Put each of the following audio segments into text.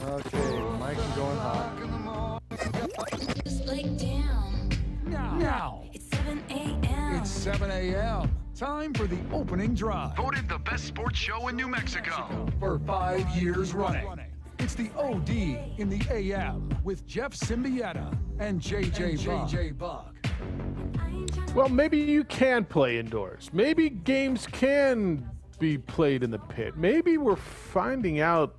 Okay, Mike, I'm going hot. Just lay down. Now. It's 7 a.m. It's 7 a.m. Time for the opening drive. Voted the best sports show in New Mexico. For 5 years running. It's the OD in the AM with Jeff Siembieda and JJ Buck. Well, maybe you can play indoors. Maybe games can be played in the pit. Maybe we're finding out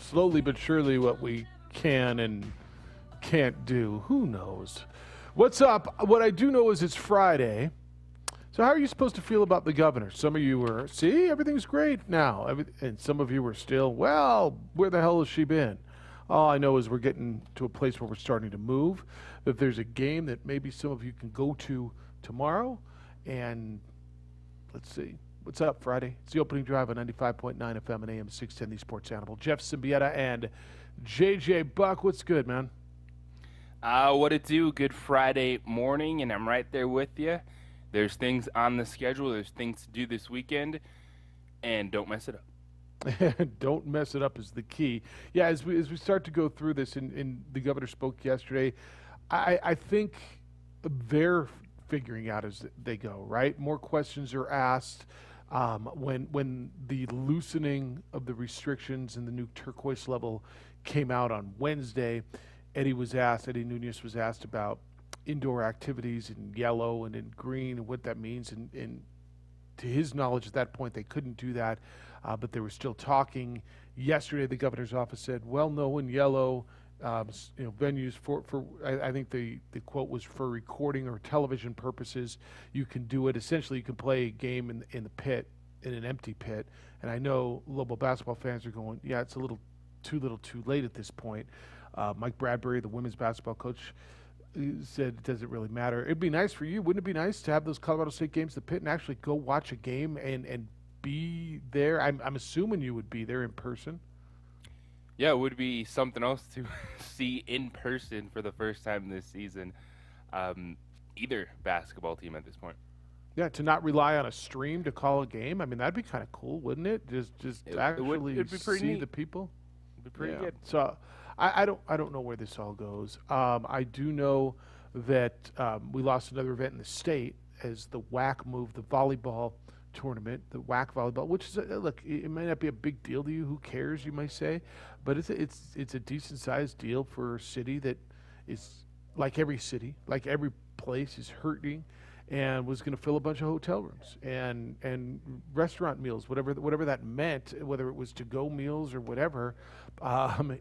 slowly but surely what we can and can't do. Who knows? What's up? What I do know is it's Friday. So how are you supposed to feel about the governor? Some of you were, see, everything's great now. And some of you were still, well, where the hell has she been? All I know is we're getting to a place where we're starting to move. If there's a game that maybe some of you can go to tomorrow, and let's see. What's up, Friday? It's the opening drive on 95.9 FM and AM 610, the Sports Animal. Jeff Siembieda and JJ Buck. What's good, man? What it do? Good Friday morning, and I'm right there with you. There's things on the schedule. There's things to do this weekend, and don't mess it up. Don't mess it up is the key. Yeah, as we start to go through this, and the governor spoke yesterday, I think they're figuring out as they go, right? More questions are asked. When the loosening of the restrictions and the new turquoise level came out on Wednesday, Eddie Nunez was asked about indoor activities in yellow and in green and what that means. And to his knowledge, at that point, they couldn't do that, but they were still talking. Yesterday, the governor's office said, well, no, in yellow, venues for I think the quote was for recording or television purposes, you can do it. Essentially, you can play a game in the pit, in an empty pit. And I know Lobo basketball fans are going, yeah, it's a little too late at this point. Mike Bradbury, the women's basketball coach, said it doesn't really matter. It'd be nice for you. Wouldn't it be nice to have those Colorado State games in the pit and actually go watch a game and be there? I'm assuming you would be there in person. Yeah, it would be something else to see in person for the first time this season. Either basketball team at this point. Yeah, to not rely on a stream to call a game. I mean, that'd be kind of cool, wouldn't it? Just actually it'd be pretty see neat. the people. It'd be pretty good. So I don't know where this all goes. I do know that we lost another event in the state as the WAC moved the volleyball tournament, the WAC volleyball, which is look, it may not be a big deal to you. Who cares, you might say, but it's a decent sized deal for a city that is like every city, like every place is hurting, and was going to fill a bunch of hotel rooms and restaurant meals, whatever that meant, whether it was to-go meals or whatever.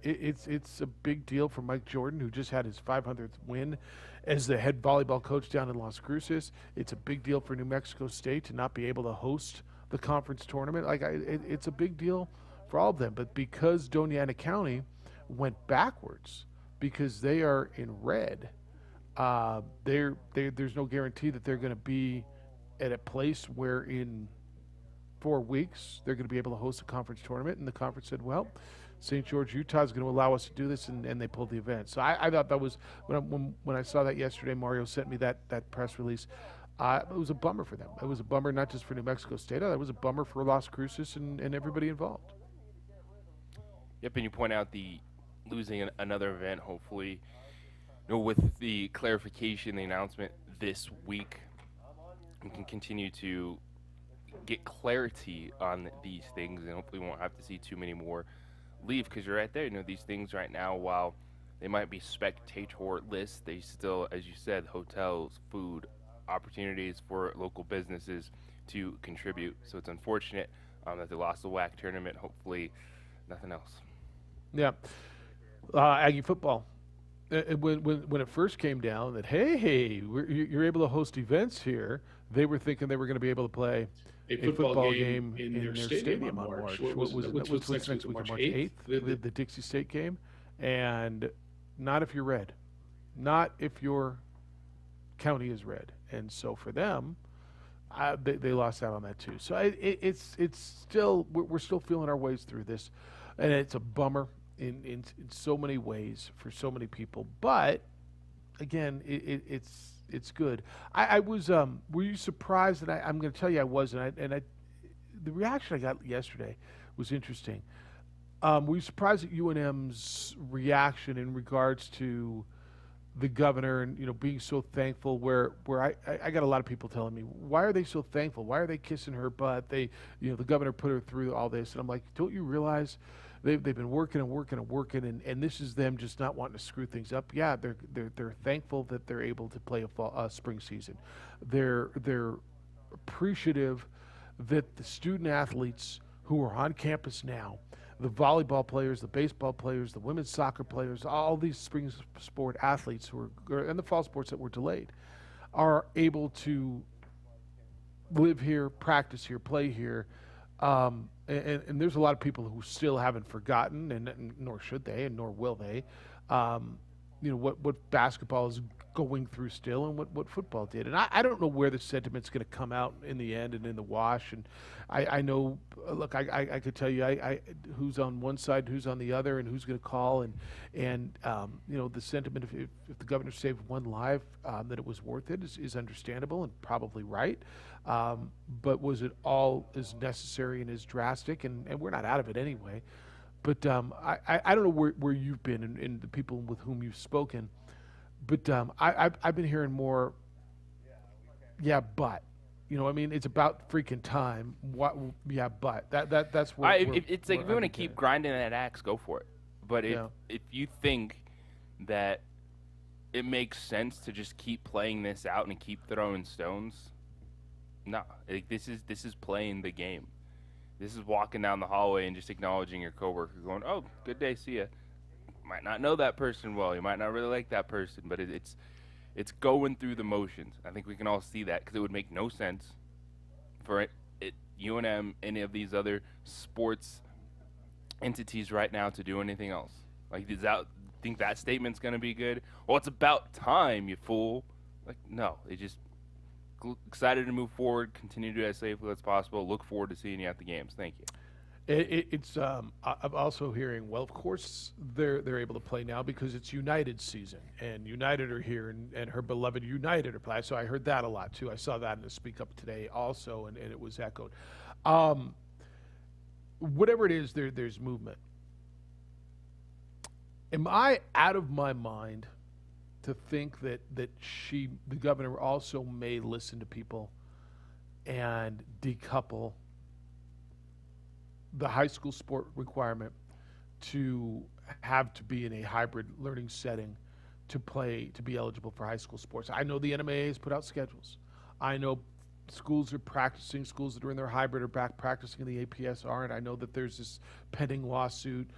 It's a big deal for Mike Jordan, who just had his 500th win as the head volleyball coach down in Las Cruces. It's a big deal for New Mexico State to not be able to host the conference tournament. It's a big deal for all of them. But because Doña Ana County went backwards, because they are in red, there's no guarantee that they're going to be at a place where in 4 weeks they're going to be able to host a conference tournament. And the conference said, well, St. George, Utah is going to allow us to do this, and they pulled the event. So I thought that was, when I saw that yesterday, Mario sent me that press release. It was a bummer for them. It was a bummer not just for New Mexico State. It was a bummer for Las Cruces and everybody involved. Yep, and you point out the losing another event. Hopefully, with the clarification, the announcement this week, we can continue to get clarity on these things, and hopefully, we won't have to see too many more leave. Because you're right there. These things right now, while they might be spectator lists, they still, as you said, hotels, food, opportunities for local businesses to contribute. So it's unfortunate that they lost the WAC tournament. Hopefully, nothing else. Yeah. Aggie football. When it first came down that, hey, you're able to host events here, they were thinking they were going to be able to play a football game in their stadium on March. What's next week? March 8th? The Dixie State game. And not if you're red. Not if your county is red. And so for them, they lost out on that too. So it's still, we're still feeling our ways through this. And it's a bummer in so many ways for so many people. But again, it's good. I was were you surprised? And I'm going to tell you I was, and the reaction I got yesterday was interesting. Were you surprised at UNM's reaction in regards to the governor and being so thankful? Where I got a lot of people telling me, why are they so thankful? Why are they kissing her butt? The governor put her through all this, and I'm like, don't you realize they've been working and working and working, and this is them just not wanting to screw things up. Yeah, they're thankful that they're able to play a spring season. They're appreciative that the student athletes who are on campus now, the volleyball players, the baseball players, the women's soccer players, all these spring sport athletes and the fall sports that were delayed, are able to live here, practice here, play here. And there's a lot of people who still haven't forgotten, and nor should they, and nor will they, what basketball is going through still, and what football did. And I don't know where the sentiment's going to come out in the end and in the wash. And I know, look, I could tell you I who's on one side, who's on the other, and who's going to call. And the sentiment, if the governor saved one life, that it was worth it is understandable and probably right. But was it all as necessary and as drastic? And we're not out of it anyway. But I don't know where you've been and the people with whom you've spoken. But I've been hearing more, yeah, but. It's about freaking time. What? Yeah, but that's what. It's like if you want to keep grinding that axe, go for it. But if you think that it makes sense to just keep playing this out and keep throwing stones, no. This is playing the game. This is walking down the hallway and just acknowledging your coworker, going, "Oh, good day, see ya." Might not know that person well. You might not really like that person, but it's going through the motions. I think we can all see that because it would make no sense for UNM, any of these other sports entities right now to do anything else. Like, think that statement's going to be good? Well, it's about time, you fool. Like, no, they just excited to move forward, continue to do it as safely as possible. Look forward to seeing you at the games. Thank you. I'm also hearing, well, of course they're able to play now because it's United season, and United are here, and her beloved United are playing. So I heard that a lot too. I saw that in the Speak Up today also, and it was echoed. Whatever it is, there's movement. Am I out of my mind to think that the governor also may listen to people and decouple the high school sport requirement to have to be in a hybrid learning setting to be eligible for high school sports? I know the NMAA has put out schedules. I know schools are practicing, schools that are in their hybrid are back practicing, and the APS aren't. I know that there's this pending lawsuit.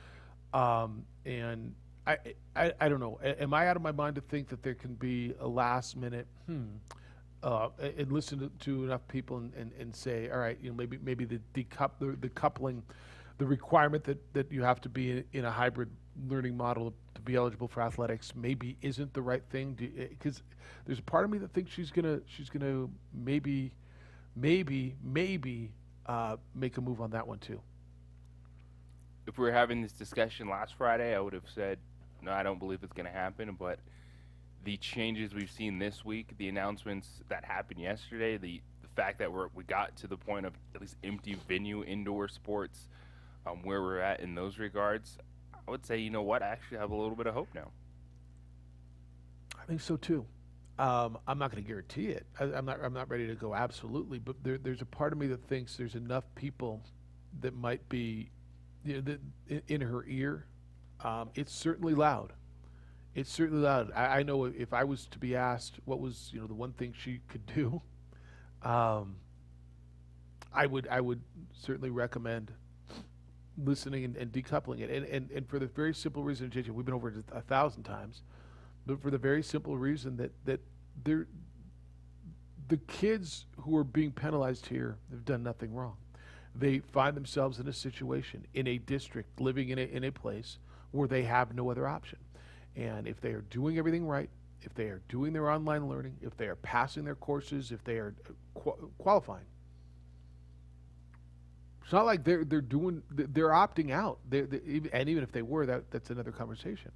And I don't know. Am I out of my mind to think that there can be a last minute, and listen to enough people and say, all right, maybe the coupling, the requirement that you have to be in a hybrid learning model to be eligible for athletics maybe isn't the right thing, because there's a part of me that thinks she's gonna maybe make a move on that one too. If we were having this discussion last Friday, I would have said, no, I don't believe it's going to happen. But the changes we've seen this week, the announcements that happened yesterday, the fact that we got to the point of at least empty venue indoor sports, where we're at in those regards, I would say, you know what, I actually have a little bit of hope now. I think so too. I'm not going to guarantee it. I'm not ready to go absolutely, but there's a part of me that thinks there's enough people that might be, in her ear. It's certainly loud. It's certainly loud. I know if I was to be asked what was the one thing she could do, I would certainly recommend listening and decoupling it, and for the very simple reason, JJ, we've been over it 1,000 times, but for the very simple reason that the kids who are being penalized here have done nothing wrong. They find themselves in a situation, in a district, living in a place where they have no other option. And if they are doing everything right, if they are doing their online learning, if they are passing their courses, if they are qualifying, it's not like they're opting out. And even if they were, that's another conversation.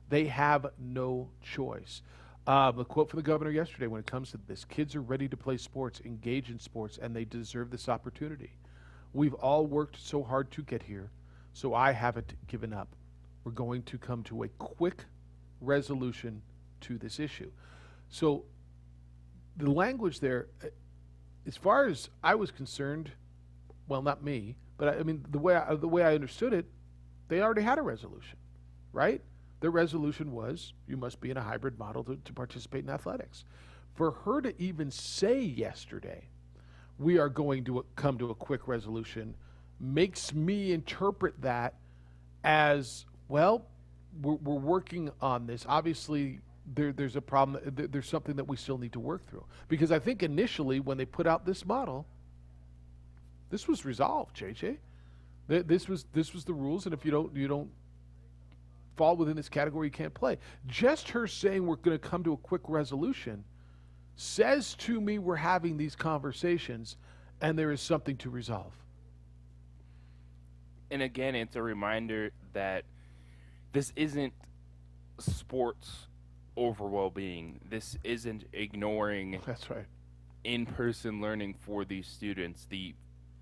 They have no choice. A quote from the governor yesterday when it comes to this: kids are ready to play sports, engage in sports, and they deserve this opportunity. We've all worked so hard to get here, so I haven't given up. We're going to come to a quick resolution to this issue. So the language there, as far as I was concerned, well, not me, but I mean the way I understood it, they already had a resolution, right? The resolution was you must be in a hybrid model to participate in athletics. For her to even say yesterday, we are going to come to a quick resolution, makes me interpret that as, well, we're working on this. Obviously, there's a problem. There's something that we still need to work through. Because I think initially when they put out this model, this was resolved, JJ. This was the rules, and if you don't fall within this category, you can't play. Just her saying we're going to come to a quick resolution says to me we're having these conversations and there is something to resolve. And again, it's a reminder that this isn't sports over well-being. This isn't ignoring That's right. in-person learning for these students. The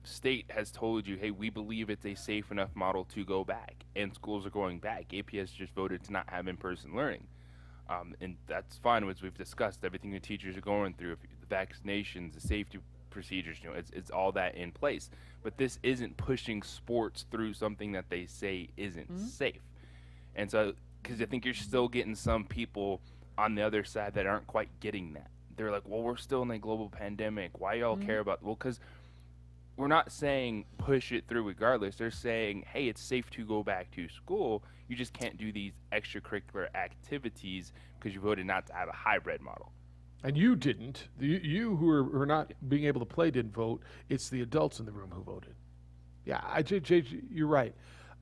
state has told you, hey, we believe it's a safe enough model to go back, and schools are going back. APS just voted to not have in-person learning, and that's fine, as we've discussed. Everything the teachers are going through, the vaccinations, the safety procedures, it's all that in place. But this isn't pushing sports through something that they say isn't safe. And so, because I think you're still getting some people on the other side that aren't quite getting that. They're like, well, we're still in a global pandemic. Why y'all care about? Well, because we're not saying push it through regardless. They're saying, hey, it's safe to go back to school. You just can't do these extracurricular activities because you voted not to have a hybrid model. And you didn't. You who are not being able to play didn't vote. It's the adults in the room who voted. Yeah, JJ, you're right.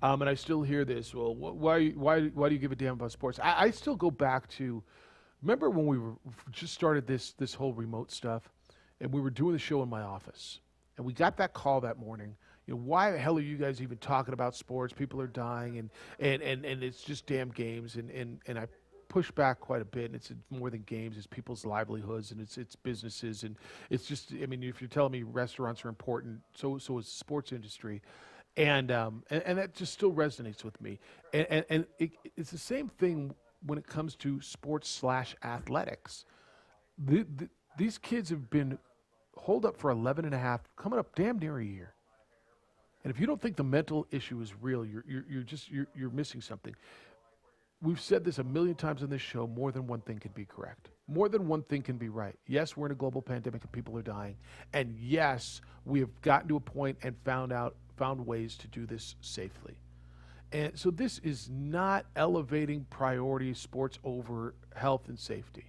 And I still hear this. Well, why do you give a damn about sports? I still go back to, remember when we just started this whole remote stuff, and we were doing the show in my office. And we got that call that morning. Why the hell are you guys even talking about sports? People are dying, and it's just damn games. And I push back quite a bit. And it's more than games. It's people's livelihoods, and it's businesses, and it's just. I mean, if you're telling me restaurants are important, so is the sports industry, and that just still resonates with me. And it's the same thing when it comes to sports/athletics. These kids have been holed up for 11 and a half, coming up damn near a year. And if you don't think the mental issue is real, you're missing something. We've said this a million times on this show. More than one thing can be correct. More than one thing can be right. Yes, we're in a global pandemic and people are dying. And yes, we have gotten to a point and found ways to do this safely. And so this is not elevating priority sports over health and safety.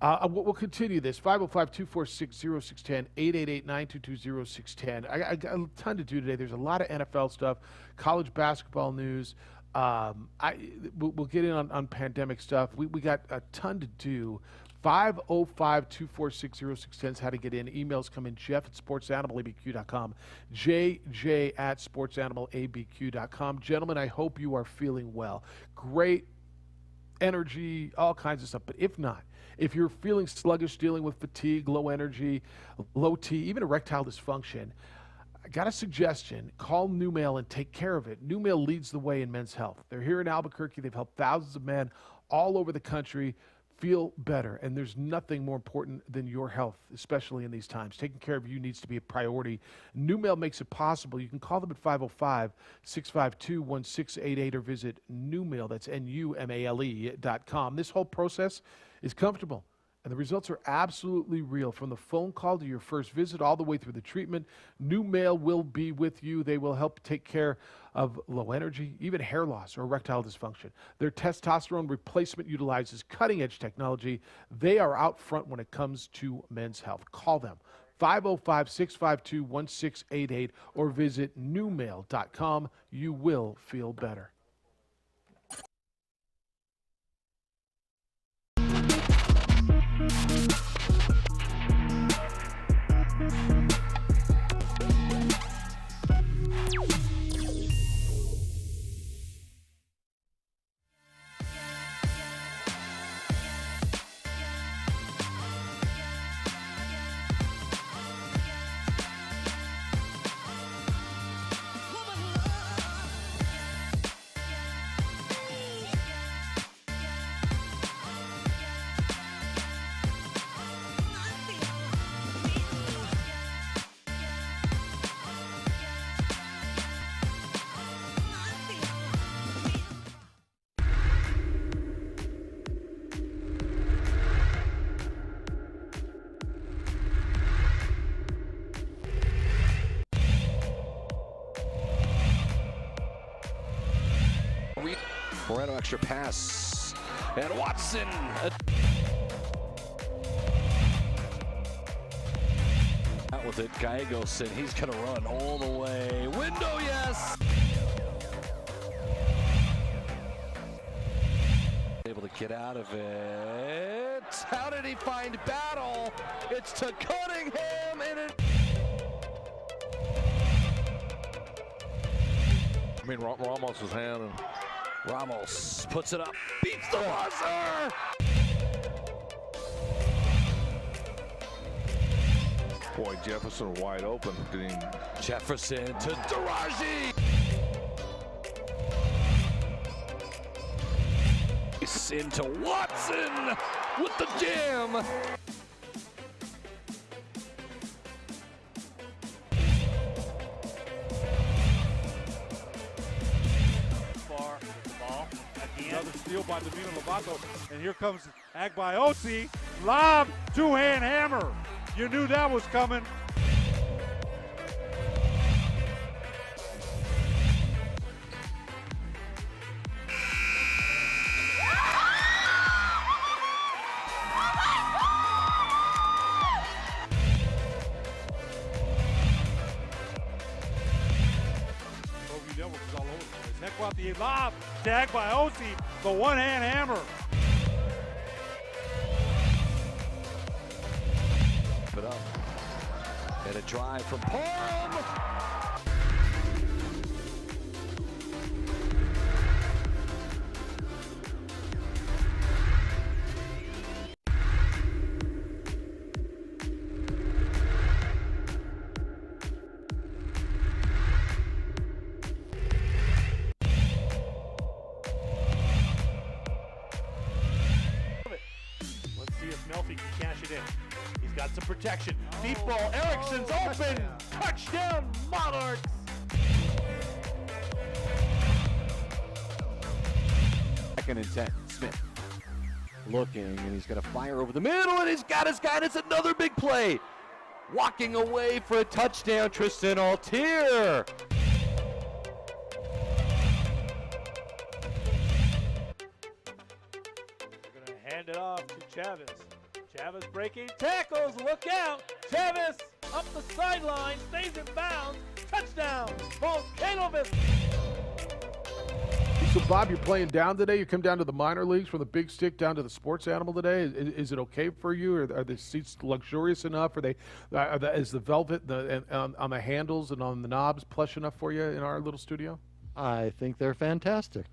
We'll continue this. 505-246-0610, 888-922-0610. I got a ton to do today. There's a lot of NFL stuff, college basketball news. We'll get in on pandemic stuff. We got a ton to do. 505-246-0610 is how to get in. Emails come in, Jeff@sportsanimалabq.com, JJ@sportsanimалabq.com. Gentlemen, I hope you are feeling well. Great energy, all kinds of stuff. But if not, if you're feeling sluggish, dealing with fatigue, low energy, low T, even erectile dysfunction, I got a suggestion. Call New Male and take care of it. New Male leads the way in men's health. They're here in Albuquerque. They've helped thousands of men all over the country feel better. And there's nothing more important than your health, especially in these times. Taking care of you needs to be a priority. New Male makes it possible. You can call them at 505-652-1688 or visit Numale, that's NUMALE.com. This whole process is comfortable, and the results are absolutely real. From the phone call to your first visit all the way through the treatment, New Male will be with you. They will help take care of low energy, even hair loss or erectile dysfunction. Their testosterone replacement utilizes cutting-edge technology. They are out front when it comes to men's health. Call them, 505-652-1688, or visit Numale.com. You will feel better. Moreno extra pass, and Watson. Out with it, Gallegos, and he's gonna run all the way. Window, yes! Able to get out of it. How did he find Battle? It's to Cunningham, and it... I mean, Ramos' hand. And Ramos puts it up, beats the buzzer! boy, Jefferson wide open. Jefferson to Daraji! Into Watson with the jam! Another steal by Davino Lovato, and here comes Agbaiosi. Lob, two-hand hammer. You knew that was coming. Heck, the lob tagged by Osi, the one-hand hammer. Put up. And a drive from Palm. Melfi can cash it in. He's got some protection. Deep ball. Erickson's open. Touchdown, Monarchs. Second and 10. Smith looking, and he's going to fire over the middle, and he's got his guy. It's another big play. Walking away for a touchdown, Tristan Altier. Hand it off to Chavez. Chavez breaking tackles. Look out. Chavez up the sideline. Stays in bounds. Touchdown. Volcanovis. So, Bob, you're playing down today. You come down to the minor leagues from the big stick down to the sports animal today. Is it okay for you? Are the seats luxurious enough? Is the velvet on the handles and on the knobs plush enough for you in our little studio? I think they're fantastic.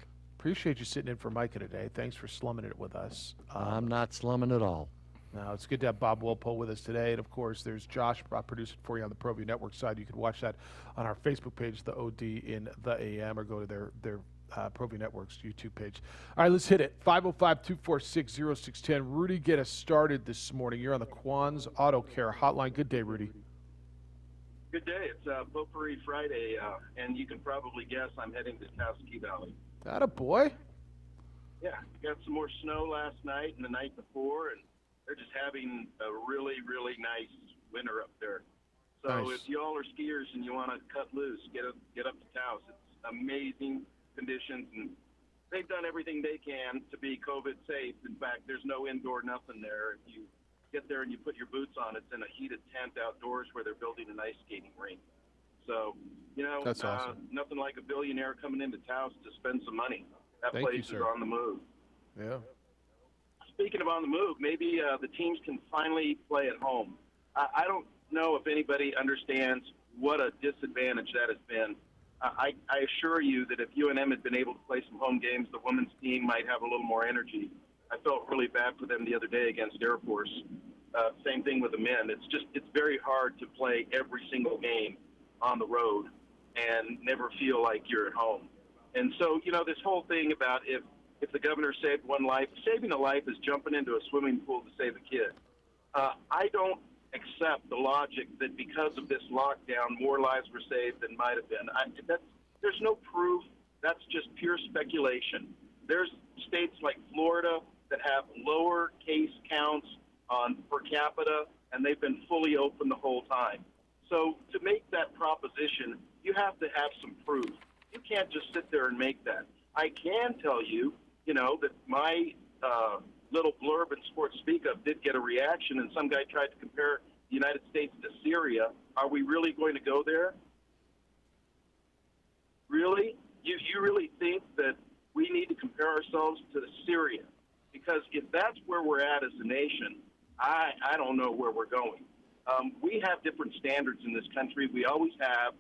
appreciate you sitting in for Micah today. Thanks for slumming it with us. I'm not slumming at all. No, it's good to have Bob Wilpo with us today. And, of course, there's Josh producing for you on the ProView Network side. You can watch that on our Facebook page, the OD in the AM, or go to their ProView Network's YouTube page. All right, let's hit it. 505-246-0610. Rudy, get us started this morning. You're on the Quan's Auto Care Hotline. Good day, Rudy. Good day. It's Potpourri Friday, and you can probably guess I'm heading to Taos-Ski Valley. Atta boy. Yeah, got some more snow last night and the night before, and they're just having a really, really nice winter up there. So Nice. if y'all are skiers and you want to cut loose, get up to Taos. It's amazing conditions, and they've done everything they can to be COVID safe. In fact, there's no indoor nothing there. If you get there and you put your boots on, it's in a heated tent outdoors where they're building an ice skating rink. So, That's awesome. nothing like a billionaire coming into Taos to spend some money. That Thank you, place is sir. on the move. Yeah. Speaking of on the move, maybe the teams can finally play at home. I don't know if anybody understands what a disadvantage that has been. I assure you that if UNM had been able to play some home games, the women's team might have a little more energy. I felt really bad for them the other day against Air Force. Same thing with the men. It's very hard to play every single game on the road and never feel like you're at home. And so, this whole thing about if the governor saved one life, saving a life is jumping into a swimming pool to save a kid. I don't accept the logic that because of this lockdown, more lives were saved than might have been. There's no proof. That's just pure speculation. There's states like Florida that have lower case counts on per capita, and they've been fully open the whole time. So to make that proposition, you have to have some proof. You can't just sit there and make that. I can tell you, that my little blurb in Sports Speak Up did get a reaction, and some guy tried to compare the United States to Syria. Are we really going to go there? Really? You really think that we need to compare ourselves to Syria? Because if that's where we're at as a nation, I don't know where we're going. We have different standards in this country. We always have.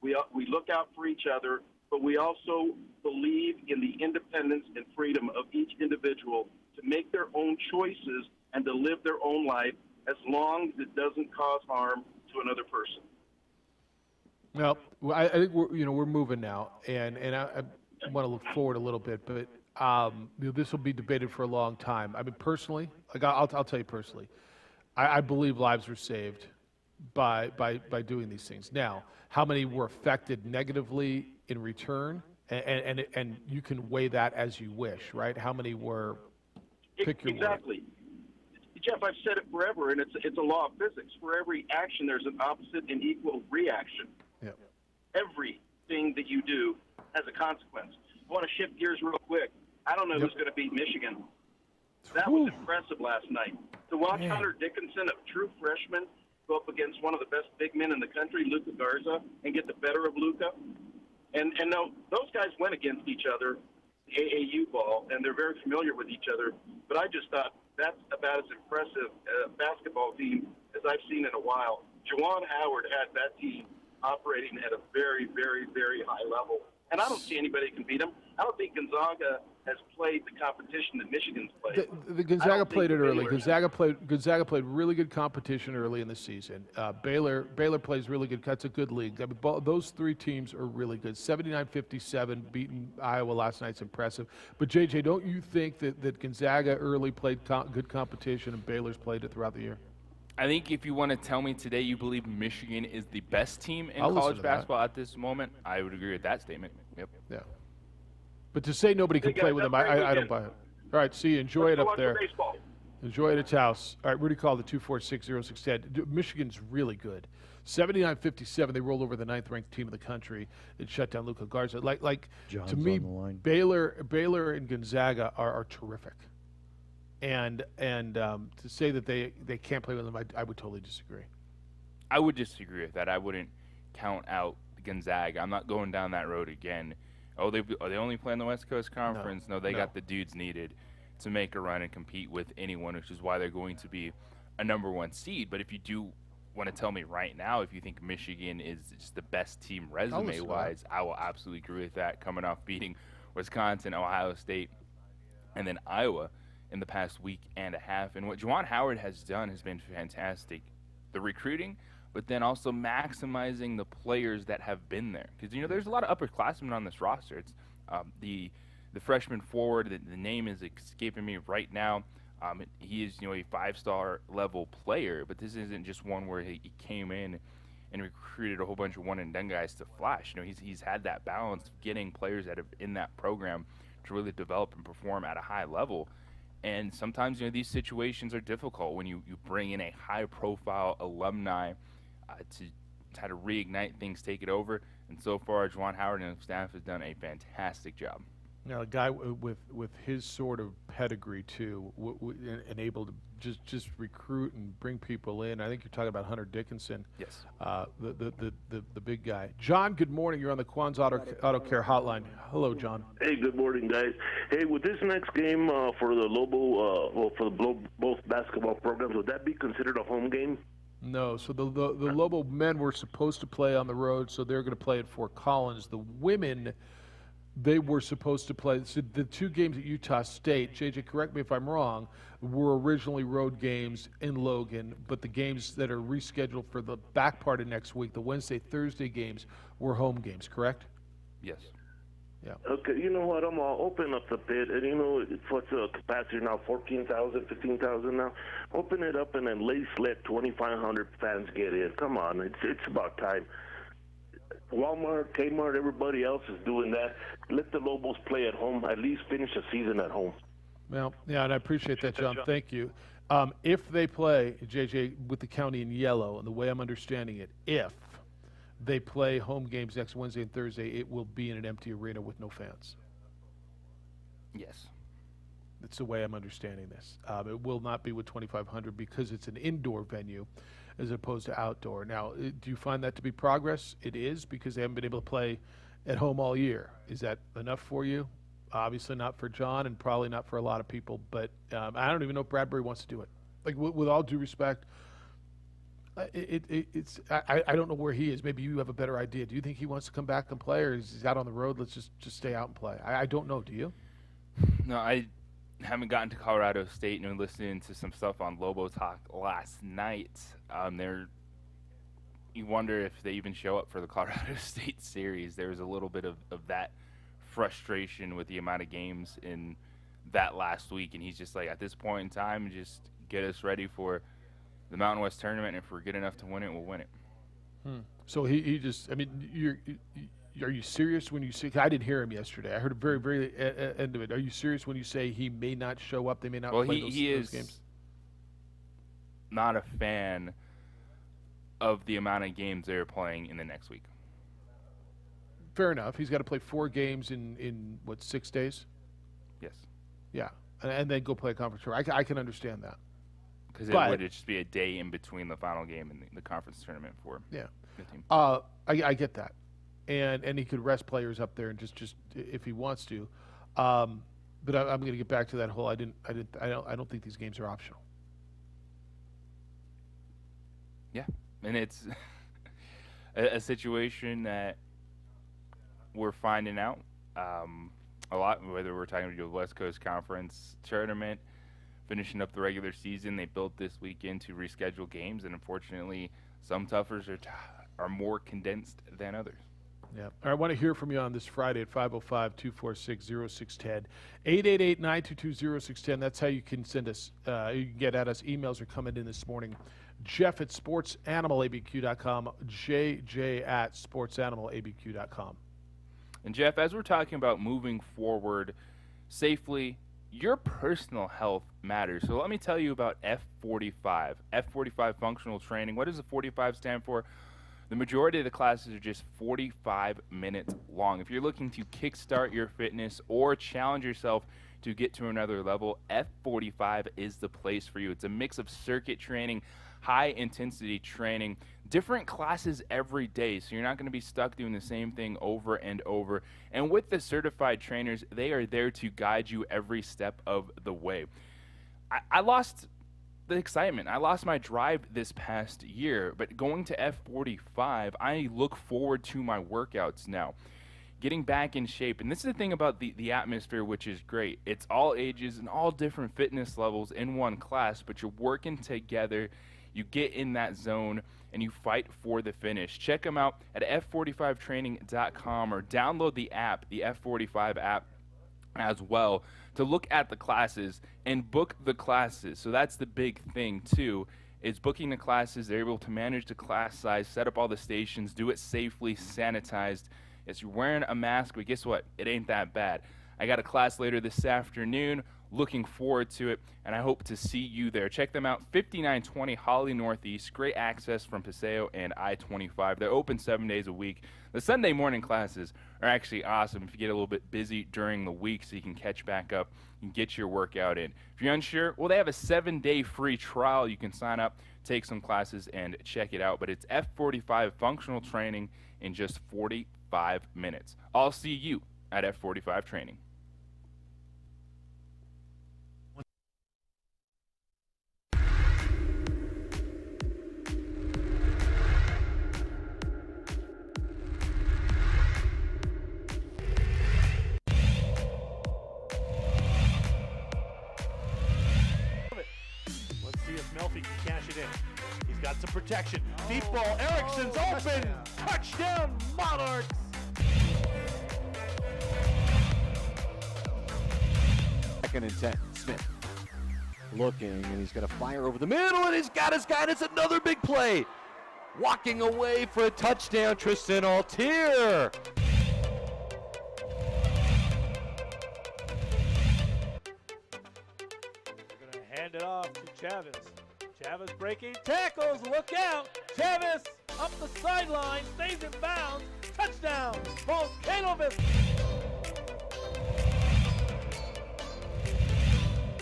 We look out for each other, but we also believe in the independence and freedom of each individual to make their own choices and to live their own life as long as it doesn't cause harm to another person. Well, I think we're moving now, and I want to look forward a little bit, but this will be debated for a long time. I mean, personally, I'll tell you personally, I believe lives were saved by doing these things. Now, how many were affected negatively in return, and you can weigh that as you wish, right? How many were? Pick your exactly. Word. Jeff, I've said it forever, and it's a law of physics. For every action, there's an opposite and equal reaction. Yeah. Everything that you do has a consequence. I want to shift gears real quick. I don't know who's going to beat Michigan. That was impressive last night. To watch Hunter Dickinson, a true freshman, go up against one of the best big men in the country, Luka Garza, and get the better of Luka. And no, those guys went against each other, AAU ball, and they're very familiar with each other. But I just thought that's about as impressive a basketball team as I've seen in a while. Juwan Howard had that team operating at a very, very, very high level. And I don't see anybody can beat them. I don't think Gonzaga has played the competition that Michigan's played. The Gonzaga played it early. Gonzaga played really good competition early in the season. Baylor plays really good. That's a good league. I mean, those three teams are really good. 79-57, beating Iowa last night's impressive. But JJ, don't you think that Gonzaga early played good competition and Baylor's played it throughout the year? I think if you want to tell me today you believe Michigan is the best team in I'll listen college to basketball at this moment, I would agree with that statement. Yep. Yeah. But to say nobody can play with them, I don't buy it. All right, see you. Enjoy it up there. Enjoy it at Taos. All right, Rudy called the 246-0610. Michigan's really good. 79-57, they rolled over the ninth-ranked team in the country and shut down Luka Garza. Like John's to me, on the line. Baylor and Gonzaga are terrific. And to say that they can't play with them, I would totally disagree. I would disagree with that. I wouldn't count out Gonzaga. I'm not going down that road again. Oh, they only play in the West Coast Conference? No, they got the dudes needed to make a run and compete with anyone, which is why they're going to be a number one seed. But if you do want to tell me right now if you think Michigan is just the best team resume-wise, I will absolutely agree with that, coming off beating Wisconsin, Ohio State, and then Iowa in the past week and a half. And what Juwan Howard has done has been fantastic. The recruiting, but then also maximizing the players that have been there. Because, there's a lot of upperclassmen on this roster. It's the freshman forward, the name is escaping me right now. He is, a 5-star level player, but this isn't just one where he came in and recruited a whole bunch of one-and-done guys to flash. He's had that balance of getting players that are in that program to really develop and perform at a high level. And sometimes, these situations are difficult when you bring in a high-profile alumni to try to reignite things, take it over. And so far, Juwan Howard and his staff has done a fantastic job. Now, a guy with his sort of pedigree too, and able to just recruit and bring people in. I think you're talking about Hunter Dickinson. Yes. The big guy. John, good morning. You're on the Quan's Auto Care Hotline. Hello, John. Hey, good morning, guys. Hey, with this next game for the Lobo, for both basketball programs, would that be considered a home game? No. So the Lobo men were supposed to play on the road, so they're going to play at Fort Collins. The women, they were supposed to play. So the two games at Utah State, JJ, correct me if I'm wrong, were originally road games in Logan, but the games that are rescheduled for the back part of next week, the Wednesday, Thursday games, were home games, correct? Yes. Yeah. Okay, you know what? I'm all open up the pit, and what's the capacity now? 14,000, 15,000 now. Open it up, and then let 2,500 fans get in. Come on, it's about time. Walmart, Kmart, everybody else is doing that. Let the Lobos play at home. At least finish the season at home. Well, yeah, and I appreciate that, John. Thank you. If they play, JJ, with the county in yellow, and the way I'm understanding it, if they play home games next Wednesday and Thursday, it will be in an empty arena with no fans. Yes. That's the way I'm understanding this. It will not be with 2,500 because it's an indoor venue as opposed to outdoor. Now, do you find that to be progress? It is, because they haven't been able to play at home all year. Is that enough for you? Obviously not for John, and probably not for a lot of people, but I don't even know if Bradbury wants to do it. Like, with all due respect, I don't know where he is. Maybe you have a better idea. Do you think he wants to come back and play, or is he out on the road? Let's just stay out and play. I don't know. Do you? No, I haven't gotten to Colorado State and listening to some stuff on Lobo Talk last night. You wonder if they even show up for the Colorado State series. There was a little bit of that frustration with the amount of games in that last week, and he's just like, at this point in time, just get us ready for the Mountain West tournament, and if we're good enough to win it, we'll win it. So he just, I mean, are you serious when you say, I didn't hear him yesterday. I heard a very, very end of it. Are you serious when you say he may not show up, they may not play those games? Not a fan of the amount of games they're playing in the next week. Fair enough. He's got to play 4 games in 6 days? Yes. Yeah, and then go play a conference tour. I can understand that. Because it would just be a day in between the final game and the conference tournament for the team. I get that, and he could rest players up there and just if he wants to, but I'm going to get back to that whole. I don't think these games are optional. Yeah, and it's a situation that we're finding out a lot, whether we're talking about the West Coast Conference tournament, finishing up the regular season. They built this weekend to reschedule games, and unfortunately, some toughers are more condensed than others. Yeah. I want to hear from you on this Friday at 505-246-0610. 888-922-0610. That's how you can send us, you can get at us. Emails are coming in this morning. Jeff at sportsanimалabq.com, JJ at sportsanimалabq.com. And Jeff, as we're talking about moving forward safely, your personal health matters. So let me tell you about F45. F45 functional training. What does the 45 stand for? The majority of the classes are just 45 minutes long. If you're looking to kickstart your fitness or challenge yourself to get to another level, F45 is the place for you. It's a mix of circuit training, high intensity training, different classes every day, so you're not going to be stuck doing the same thing over and over. And with the certified trainers, they are there to guide you every step of the way. I lost the excitement. I lost my drive this past year, but going to F45, I look forward to my workouts now. getting back in shape. And this is the thing about the atmosphere, which is great. It's all ages and all different fitness levels in one class, but you're working together. You get in that zone and you fight for the finish. Check them out at f45training.com or download the app, the F45 app as well, to look at the classes and book the classes. So that's the big thing too, is booking the classes. They're able to manage the class size, set up all the stations, do it safely, sanitized. Yes, you're wearing a mask, but guess what? It ain't that bad. I got a class later this afternoon. Looking forward to it, and I hope to see you there. Check them out, 5920 Holly Northeast. Great access from Paseo and I-25. They're open 7 days a week. The Sunday morning classes are actually awesome if you get a little bit busy during the week, so you can catch back up and get your workout in. If you're unsure, well, they have a 7-day free trial. You can sign up, take some classes, and check it out. But it's F45 functional training in just 45 minutes. I'll see you at F45 training. Melfi can cash it in. He's got some protection. Deep ball. Erickson's open. Touchdown, Monarchs. Second and 10. Smith looking, and he's going to fire over the middle, and he's got his guy, and it's another big play. Walking away for a touchdown, Tristan Altier. Hand it off to Chavez. Chavez breaking tackles. Look out. Chavez up the sideline. Stays in bounds. Touchdown. Volcanovic.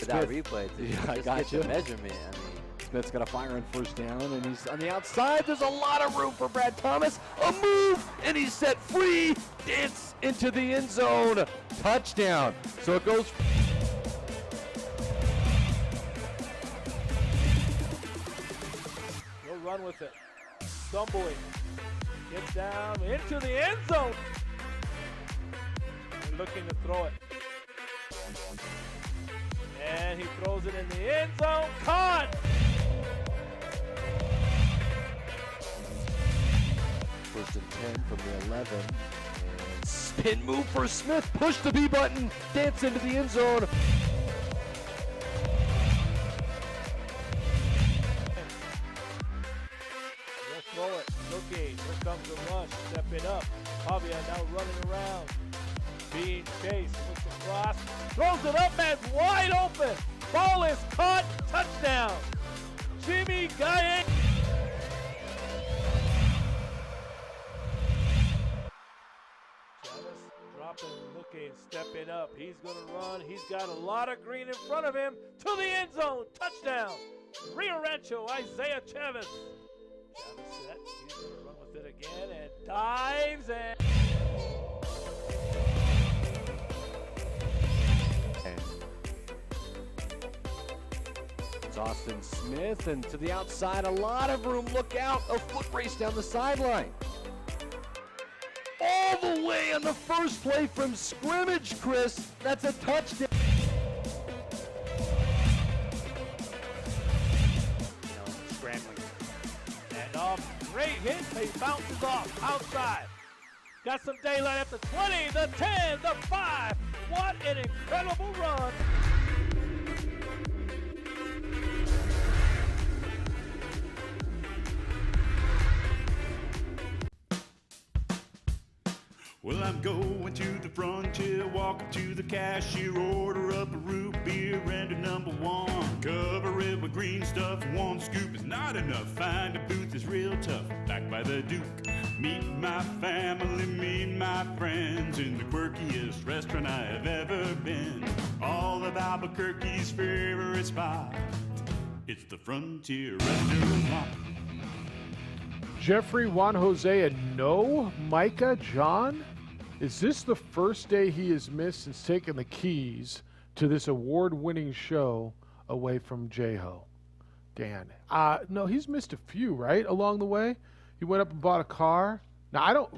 That replay, I got you. Measurement. I mean, Smith's got a fire on first down, and he's on the outside. There's a lot of room for Brad Thomas. A move, and he's set free. Dance into the end zone. Touchdown. So it goes. Run with it. Stumbling. Gets down into the end zone. And looking to throw it. And he throws it in the end zone. Caught! First and 10 from the 11. And spin move for Smith. Push the B button. Dance into the end zone. Throw it. Looking. Here comes the rush. Step it up. Javier now running around. Being chased. Looks across. Throws it up and wide open. Ball is caught. Touchdown. Jimmy Gaye. Chavez dropping, looking, stepping up. He's going to run. He's got a lot of green in front of him. To the end zone. Touchdown. Rio Rancho, Isaiah Chavez. Chavez set. He's going to run with it again and dives and. It's Austin Smith, and to the outside, a lot of room. Look out, a foot race down the sideline. All the way on the first play from scrimmage, Chris. That's a touchdown. Scrambling. And off. Great hit. He bounces off outside. Got some daylight at the 20, the 10, the 5. What an incredible run. Well, I'm going to the frontier, walk up to the cashier, order up a root beer and a number one. Cover it with green stuff, one scoop is not enough. Find a booth is real tough, back by the Duke. Meet my family, meet my friends in the quirkiest restaurant I have ever been. All of Albuquerque's favorite spot, it's the Frontier Restaurant. Jeffrey, Juan Jose, and no Micah John? Is this the first day he has missed since taking the keys to this award-winning show away from J-Ho? Dan. No, he's missed a few, right, along the way? He went up and bought a car. Now, I don't.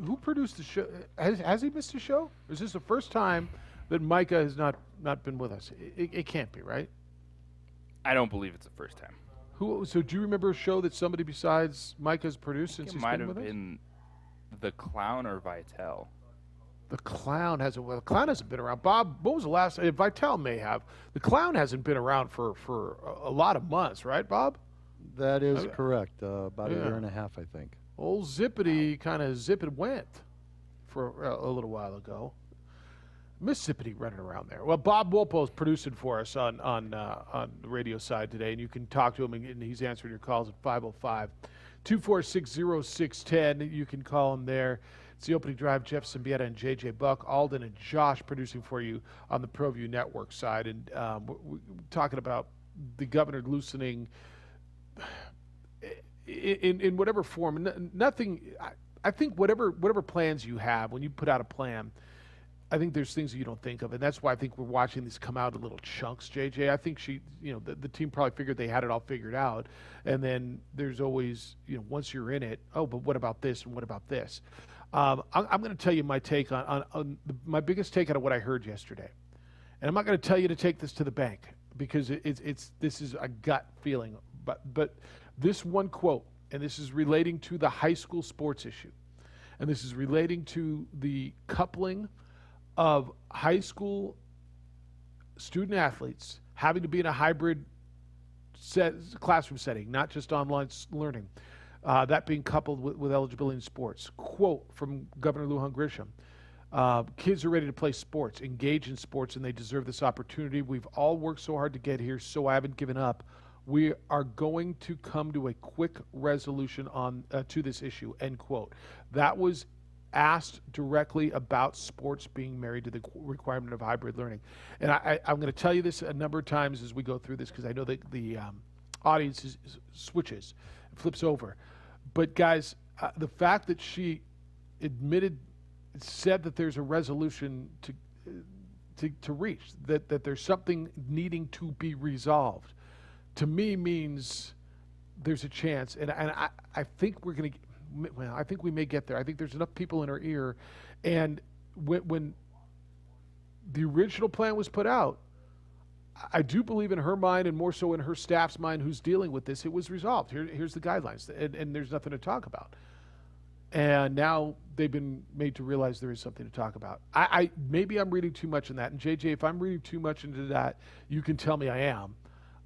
Who produced the show? Has he missed a show? Or is this the first time that Micah has not been with us? It can't be, right? I don't believe it's the first time. So do you remember a show that somebody besides Micah's produced since It he's might been have with us? been the Clown or Vitale. The Clown hasn't. Well, the Clown hasn't been around. Bob, what was the last? Vitale may have. The Clown hasn't been around for a lot of months, right, Bob? That is correct. About a year and a half, I think. Old Zippity kind of zip it went for a little while ago. Miss Zippity running around there. Well, Bob Wolpo is producing for us on the radio side today, and you can talk to him, and he's answering your calls at 505-246-0610. You can call him there. It's the opening drive. Jeff Siembieda and J.J. Buck, Alden, and Josh producing for you on the ProView Network side. And we're talking about the governor loosening in whatever form. Nothing. I think whatever plans you have, when you put out a plan, I think there's things that you don't think of, and that's why I think we're watching these come out in little chunks, JJ. I think the team probably figured they had it all figured out, and then there's always, once you're in it, oh, but what about this and what about this? I'm going to tell you my take on my biggest take out of what I heard yesterday, and I'm not going to tell you to take this to the bank because this is a gut feeling, but this one quote, and this is relating to the high school sports issue, and this is relating to the coupling of high school student athletes having to be in a hybrid classroom setting, not just online learning, that being coupled with eligibility in sports. Quote from Governor Lujan Grisham, kids are ready to play sports, engage in sports, and they deserve this opportunity. We've all worked so hard to get here, so I haven't given up. We are going to come to a quick resolution to this issue, end quote. That was asked directly about sports being married to the requirement of hybrid learning. And I'm going to tell you this a number of times as we go through this because I know that the audience switches, flips over. But guys, the fact that she said that there's a resolution to reach, that there's something needing to be resolved, to me means there's a chance. And I think we're going to I think we may get there. I think there's enough people in her ear. And when the original plan was put out, I do believe in her mind and more so in her staff's mind who's dealing with this, it was resolved. Here's the guidelines, and there's nothing to talk about. And now they've been made to realize there is something to talk about. Maybe I'm reading too much in that. And JJ, if I'm reading too much into that, you can tell me I am.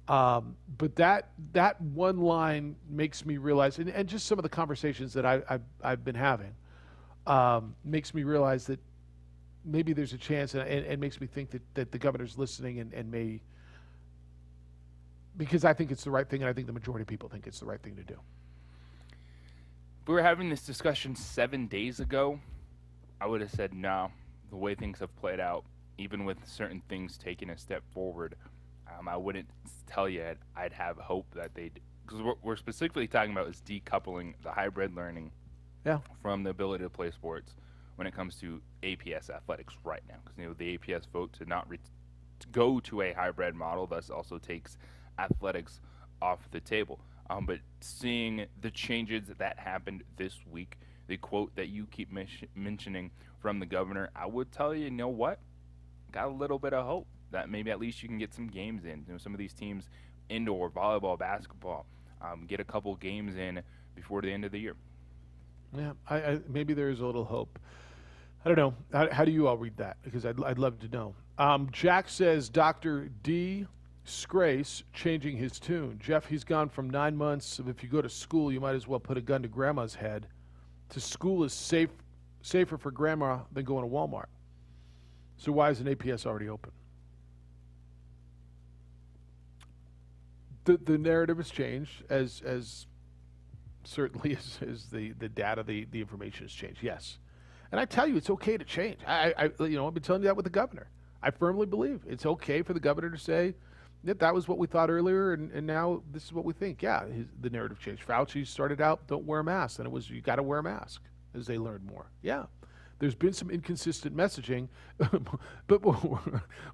But that one line makes me realize, and just some of the conversations that I've been having, makes me realize that maybe there's a chance, and makes me think that the governor's listening and may, because I think it's the right thing, and I think the majority of people think it's the right thing to do. We were having this discussion 7 days ago. I would have said no. The way things have played out, even with certain things taking a step forward, I wouldn't tell you I'd have hope that they'd, because what we're specifically talking about is decoupling the hybrid learning from the ability to play sports when it comes to APS athletics right now. Because the APS vote to not to go to a hybrid model thus also takes athletics off the table. But seeing the changes that happened this week, the quote that you keep mentioning from the governor, I would tell you, you know what? Got a little bit of hope that maybe at least you can get some games in. Some of these teams, indoor, volleyball, basketball, get a couple games in before the end of the year. Yeah, I maybe there is a little hope. I don't know. How do you all read that? Because I'd love to know. Jack says Dr. D. Scrace changing his tune. Jeff, he's gone from 9 months of if you go to school, you might as well put a gun to grandma's head, to school is safer for grandma than going to Walmart. So why is an APS already open? The narrative has changed as certainly as the data, the information has changed. Yes. And I tell you, it's okay to change. I've been telling you that with the governor. I firmly believe it's okay for the governor to say that was what we thought earlier, and now this is what we think. Yeah, the narrative changed. Fauci started out, don't wear a mask, and it was, you got to wear a mask as they learned more. Yeah. There's been some inconsistent messaging, but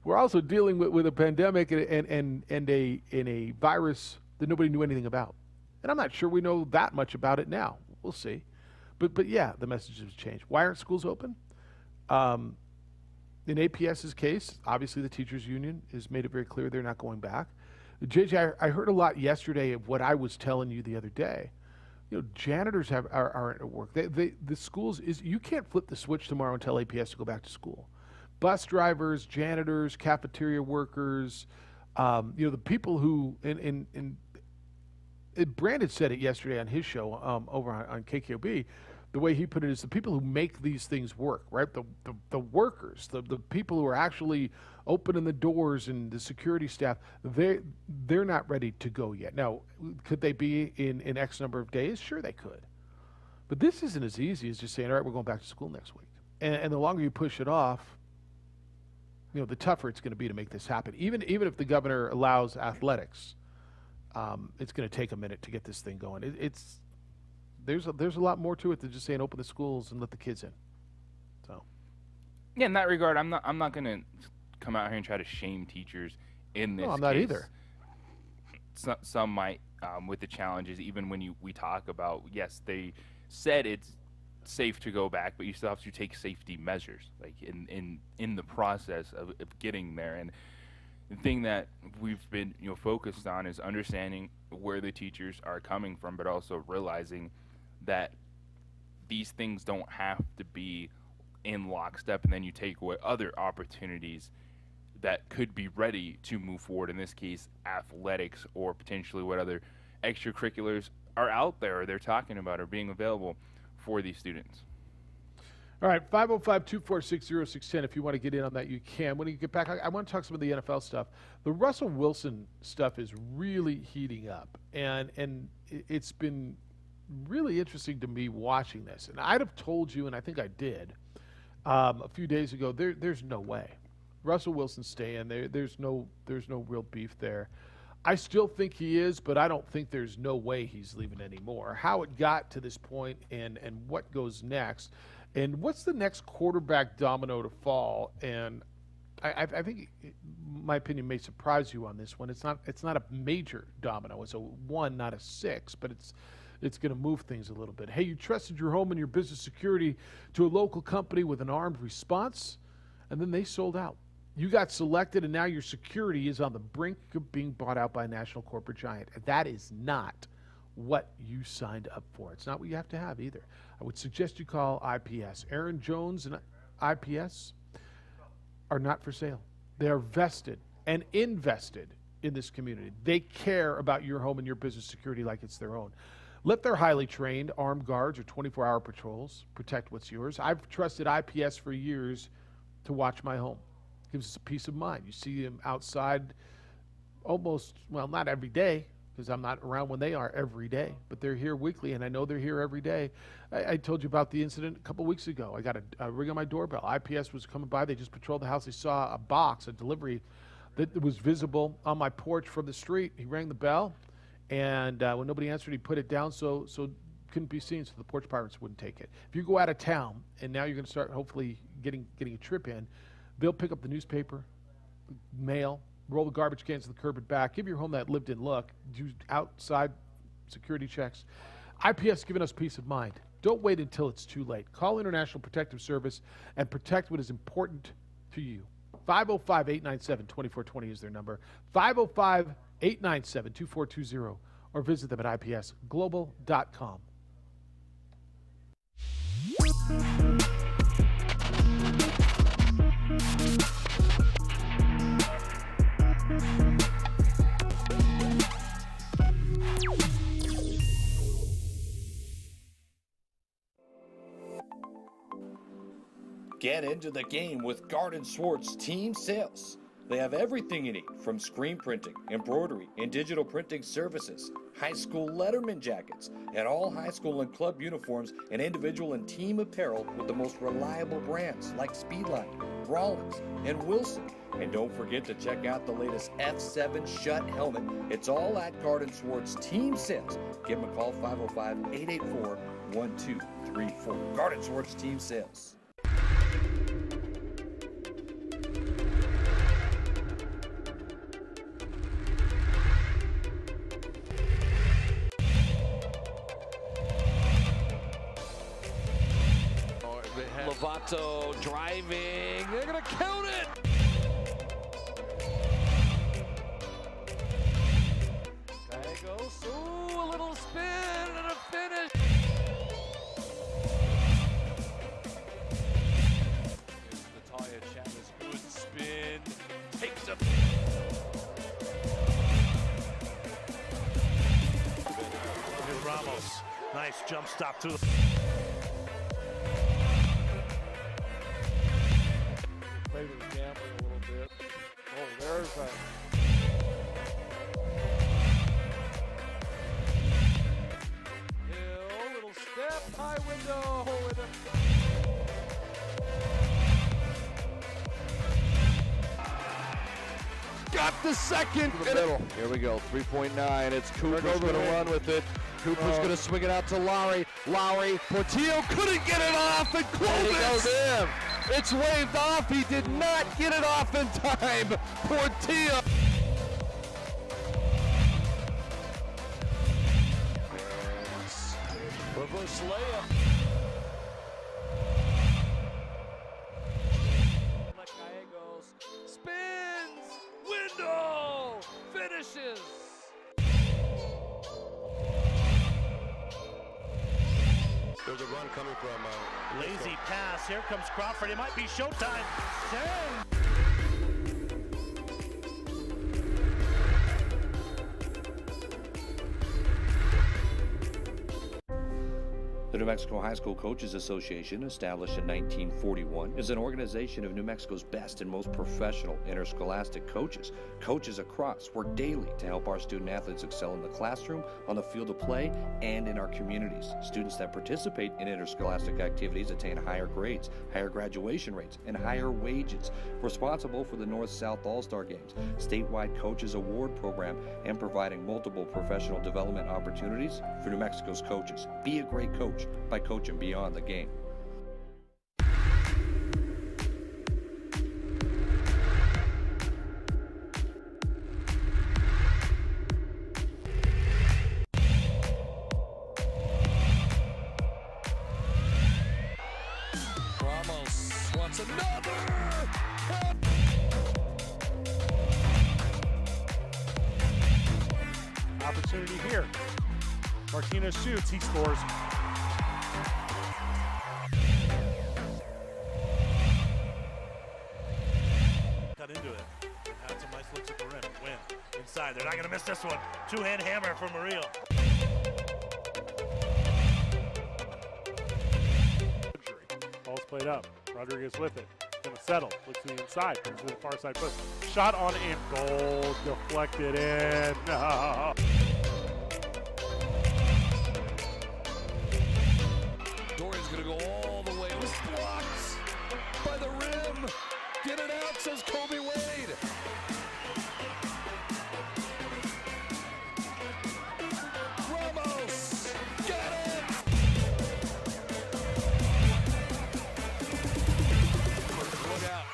we're also dealing with a pandemic and a virus that nobody knew anything about. And I'm not sure we know that much about it now. We'll see. But yeah, the message has changed. Why aren't schools open? In APS's case, obviously the teachers union has made it very clear they're not going back. JJ, I heard a lot yesterday of what I was telling you the other day. Janitors aren't at work. The schools you can't flip the switch tomorrow and tell APS to go back to school. Bus drivers, janitors, cafeteria workers, the people who Brandon said it yesterday on his show over on KKOB. The way he put it is the people who make these things work, right? The workers, the people who are actually opening the doors and the security staff, they're not ready to go yet. Now, could they be in X number of days? Sure, they could. But this isn't as easy as just saying, all right, we're going back to school next week. And the longer you push it off, the tougher it's going to be to make this happen. Even if the governor allows athletics, it's going to take a minute to get this thing going. There's a lot more to it than just saying open the schools and let the kids in. So, yeah, in that regard, I'm not going to come out here and try to shame teachers in this. No, I'm not case. either. Some might with the challenges. Even when we talk about, yes, they said it's safe to go back, but you still have to take safety measures, like in the process of getting there. And the thing that we've been focused on is understanding where the teachers are coming from, but also realizing that these things don't have to be in lockstep, and then you take away other opportunities that could be ready to move forward. In this case, athletics, or potentially what other extracurriculars are out there or they're talking about or being available for these students. All right, 505-246-0610. If you want to get in on that, you can. When you get back, I want to talk some of the NFL stuff. The Russell Wilson stuff is really heating up, and it's been really interesting to me watching this. And I'd have told you, and I think I did, a few days ago, there's no way. Russell Wilson's staying there. There's no real beef there. I still think he is, but I don't think there's no way he's leaving anymore. How it got to this point and what goes next, and what's the next quarterback domino to fall. And I think my opinion may surprise you on this one. It's not a major domino. It's a 1, not a 6, but it's going to move things a little bit. Hey, you trusted your home and your business security to a local company with an armed response, and then they sold out. You got selected, and now your security is on the brink of being bought out by a national corporate giant. That is not what you signed up for. It's not what you have to have either. I would suggest you call IPS. Aaron Jones and IPS are not for sale. They are vested and invested in this community. They care about your home and your business security like it's their own. Let their highly trained armed guards or 24-hour patrols protect what's yours. I've trusted IPS for years to watch my home. Gives us a peace of mind. You see them outside not every day, because I'm not around when they are every day, but they're here weekly, and I know they're here every day. I told you about the incident a couple weeks ago. I got a ring on my doorbell. IPS was coming by. They just patrolled the house. They saw a delivery that was visible on my porch from the street. He rang the bell, and when nobody answered, he put it down so couldn't be seen, so the porch pirates wouldn't take it. If you go out of town, and now you're going to start hopefully getting a trip in, they'll pick up the newspaper, mail, roll the garbage cans to the curb and back, give your home that lived-in look, do outside security checks. IPS giving us peace of mind. Don't wait until it's too late. Call International Protective Service and protect what is important to you. 505-897-2420 is their number. 505-897-2420, or visit them at ipsglobal.com. Get into the game with Garden Swartz Team Sales. They have everything you need, from screen printing, embroidery, and digital printing services, high school letterman jackets, and all high school and club uniforms, and individual and team apparel with the most reliable brands like Speedline, Rollins, and Wilson. And don't forget to check out the latest F7 Shut helmet. It's all at Garden Swartz Team Sales. Give them a call, 505-884-1234. Garden Swartz Team Sales. Toronto driving. They're going to count it. Gallegos, ooh, a little spin and a finish. There's Natalia Chavez, good spin, takes a... Here's Ramos, nice jump stop to the... Play with gambling a little bit. Oh, there's a... Little step, high window, with a... Got the second. To the middle. Here we go, 3.9. It's Cooper's going to run with it. Cooper's going to swing it out to Lowry. Lowry, Portillo couldn't get it off, and Clovis goes in. It's waved off. He did not get it off in time. Portillo. Reverse layup. Gallegos spins, window, finishes. There's a run coming from... lazy pass. Here comes Crawford. It might be showtime. The New Mexico High School Coaches Association, established in 1941, is an organization of New Mexico's best and most professional interscholastic coaches. Coaches across work daily to help our student athletes excel in the classroom, on the field of play, and in our communities. Students that participate in interscholastic activities attain higher grades, higher graduation rates, and higher wages. Responsible for the North-South All-Star Games, statewide Coaches Award Program, and providing multiple professional development opportunities for New Mexico's coaches. Be a great coach by coaching beyond the game. Ramos wants another. Opportunity here. Martinez shoots, he scores. Cut into it. And had some nice looks at the rim. Win. Inside. They're not going to miss this one. Two-hand hammer from Murillo. Ball's played up. Rodriguez with it. Gonna settle. Looks to the inside. Comes to the far side post. Shot on and goal. Deflected in. No. Dorian's gonna go all the way. It was blocked by the rim. Get it out, says Kobe Wade. Ramos, got it. Look out.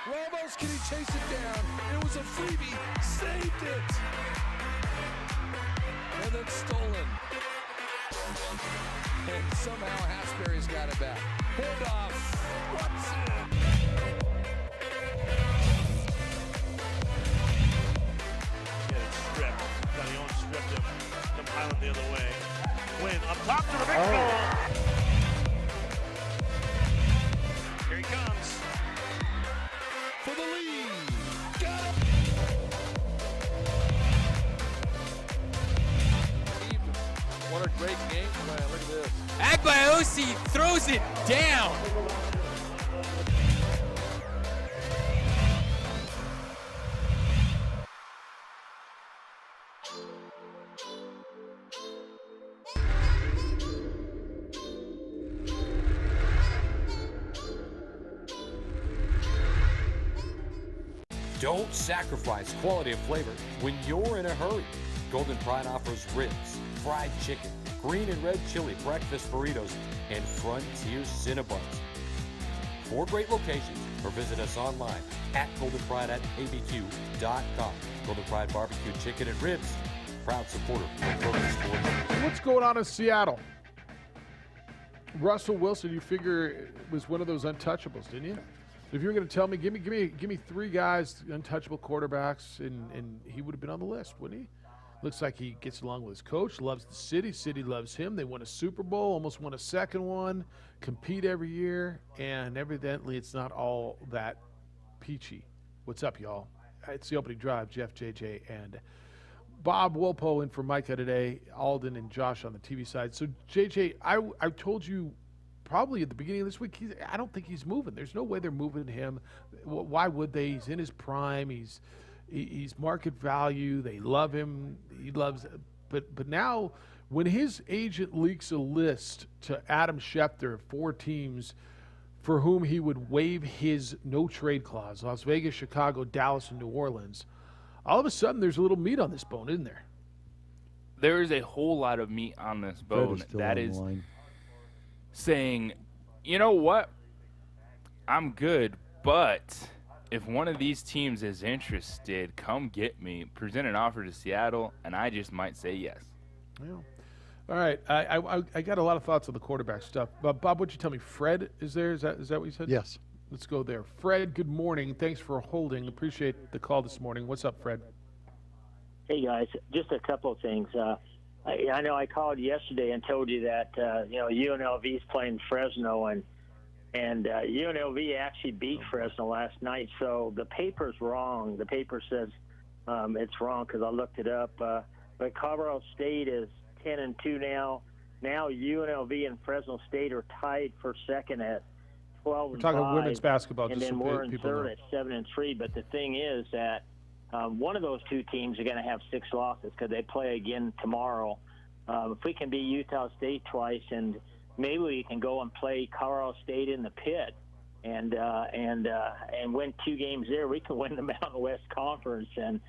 Ramos, can he chase it down? It was a freebie. Saved it. And then stolen. And somehow Hasbury's got it back. Handoff. Watson. Get it stripped. Galeon stripped him. Compiling the other way. Win up top to the big goal. Here he comes. For the lead. Got it. What a great game plan. Look at this. Agbayosi throws it down. Don't sacrifice quality and flavor when you're in a hurry. Golden Pride offers ribs, fried chicken, green and red chili breakfast burritos, and Frontier Cinnabons. 4 great locations, or visit us online at goldenpride@abq.com. Golden Pride Barbecue Chicken and Ribs, proud supporter of Golden Sports. What's going on in Seattle? Russell Wilson, you figure was one of those untouchables, didn't you? If you were going to tell me, give me three guys, untouchable quarterbacks, and he would have been on the list, wouldn't he? Looks like he gets along with his coach, loves the city. City loves him. They won a Super Bowl, almost won a second one, compete every year, and evidently it's not all that peachy. What's up, y'all? It's the opening drive. Jeff, JJ, and Bob Wolpo in for Micah today. Alden and Josh on the TV side. So, JJ, I told you probably at the beginning of this week, I don't think he's moving. There's no way they're moving him. Why would they? He's in his prime. He's market value. They love him. He loves it. But now when his agent leaks a list to Adam Schefter of 4 teams for whom he would waive his no-trade clause, Las Vegas, Chicago, Dallas, and New Orleans, all of a sudden there's a little meat on this bone, isn't there? There is a whole lot of meat on this bone that is saying, you know what, I'm good, but if one of these teams is interested, come get me, present an offer to Seattle, and I just might say yes. Yeah. All right, I got a lot of thoughts on the quarterback stuff. But Bob, what'd you tell me? Fred is there? Is that what you said? Yes. Let's go there. Fred, good morning. Thanks for holding. Appreciate the call this morning. What's up, Fred? Hey, guys. Just a couple of things. I know I called yesterday and told you that, UNLV is playing Fresno, and UNLV actually beat Fresno last night. So the paper's wrong. The paper says it's wrong because I looked it up. But Colorado State is 10-2 now. Now UNLV and Fresno State are tied for second at 12-5. We're talking women's basketball, and just then so we're in people third know. at 7-3. But the thing is that one of those two teams are going to have 6 losses because they play again tomorrow. If we can beat Utah State twice, and maybe we can go and play Colorado State in the pit and win 2 games there, we can win the Mountain West Conference. And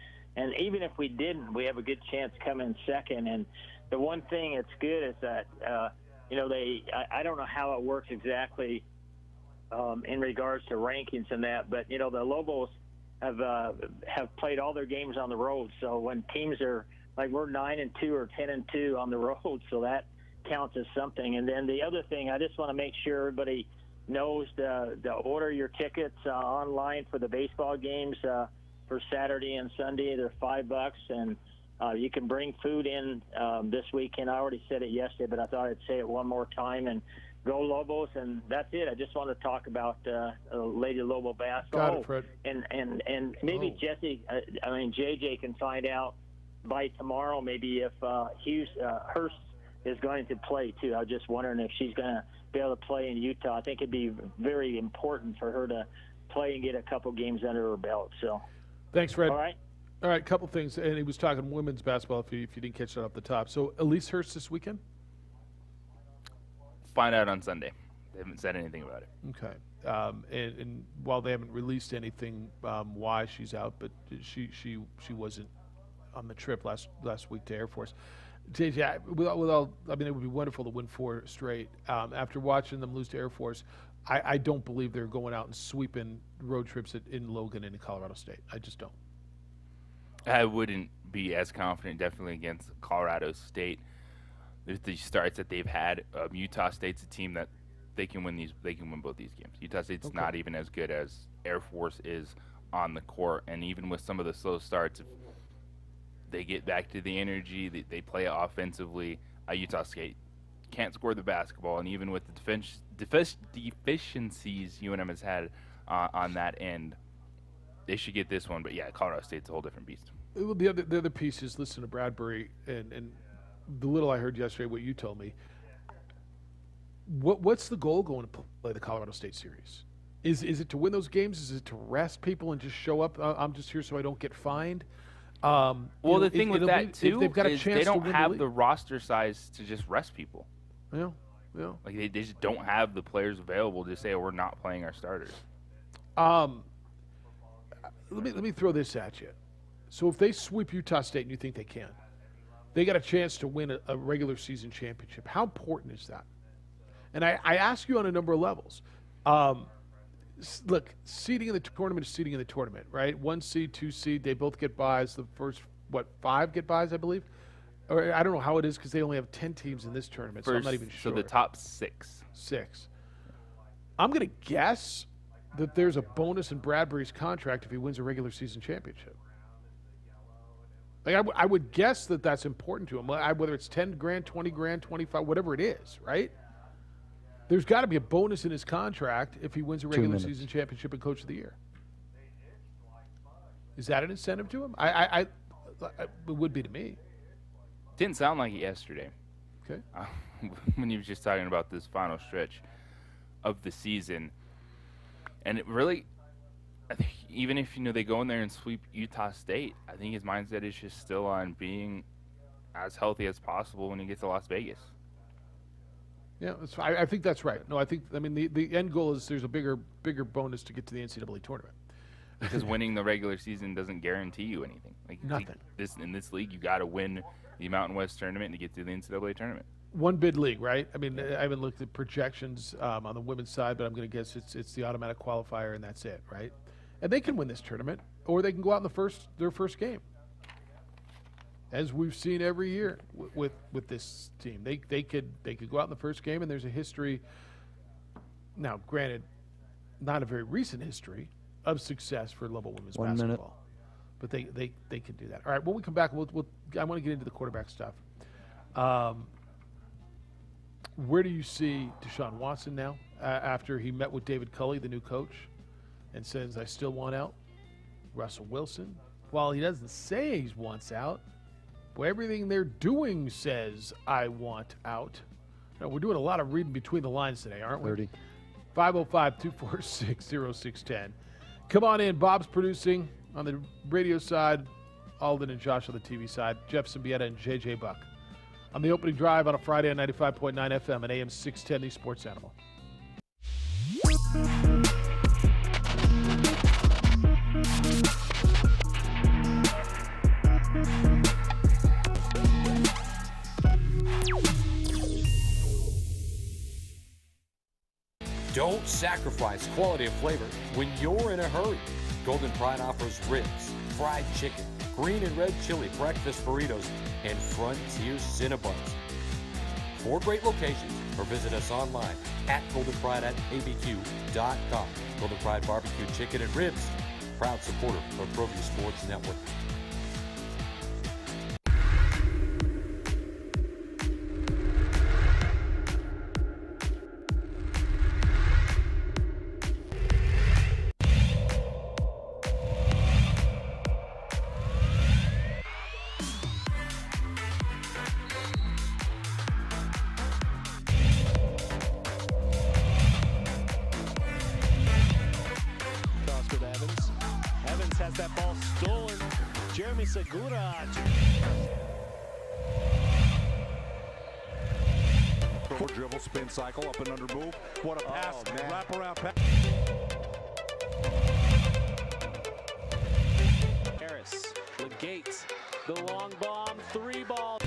even if we didn't, we have a good chance coming second. And the one thing that's good is that I don't know how it works exactly in regards to rankings and that, but the Lobos have played all their games on the road. So when teams are like we're 9-2 or 10-2 on the road, so that counts as something. And then the other thing, I just want to make sure everybody knows to order your tickets online for the baseball games for Saturday and Sunday. They're $5, and you can bring food in this weekend. I already said it yesterday, but I thought I'd say it one more time. And go Lobos, and that's it. I just want to talk about Lady Lobo basketball. Got it, Fred. And maybe Jesse, JJ can find out by tomorrow maybe if Hurst is going to play too. I was just wondering if she's going to be able to play in Utah. I think it'd be very important for her to play and get a couple games under her belt. So, thanks, Fred. All right, couple things. And he was talking women's basketball if you didn't catch that off the top. So, Elise Hurst this weekend? Find out on Sunday. They haven't said anything about it. Okay. And while they haven't released anything why she's out, but she wasn't on the trip last week to Air Force. JJ, it would be wonderful to win 4 straight. After watching them lose to Air Force, I don't believe they're going out and sweeping road trips in Logan and in Colorado State. I just don't. I wouldn't be as confident, definitely against Colorado State. The starts that they've had. Utah State's a team that they can win both these games. Utah State's not even as good as Air Force is on the court, and even with some of the slow starts, if they get back to the energy, they play offensively. Utah State can't score the basketball, and even with the deficiencies UNM has had on that end, they should get this one. But yeah, Colorado State's a whole different beast. Well, the other piece is listen to Bradbury and the little I heard yesterday, what you told me. What's the goal going to play the Colorado State series? Is it to win those games? Is it to rest people and just show up? I'm just here so I don't get fined. The thing with that too they've got a is chance they don't to win have the the roster size to just rest people. Yeah. Like they just don't have the players available to say, we're not playing our starters. Let me throw this at you. So if they sweep Utah State, and you think they can, they got a chance to win a regular season championship. How important is that? And I ask you on a number of levels. Look, seeding in the tournament is seeding in the tournament, right? 1 seed, 2 seed, they both get buys. The first, 5 get buys, I believe. Or I don't know how it is because they only have 10 teams in this tournament, so I'm not even sure. So the top 6. 6. I'm going to guess that there's a bonus in Bradbury's contract if he wins a regular season championship. Like I would guess that that's important to him, whether it's 10 grand, 20 grand, 25, whatever it is, right? There's got to be a bonus in his contract if he wins a regular season championship and Coach of the Year. Is that an incentive to him? It would be to me. Didn't sound like it yesterday. Okay. When he was just talking about this final stretch of the season. And it really, I think even if, they go in there and sweep Utah State, I think his mindset is just still on being as healthy as possible when he gets to Las Vegas. Yeah, I think that's right. No, the end goal is there's a bigger bonus to get to the NCAA tournament. Because winning the regular season doesn't guarantee you anything. Nothing. In this league, you got to win the Mountain West tournament to get to the NCAA tournament. One bid league, right? I haven't looked at projections on the women's side, but I'm going to guess it's the automatic qualifier and that's it, right? And they can win this tournament, or they can go out in their first game, as we've seen every year with this team. They could go out in the first game, and there's a history. Now, granted, not a very recent history of success for Louisville women's basketball, but they can do that. All right, when we come back, I want to get into the quarterback stuff. Where do you see Deshaun Watson now after he met with David Culley, the new coach, and says, I still want out? Russell Wilson, while he doesn't say he wants out, boy, everything they're doing says, I want out. Now, we're doing a lot of reading between the lines today, aren't we? 505-246-0610. Come on in. Bob's producing on the radio side, Alden and Josh on the TV side, Jeff Siembieda and JJ Buck. On the opening drive on a Friday on 95.9 FM and AM 610, the Sports Animal. Don't sacrifice quality of flavor when you're in a hurry. Golden Pride offers ribs, fried chicken, green and red chili breakfast burritos, and Frontier Cinnabons. 4 great locations, or visit us online at goldenpride@abq.com. Golden Pride Barbecue Chicken and Ribs, proud supporter of ProView Sports Network. Dribble, spin cycle, up and under move. What a pass. Wrap around pass. Harris, Legate, the long bomb, 3 ball.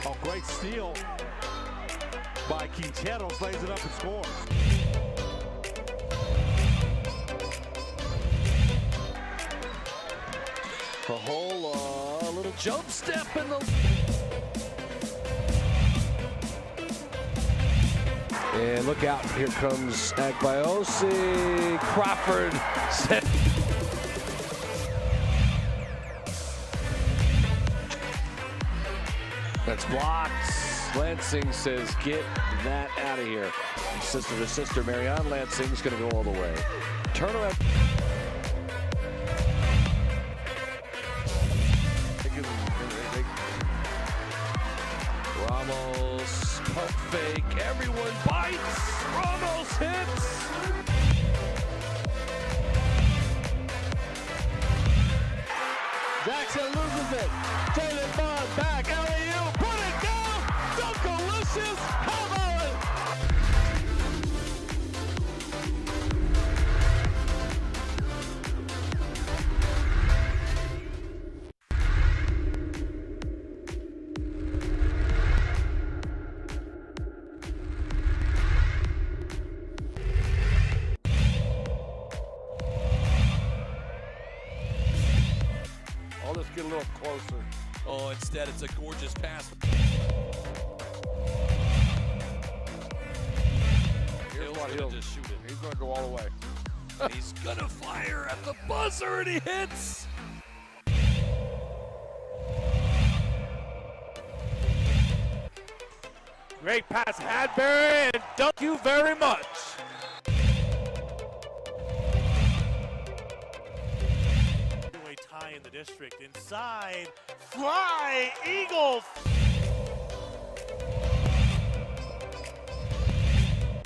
Oh, great steal by Quinteros, lays it up and scores. A whole little jump step in the... And look out, here comes Agbayosi. Crawford set. That's blocked. Lansing says, get that out of here. Sister to sister, Marianne Lansing's going to go all the way. Turnaround. Ramos, pump fake, everyone bites, Ramos hits. Jackson loses it. Jalen Bond back, LAU, put it down. Dunkalicious, how about it? closer. Oh, instead it's a gorgeous pass. Here's what gonna just shoot it. He's going to go all the way. He's gonna fire at the buzzer, and he hits. Great pass, Hadbury, and thank you very much. Tie in the district. Inside, fly, Eagles.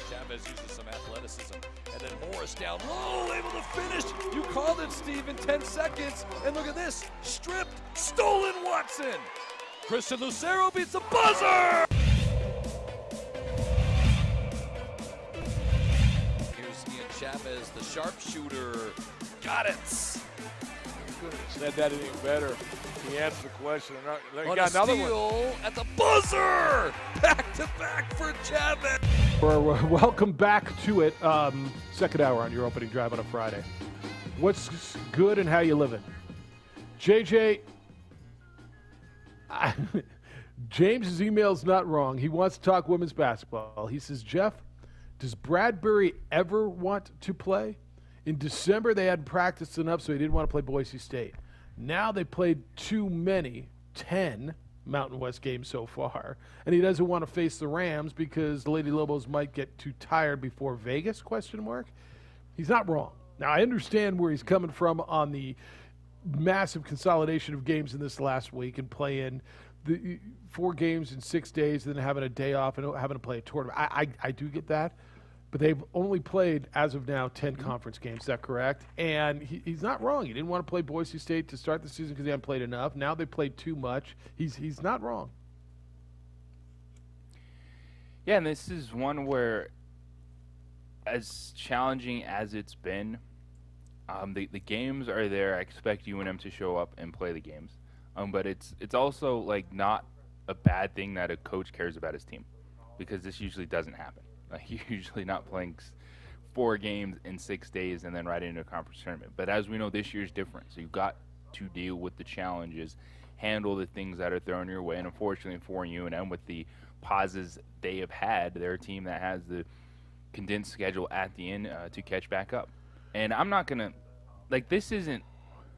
Chavez uses some athleticism. And then Morris down low, able to finish. You called it, Steve, in 10 seconds. And look at this. Stripped, stolen Watson. Christian Lucero beats the buzzer. Here's Ian Chavez, the sharpshooter. Got it. Said that any better. He answered the question. He On got a another steal one. at the buzzer. Back to back for Chavez. Welcome back to it. Second hour on your opening drive on a Friday. What's good and how you living? JJ, James's email's not wrong. He wants to talk women's basketball. He says, Jeff, does Bradbury ever want to play? In December, they hadn't practiced enough, so he didn't want to play Boise State. Now they played too many, 10 Mountain West games so far, and he doesn't want to face the Rams because the Lady Lobos might get too tired before Vegas, ? He's not wrong. Now, I understand where he's coming from on the massive consolidation of games in this last week and playing the 4 games in 6 days and then having a day off and having to play a tournament. I do get that. But they've only played, as of now, 10 conference games. Is that correct? And he's not wrong. He didn't want to play Boise State to start the season because they hadn't played enough. Now they played too much. He's not wrong. Yeah, and this is one where, as challenging as it's been, the games are there. I expect UNM to show up and play the games. But it's also like not a bad thing that a coach cares about his team, because this usually doesn't happen. Usually not playing 4 games in 6 days and then right into a conference tournament. But as we know, this year's different. So you've got to deal with the challenges, handle the things that are thrown your way. And unfortunately for UNM, with the pauses they have had, they're a team that has the condensed schedule at the end to catch back up. And I'm not going to – this isn't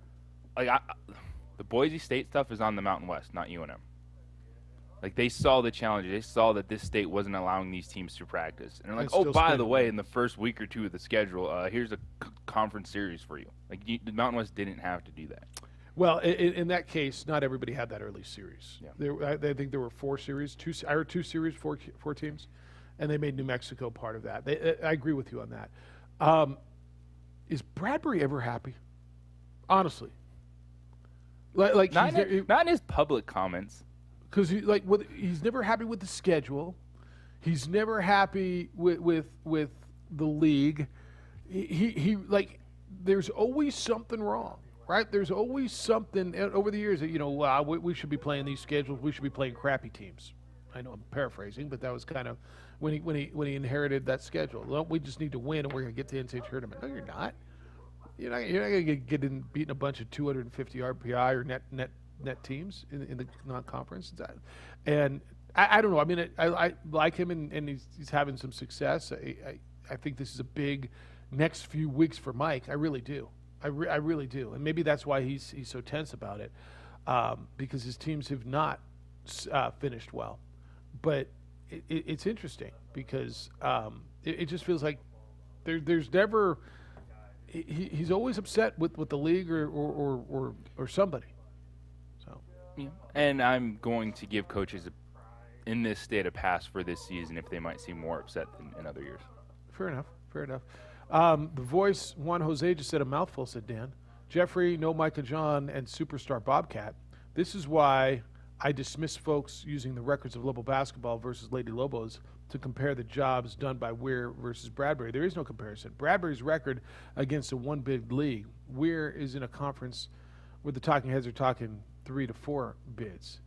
– the Boise State stuff is on the Mountain West, not UNM. They saw the challenges. They saw that this state wasn't allowing these teams to practice. And they're like, oh, by the way, in the first week or 2 of the schedule, here's a conference series for you. The Mountain West didn't have to do that. Well, in that case, not everybody had that early series. Yeah. I think there were 4 series. I heard 2 series, 4 teams, and they made New Mexico part of that. I agree with you on that. Is Bradbury ever happy? Honestly. Not in his public comments. Because he's never happy with the schedule, he's never happy with the league. He there's always something wrong, right? There's always something over the years that we should be playing these schedules. We should be playing crappy teams. I know I'm paraphrasing, but that was kind of when he inherited that schedule. Well, we just need to win, and we're gonna get to the NCAA tournament. No, you're not. You're not gonna get beating a bunch of 250 RPI or net teams in the non-conference, and I don't know. I mean, I like him, and he's having some success. I think this is a big next few weeks for Mike. I really do. I really do, and maybe that's why he's so tense about it, because his teams have not finished well. But it's interesting because it just feels like there's never. He's always upset with the league or somebody. Yeah. And I'm going to give coaches in this state a pass for this season if they might seem more upset than in other years. Fair enough. The voice Juan Jose just said a mouthful, said Dan. Jeffrey, no Micah John, and superstar Bobcat. This is why I dismiss folks using the records of Lobo basketball versus Lady Lobos to compare the jobs done by Weir versus Bradbury. There is no comparison. Bradbury's record against a one-bid league. Weir is in a conference where the talking heads are talking 3 to 4 bids.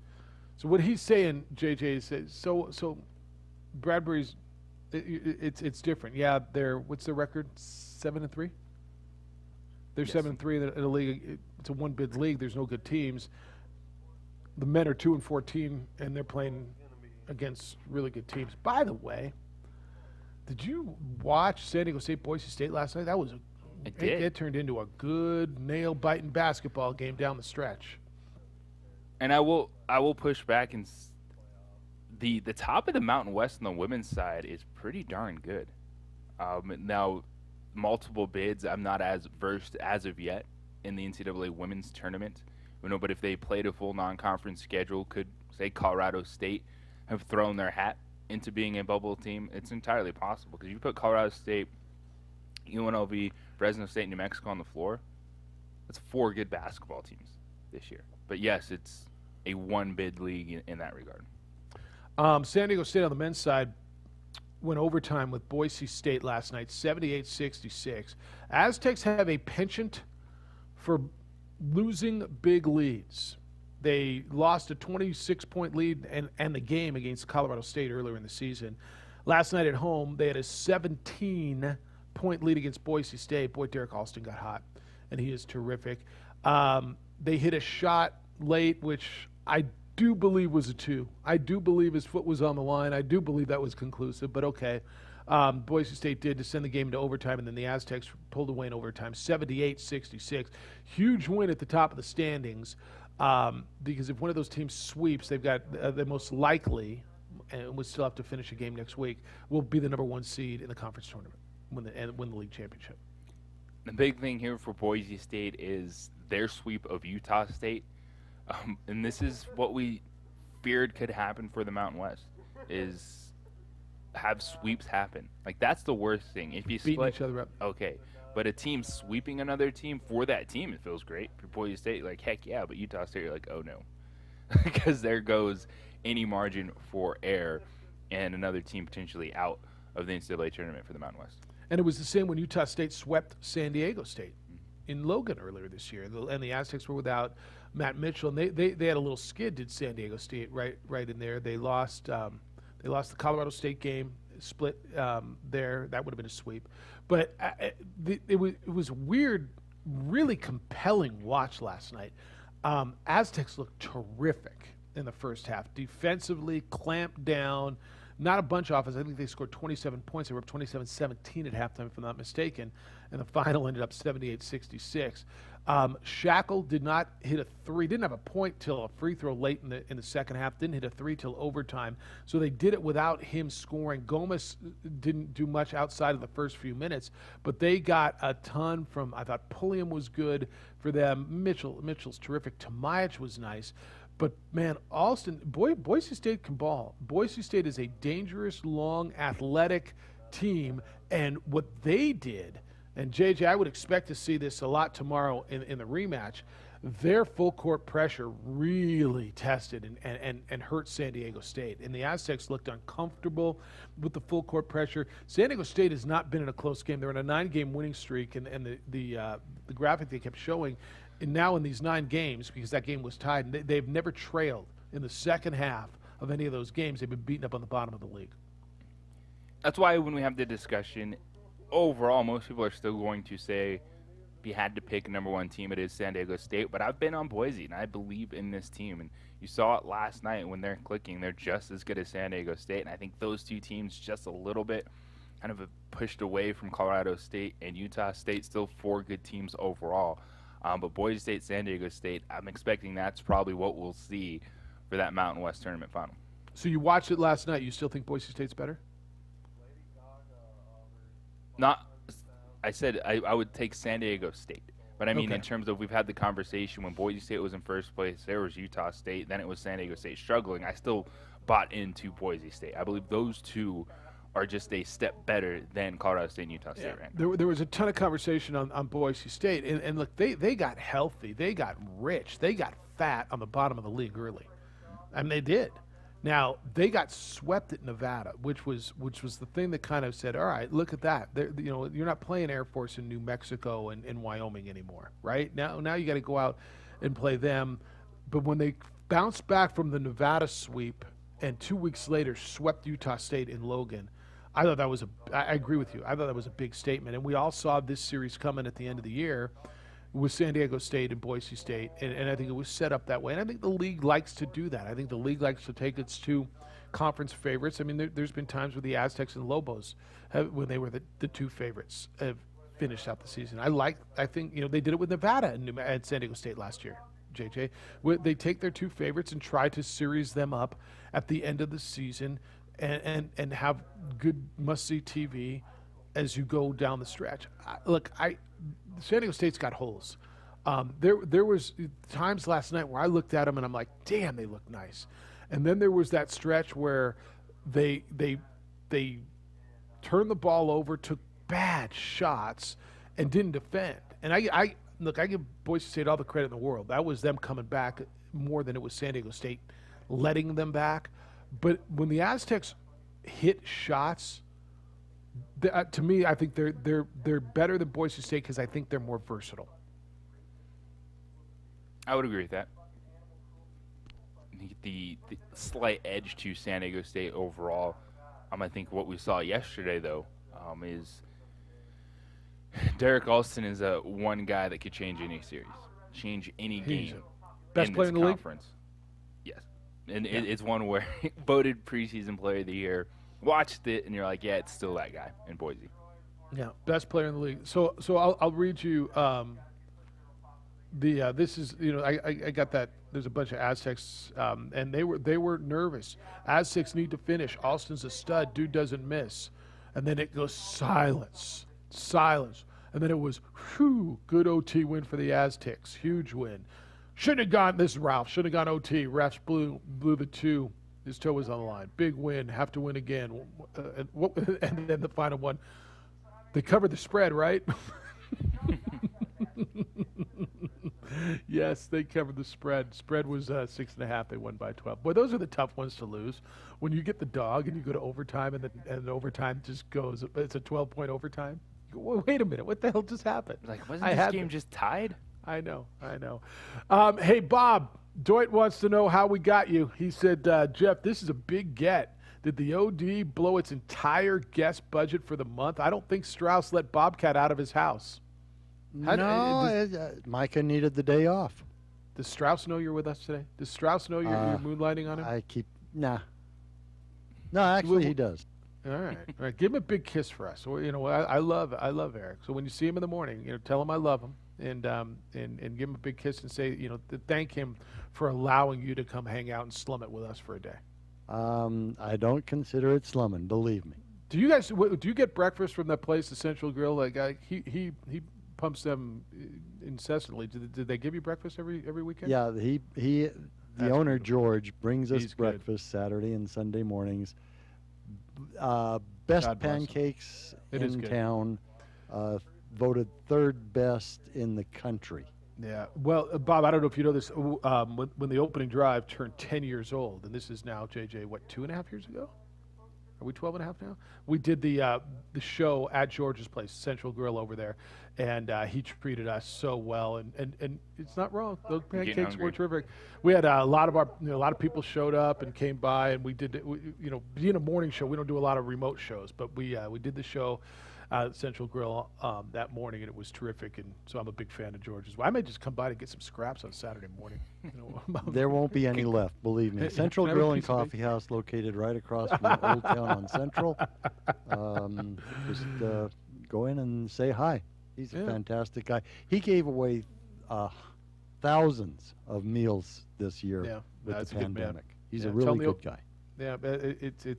So what he's saying, JJ, says so Bradbury's it's different. Yeah, what's their record? 7-3. They're 7-3 in a league. It's a one bid league. There's no good teams. The men are 2-14, and they're playing against really good teams. By the way, did you watch San Diego State Boise State last night? That was it turned into a good nail-biting basketball game down the stretch. And I will push back and the top of the Mountain West on the women's side is pretty darn good. Now, multiple bids. I'm not as versed as of yet in the NCAA women's tournament. But if they played a full non-conference schedule, could say Colorado State have thrown their hat into being a bubble team? It's entirely possible because you put Colorado State, UNLV, Fresno State, New Mexico on the floor. That's 4 good basketball teams this year. But yes, it's a one-bid league in that regard. San Diego State on the men's side went overtime with Boise State last night, 78-66. Aztecs have a penchant for losing big leads. They lost a 26-point lead and the game against Colorado State earlier in the season. Last night at home, they had a 17-point lead against Boise State. Boy, Derek Alston got hot, and he is terrific. They hit a shot late, which I do believe was a 2. I do believe his foot was on the line. I do believe that was conclusive, but okay. Boise State did to send the game into overtime, and then the Aztecs pulled away in overtime, 78-66. Huge win at the top of the standings because if one of those teams sweeps, they've got the most likely, and we'll still have to finish a game next week, will be the number 1 seed in the conference tournament and win the league championship. The big thing here for Boise State is their sweep of Utah State. And this is what we feared could happen for the Mountain West, is have sweeps happen. Like, that's the worst thing. If you Beating split each other up. Okay. But a team sweeping another team, for that team, it feels great. For Boise State, like, heck yeah. But Utah State, you're like, oh, no. Because there goes any margin for error and another team potentially out of the NCAA tournament for the Mountain West. And it was the same when Utah State swept San Diego State in Logan earlier this year. And the Aztecs were without Matt Mitchell, and they had a little skid, did San Diego State, right in there. They lost the Colorado State game, split there. That would have been a sweep. But it was weird, really compelling watch last night. Aztecs looked terrific in the first half. Defensively, clamped down. Not a bunch of offense. I think they scored 27 points. They were up 27-17 at halftime, if I'm not mistaken. And the final ended up 78-66. Shackle did not hit a 3. Didn't have a point till a free throw late in the second half. Didn't hit a 3 till overtime. So they did it without him scoring. Gomez didn't do much outside of the first few minutes, but they got a ton from. I thought Pulliam was good for them. Mitchell's terrific. Tomajic was nice. But, man, Boise State can ball. Boise State is a dangerous, long, athletic team. And what they did, and, JJ, I would expect to see this a lot tomorrow in the rematch, their full-court pressure really tested and hurt San Diego State. And the Aztecs looked uncomfortable with the full-court pressure. San Diego State has not been in a close game. They're in a 9-game winning streak, and the graphic they kept showing – and now in these 9 games, because that game was tied, and they've never trailed in the second half of any of those games. They've been beaten up on the bottom of the league. That's why when we have the discussion, overall, most people are still going to say, if you had to pick a number 1 team, it is San Diego State. But I've been on Boise, and I believe in this team. And you saw it last night when they're clicking. They're just as good as San Diego State. And I think those 2 teams just a little bit kind of pushed away from Colorado State and Utah State. Still 4 good teams overall. But Boise State, San Diego State, I'm expecting that's probably what we'll see for that Mountain West tournament final. So you watched it last night. You still think Boise State's better? I said I would take San Diego State. But, I mean, Okay. in terms of we've had the conversation when Boise State was in first place, there was Utah State, then it was San Diego State struggling. I still bought into Boise State. I believe those 2 are just a step better than Colorado State and Utah State right now. There was a ton of conversation on Boise State. And look, they got healthy. They got rich. They got fat on the bottom of the league early. I mean, they did. Now, they got swept at Nevada, which was the thing that kind of said, all right, look at that. You're not playing Air Force in New Mexico and Wyoming anymore, right? Now you got to go out and play them. But when they bounced back from the Nevada sweep and 2 weeks later swept Utah State in Logan, I thought that was I agree with you. I thought that was a big statement. And we all saw this series coming at the end of the year. with San Diego State and Boise State, and I think it was set up that way. And I think the league likes to do that. I think the league likes to take its two conference favorites. I mean, there's been times where the Aztecs and Lobos, when they were the two favorites, have finished out the season. I think they did it with Nevada and San Diego State last year. JJ, they take their two favorites and try to series them up at the end of the season, and have good must-see TV as you go down the stretch. San Diego State's got holes. There was times last night where I looked at them and I'm like, damn, they look nice. And then there was that stretch where they turned the ball over, took bad shots, and didn't defend. And I give Boise State all the credit in the world. That was them coming back more than it was San Diego State letting them back. But when the Aztecs hit shots, to me, I think they're better than Boise State because I think they're more versatile. I would agree with that. The slight edge to San Diego State overall, I think what we saw yesterday, though, is Derek Alston is one guy that could change any series, change any game. Best player in the conference. League? Yes. And it's one where voted preseason player of the year, watched it, and you're like, yeah, it's still that guy in Boise. Yeah, best player in the league. So I'll read you this is, I got that. There's a bunch of Aztecs, and they were nervous. Aztecs need to finish. Alston's a stud. Dude doesn't miss. And then it goes silence. And then it was, good OT win for the Aztecs. Huge win. Shouldn't have gone, this is Ralph, shouldn't have gone OT. Refs blew the two. His toe was on the line. Big win. Have to win again. And then the final one. They covered the spread, right? Yes, they covered the spread. Spread was 6.5. They won by 12. Boy, those are the tough ones to lose. When you get the dog and you go to overtime and overtime just goes, it's a 12-point overtime. Wait a minute, what the hell just happened? Wasn't this game just tied? I know. Hey, Bob, Doit wants to know how we got you. He said, Jeff, this is a big get. Did the OD blow its entire guest budget for the month? I don't think Strauss let Bobcat out of his house. Micah needed the day off. Does Strauss know you're with us today? Does Strauss know you're moonlighting on him? No, actually, he does. All right. Give him a big kiss for us. I love Eric. So when you see him in the morning, tell him I love him, and give him a big kiss and say, thank him for allowing you to come hang out and slum it with us for a day. I don't consider it slumming, believe me. Do you get breakfast from that place, the Central Grill? He pumps them incessantly. Did they give you breakfast every weekend? Yeah, the owner George brings us breakfast Saturday and Sunday mornings. Best pancakes in town, voted third best in the country. Yeah. Well, Bob, I don't know if you know this. When the opening drive turned 10 years old, and this is now, JJ, 2.5 years ago? Are we 12 and a half now? We did the show at George's place, Central Grill over there, and he treated us so well, and it's not wrong. Those pancakes were terrific. We had a lot of people showed up and came by, and we did being a morning show, we don't do a lot of remote shows, but we did the show at Central Grill that morning, and it was terrific. And so I'm a big fan of George's. I may just come by to get some scraps on Saturday morning. There won't be any left, believe me. Central Grill and Coffee House, located right across from Old Town on Central. Just go in and say hi. He's a fantastic guy. He gave away thousands of meals this year with the pandemic. He's a really good guy. Yeah, it's a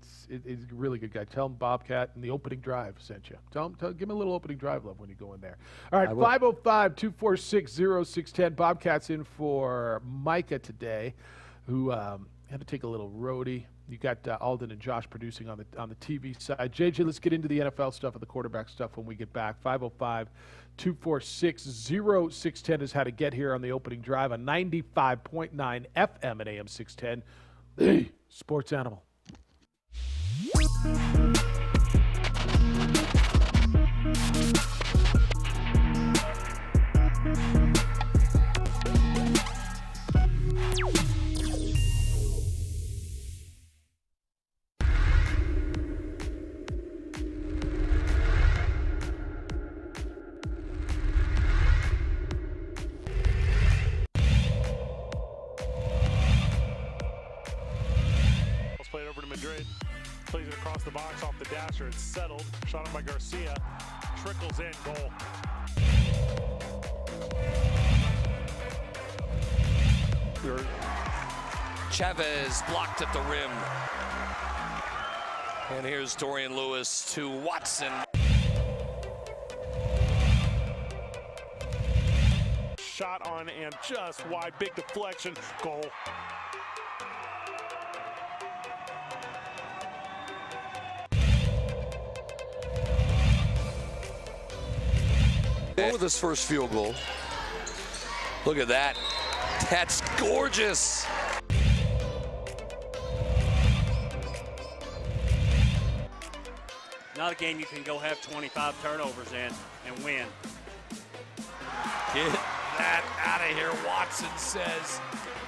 really good guy. Tell him Bobcat and the opening drive sent you. Give him a little opening drive love when you go in there. All right, 505-246-0610. Bobcat's in for Micah today, who had to take a little roadie. You got Alden and Josh producing on the TV side. JJ, let's get into the NFL stuff and the quarterback stuff when we get back. 505-246-0610 is how to get here on the opening drive on 95.9 FM and AM 610. The Sports Animal. box off the dasher. It's settled. Shot up by Garcia. Trickles in. Goal. Chavez blocked at the rim. And here's Dorian Lewis to Watson. Shot on and just wide. Big deflection. Goal. With his first field goal. Look at that. That's gorgeous. Not a game you can go have 25 turnovers in and win. Get that out of here, Watson says.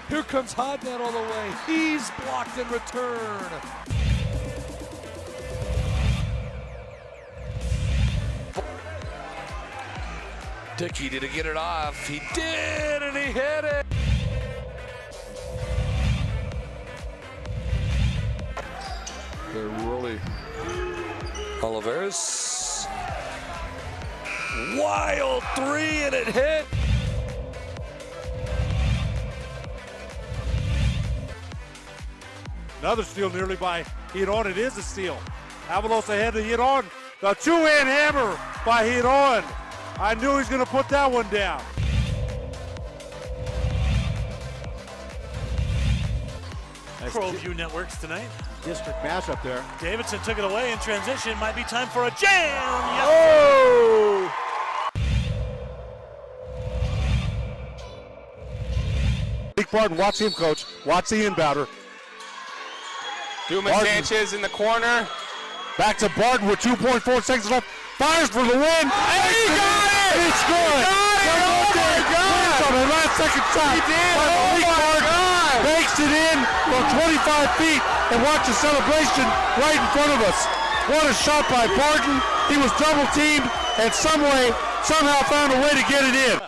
Here comes Hodnett all the way. He's blocked in return. Dickey, did he get it off? He did, and he hit it. They're really... Oliveras. Wild three, and it hit. Another steal nearly by Hiron. It is a steal. Avalos ahead to Hiron. The two-hand hammer by Hiron. I knew he was going to put that one down. ProView Networks tonight. District mashup there. Davidson took it away in transition. Might be time for a jam. Yes. Oh! Big Barton, watch him, coach. Watch the inbounder. Dumas Sanchez in the corner. Back to Barton with 2.4 seconds left. Fires for the win. Hey, he got it! It's good. Oh my God! On the last second shot. He did. Oh my God! Bakes it in from 25 feet and watch the celebration right in front of us. What a shot by Barton. He was double teamed and somehow found a way to get it in.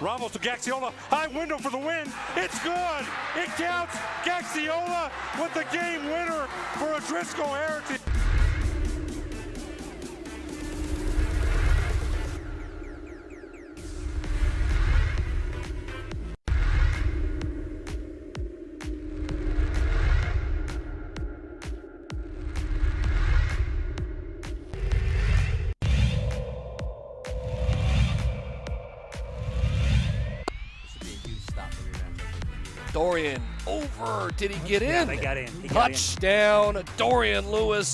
Ramos to Gaxiola. High window for the win. It's good. It counts. Gaxiola with the game winner for a Driscoll Heritage. Dorian over. Did he get in? Yeah, they got in. He got in. Touchdown, Dorian Lewis.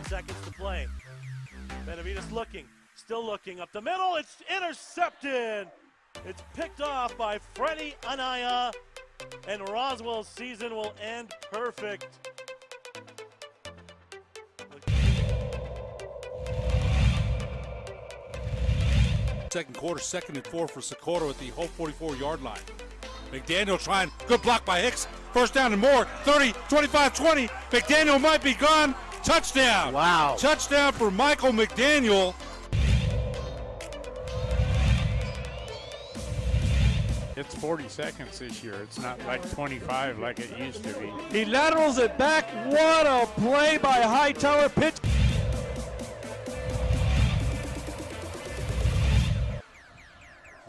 Seconds to play. Benavides looking, still looking up the middle. It's intercepted. It's picked off by Freddie Anaya, and Roswell's season will end perfect. Second quarter, 2nd and 4 for Socorro at the whole 44-yard line. McDaniel trying, good block by Hicks. First down and more, 30, 25, 20. McDaniel might be gone. Touchdown. Wow. Touchdown for Michael McDaniel. It's 40 seconds this year. It's not like 25 like it used to be. He laterals it back. What a play by Hightower. Pitch.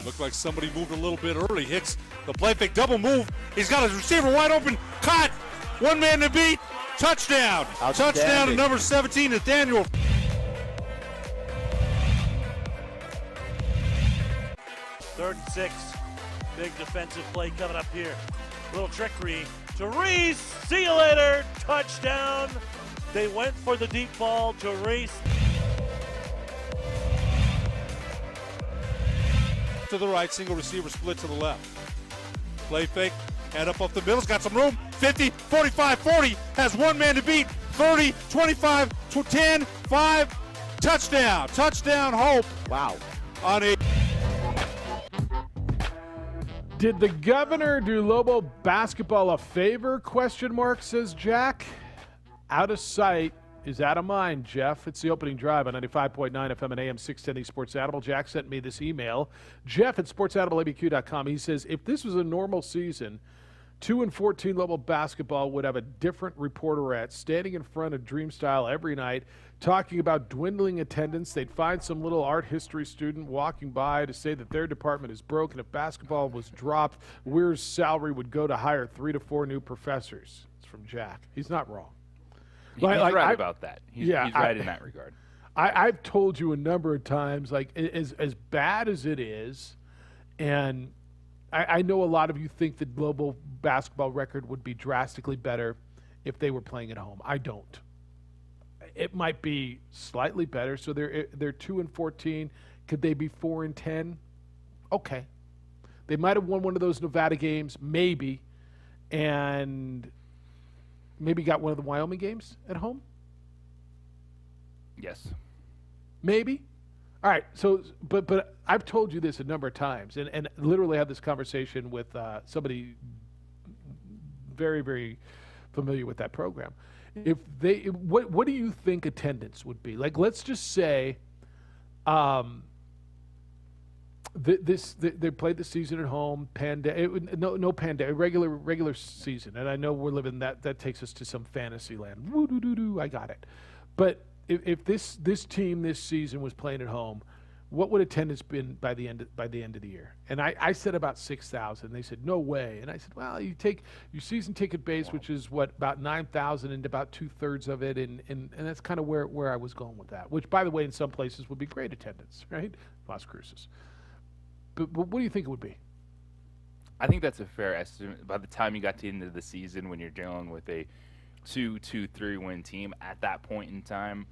Looked like somebody moved a little bit early. Hicks, the play fake double move. He's got his receiver wide open. Caught. One man to beat. Touchdown. Touchdown to number 17, Nathaniel. Third and 6. Big defensive play coming up here. Little trickery to Reese. See you later. Touchdown. They went for the deep ball to Reese. To the right, single receiver split to the left. Play fake, head up off the middle, got some room. 50, 45, 40, has one man to beat. 30, 25, 10, 5, touchdown. Touchdown, Hope. Wow. On a... Did the governor do Lobo basketball a favor? Question mark, says Jack. Out of sight, is out of mind, Jeff. It's the opening drive on 95.9 FM and AM 610 Sports Animal. Jack sent me this email. Jeff at sportsanimalabq.com. He says, if this was a normal season, 2 and 14 level basketball would have a different reporterette standing in front of Dream Style every night talking about dwindling attendance. They'd find some little art history student walking by to say that their department is broke, and if basketball was dropped, Weir's salary would go to hire 3 to 4 new professors. It's from Jack. He's not wrong. He's right about that. He's right in that regard. I've told you a number of times, like, as bad as it is, and I know a lot of you think the global basketball record would be drastically better if they were playing at home. I don't. It might be slightly better. So they're 2 and 14. Could they be 4 and 10? Okay. They might have won one of those Nevada games, maybe, and maybe got one of the Wyoming games at home. Yes. Maybe. All right. So, but I've told you this a number of times, and literally had this conversation with somebody very, very familiar with that program. If they, what do you think attendance would be? Like, let's just say, they played the season at home, no pandemic, regular season, and I know we're living that takes us to some fantasy land. Woo doo doo doo, I got it. But if this team this season was playing at home, what would attendance been by the end of the year? And I said about 6,000. They said no way. And I said, well, you take your season ticket base, which is what, about 9,000, and about 2/3 of it, and that's kind of where I was going with that. Which, by the way, in some places would be great attendance, right? Las Cruces. But what do you think it would be? I think that's a fair estimate. By the time you got to the end of the season, when you're dealing with a 2-3 win team, at that point in time,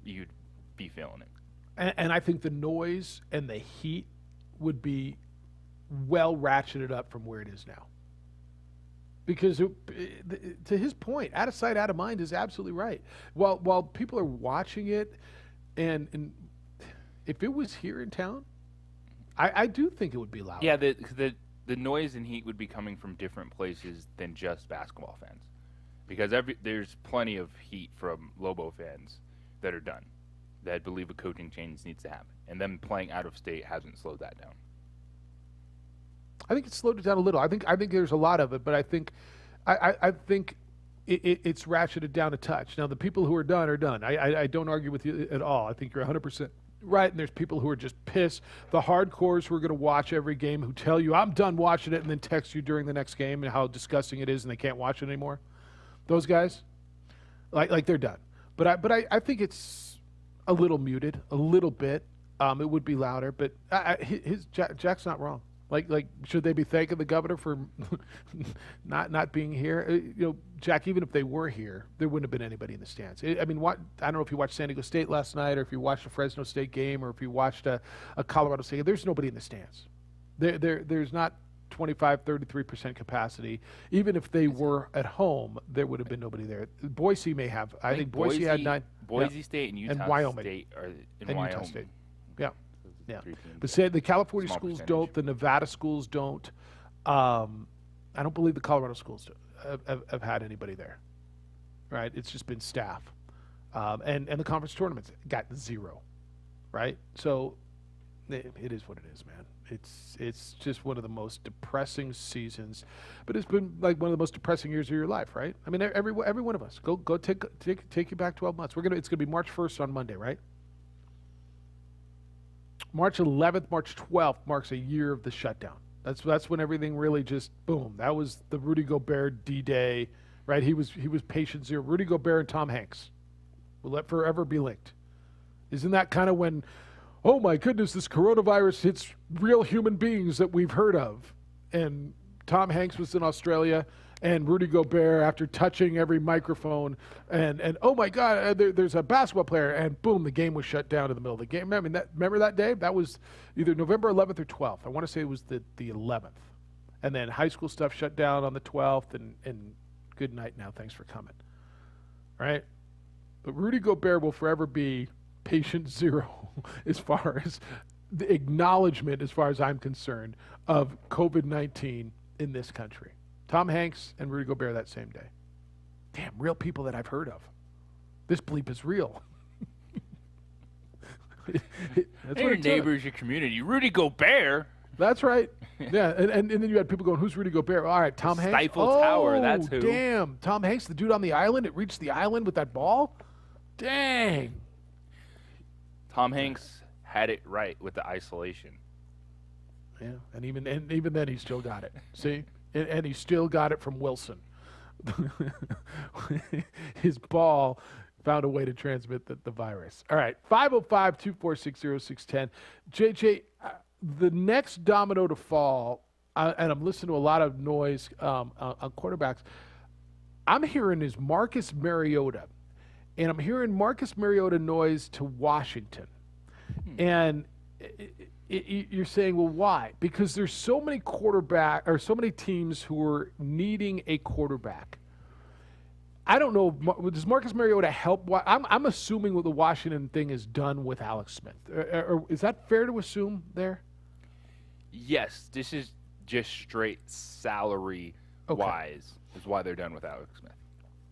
you'd be feeling it. And I think the noise and the heat would be well ratcheted up from where it is now. Because to his point, out of sight, out of mind is absolutely right. While people are watching it, and if it was here in town, I do think it would be loud. Yeah, the noise and heat would be coming from different places than just basketball fans. Because there's plenty of heat from Lobo fans that are done, that believe a coaching change needs to happen. And them playing out of state hasn't slowed that down. I think it's slowed it down a little. I think there's a lot of it, but I think it's ratcheted down a touch. Now, the people who are done are done. I don't argue with you at all. I think you're 100% right, and there's people who are just pissed. The hardcores who are going to watch every game, who tell you, I'm done watching it, and then text you during the next game and how disgusting it is and they can't watch it anymore. Those guys, like they're done. But I think it's a little muted, a little bit. It would be louder, but Jack's not wrong. Like, should they be thanking the governor for not being here? Jack, even if they were here, there wouldn't have been anybody in the stands. I don't know if you watched San Diego State last night, or if you watched a Fresno State game, or if you watched a Colorado State game. There's nobody in the stands. There's not 25, 33% capacity. Even if they were at home, there would have been nobody there. Boise may have. I think Boise had 9. Boise State and Utah and Wyoming. State are in and Wyoming. Utah State. Yeah. Yeah. But say the California schools don't, the Nevada schools don't. I don't believe the Colorado schools have had anybody there. Right? It's just been staff. And the conference tournaments got 0. Right? So it is what it is, man. It's just one of the most depressing seasons, but it's been like one of the most depressing years of your life, right? I mean, every one of us. Go take you back 12 months. It's gonna be March 1st on Monday, right? March 11th, March 12th marks a year of the shutdown. That's when everything really just boom. That was the Rudy Gobert D-Day, right? He was patient zero. Rudy Gobert and Tom Hanks will let forever be linked. Isn't that kind of when, oh my goodness, this coronavirus hits real human beings that we've heard of? And Tom Hanks was in Australia, and Rudy Gobert, after touching every microphone, and oh my God, there's a basketball player, and boom, the game was shut down in the middle of the game. I mean, remember that day? That was either November 11th or 12th. I want to say it was the 11th. And then high school stuff shut down on the 12th, and good night now, thanks for coming. Right? But Rudy Gobert will forever be patient zero as far as the acknowledgement, as far as I'm concerned, of COVID-19 in this country. Tom Hanks and Rudy Gobert that same day. Damn, real people that I've heard of. This bleep is real. That's Hey, your neighbors, your community. Rudy Gobert. That's right. Yeah, and then you had people going, who's Rudy Gobert? All right, Tom Hanks. Stifle Tower, that's who. Damn. Tom Hanks, the dude on the island. It reached the island with that ball? Dang. Tom Hanks had it right with the isolation. Yeah, and even then he still got it. See? And he still got it from Wilson. His ball found a way to transmit the virus. All right, 505-246-0610. JJ, the next domino to fall, and I'm listening to a lot of noise on quarterbacks, I'm hearing is Marcus Mariota. And I'm hearing Marcus Mariota noise to Washington. And you're saying, well, why? Because there's so many so many teams who are needing a quarterback. I don't know. Does Marcus Mariota help? I'm assuming what the Washington thing is done with Alex Smith. Or is that fair to assume there? Yes, this is just straight salary-wise is why they're done with Alex Smith.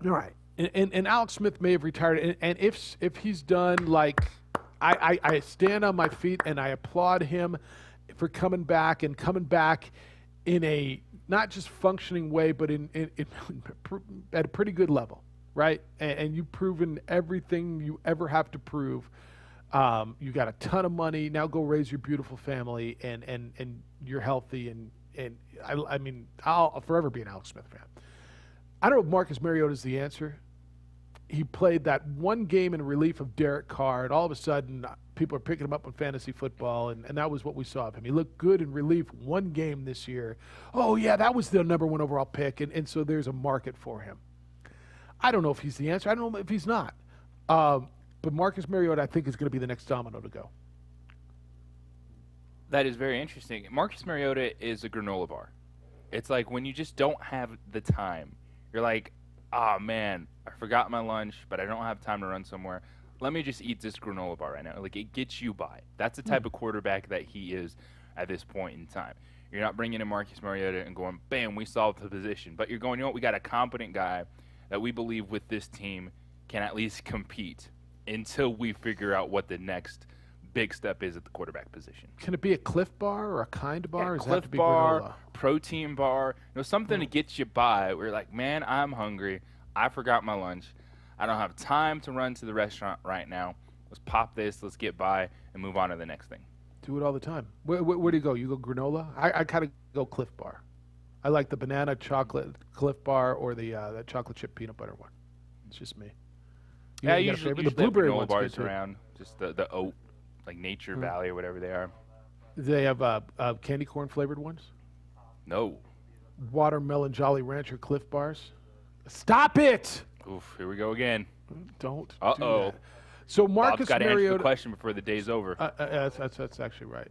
All right. And Alex Smith may have retired. And if he's done, like, I stand on my feet and I applaud him for coming back in a not just functioning way, but in at a pretty good level, right? And you've proven everything you ever have to prove. You got a ton of money. Now go raise your beautiful family, and you're healthy. And I mean, I'll forever be an Alex Smith fan. I don't know if Marcus Mariota is the answer. He played that one game in relief of Derek Carr, and all of a sudden people are picking him up on fantasy football, and that was what we saw of him. He looked good in relief one game this year. Oh, yeah, that was the number 1 overall pick, and so there's a market for him. I don't know if he's the answer. I don't know if he's not. But Marcus Mariota, I think, is going to be the next domino to go. That is very interesting. Marcus Mariota is a granola bar. It's like when you just don't have the time. You're like, oh, man, I forgot my lunch, but I don't have time to run somewhere. Let me just eat this granola bar right now. Like, it gets you by. That's the type of quarterback that he is at this point in time. You're not bringing in Marcus Mariota and going, bam, we solved the position. But you're going, you know what, we got a competent guy that we believe with this team can at least compete until we figure out what the next big step is at the quarterback position. Can it be a Cliff Bar or a Kind Bar? Yeah, or does it Cliff have to be Bar, granola? Protein Bar, something to get you by. Where you're like, man, I'm hungry. I forgot my lunch. I don't have time to run to the restaurant right now. Let's pop this. Let's get by and move on to the next thing. Do it all the time. Where do you go? You go granola? I kind of go Cliff Bar. I like the banana chocolate Cliff Bar or the chocolate chip peanut butter one. It's just me. You Yeah, got a usually favorite? The have blueberry granola one's bars good too. around. Just the oat, like Nature Valley or whatever they are. Do they have candy corn flavored ones? No. Watermelon Jolly Rancher Cliff Bars? Stop it! Oof, here we go again. Don't Uh-oh. do that. So Marcus Bob's got to answer Mariota. the question before the day's over. That's actually right.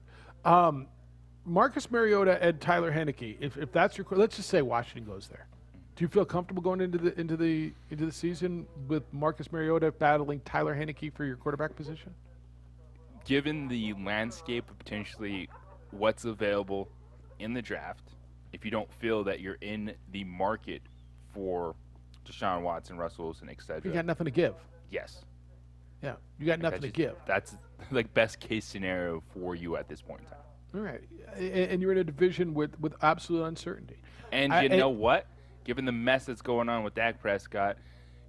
Marcus Mariota and Tyler Heineke. If that's your, let's just say Washington goes there. Do you feel comfortable going into the season with Marcus Mariota battling Tyler Heineke for your quarterback position? Given the landscape of potentially what's available in the draft, if you don't feel that you're in the market for Deshaun Watson, Russell Wilson, etc. You got nothing to give. Yes. Yeah, you got nothing to give. That's like best case scenario for you at this point in time. All right, and you're in a division with absolute uncertainty. And you know what? Given the mess that's going on with Dak Prescott,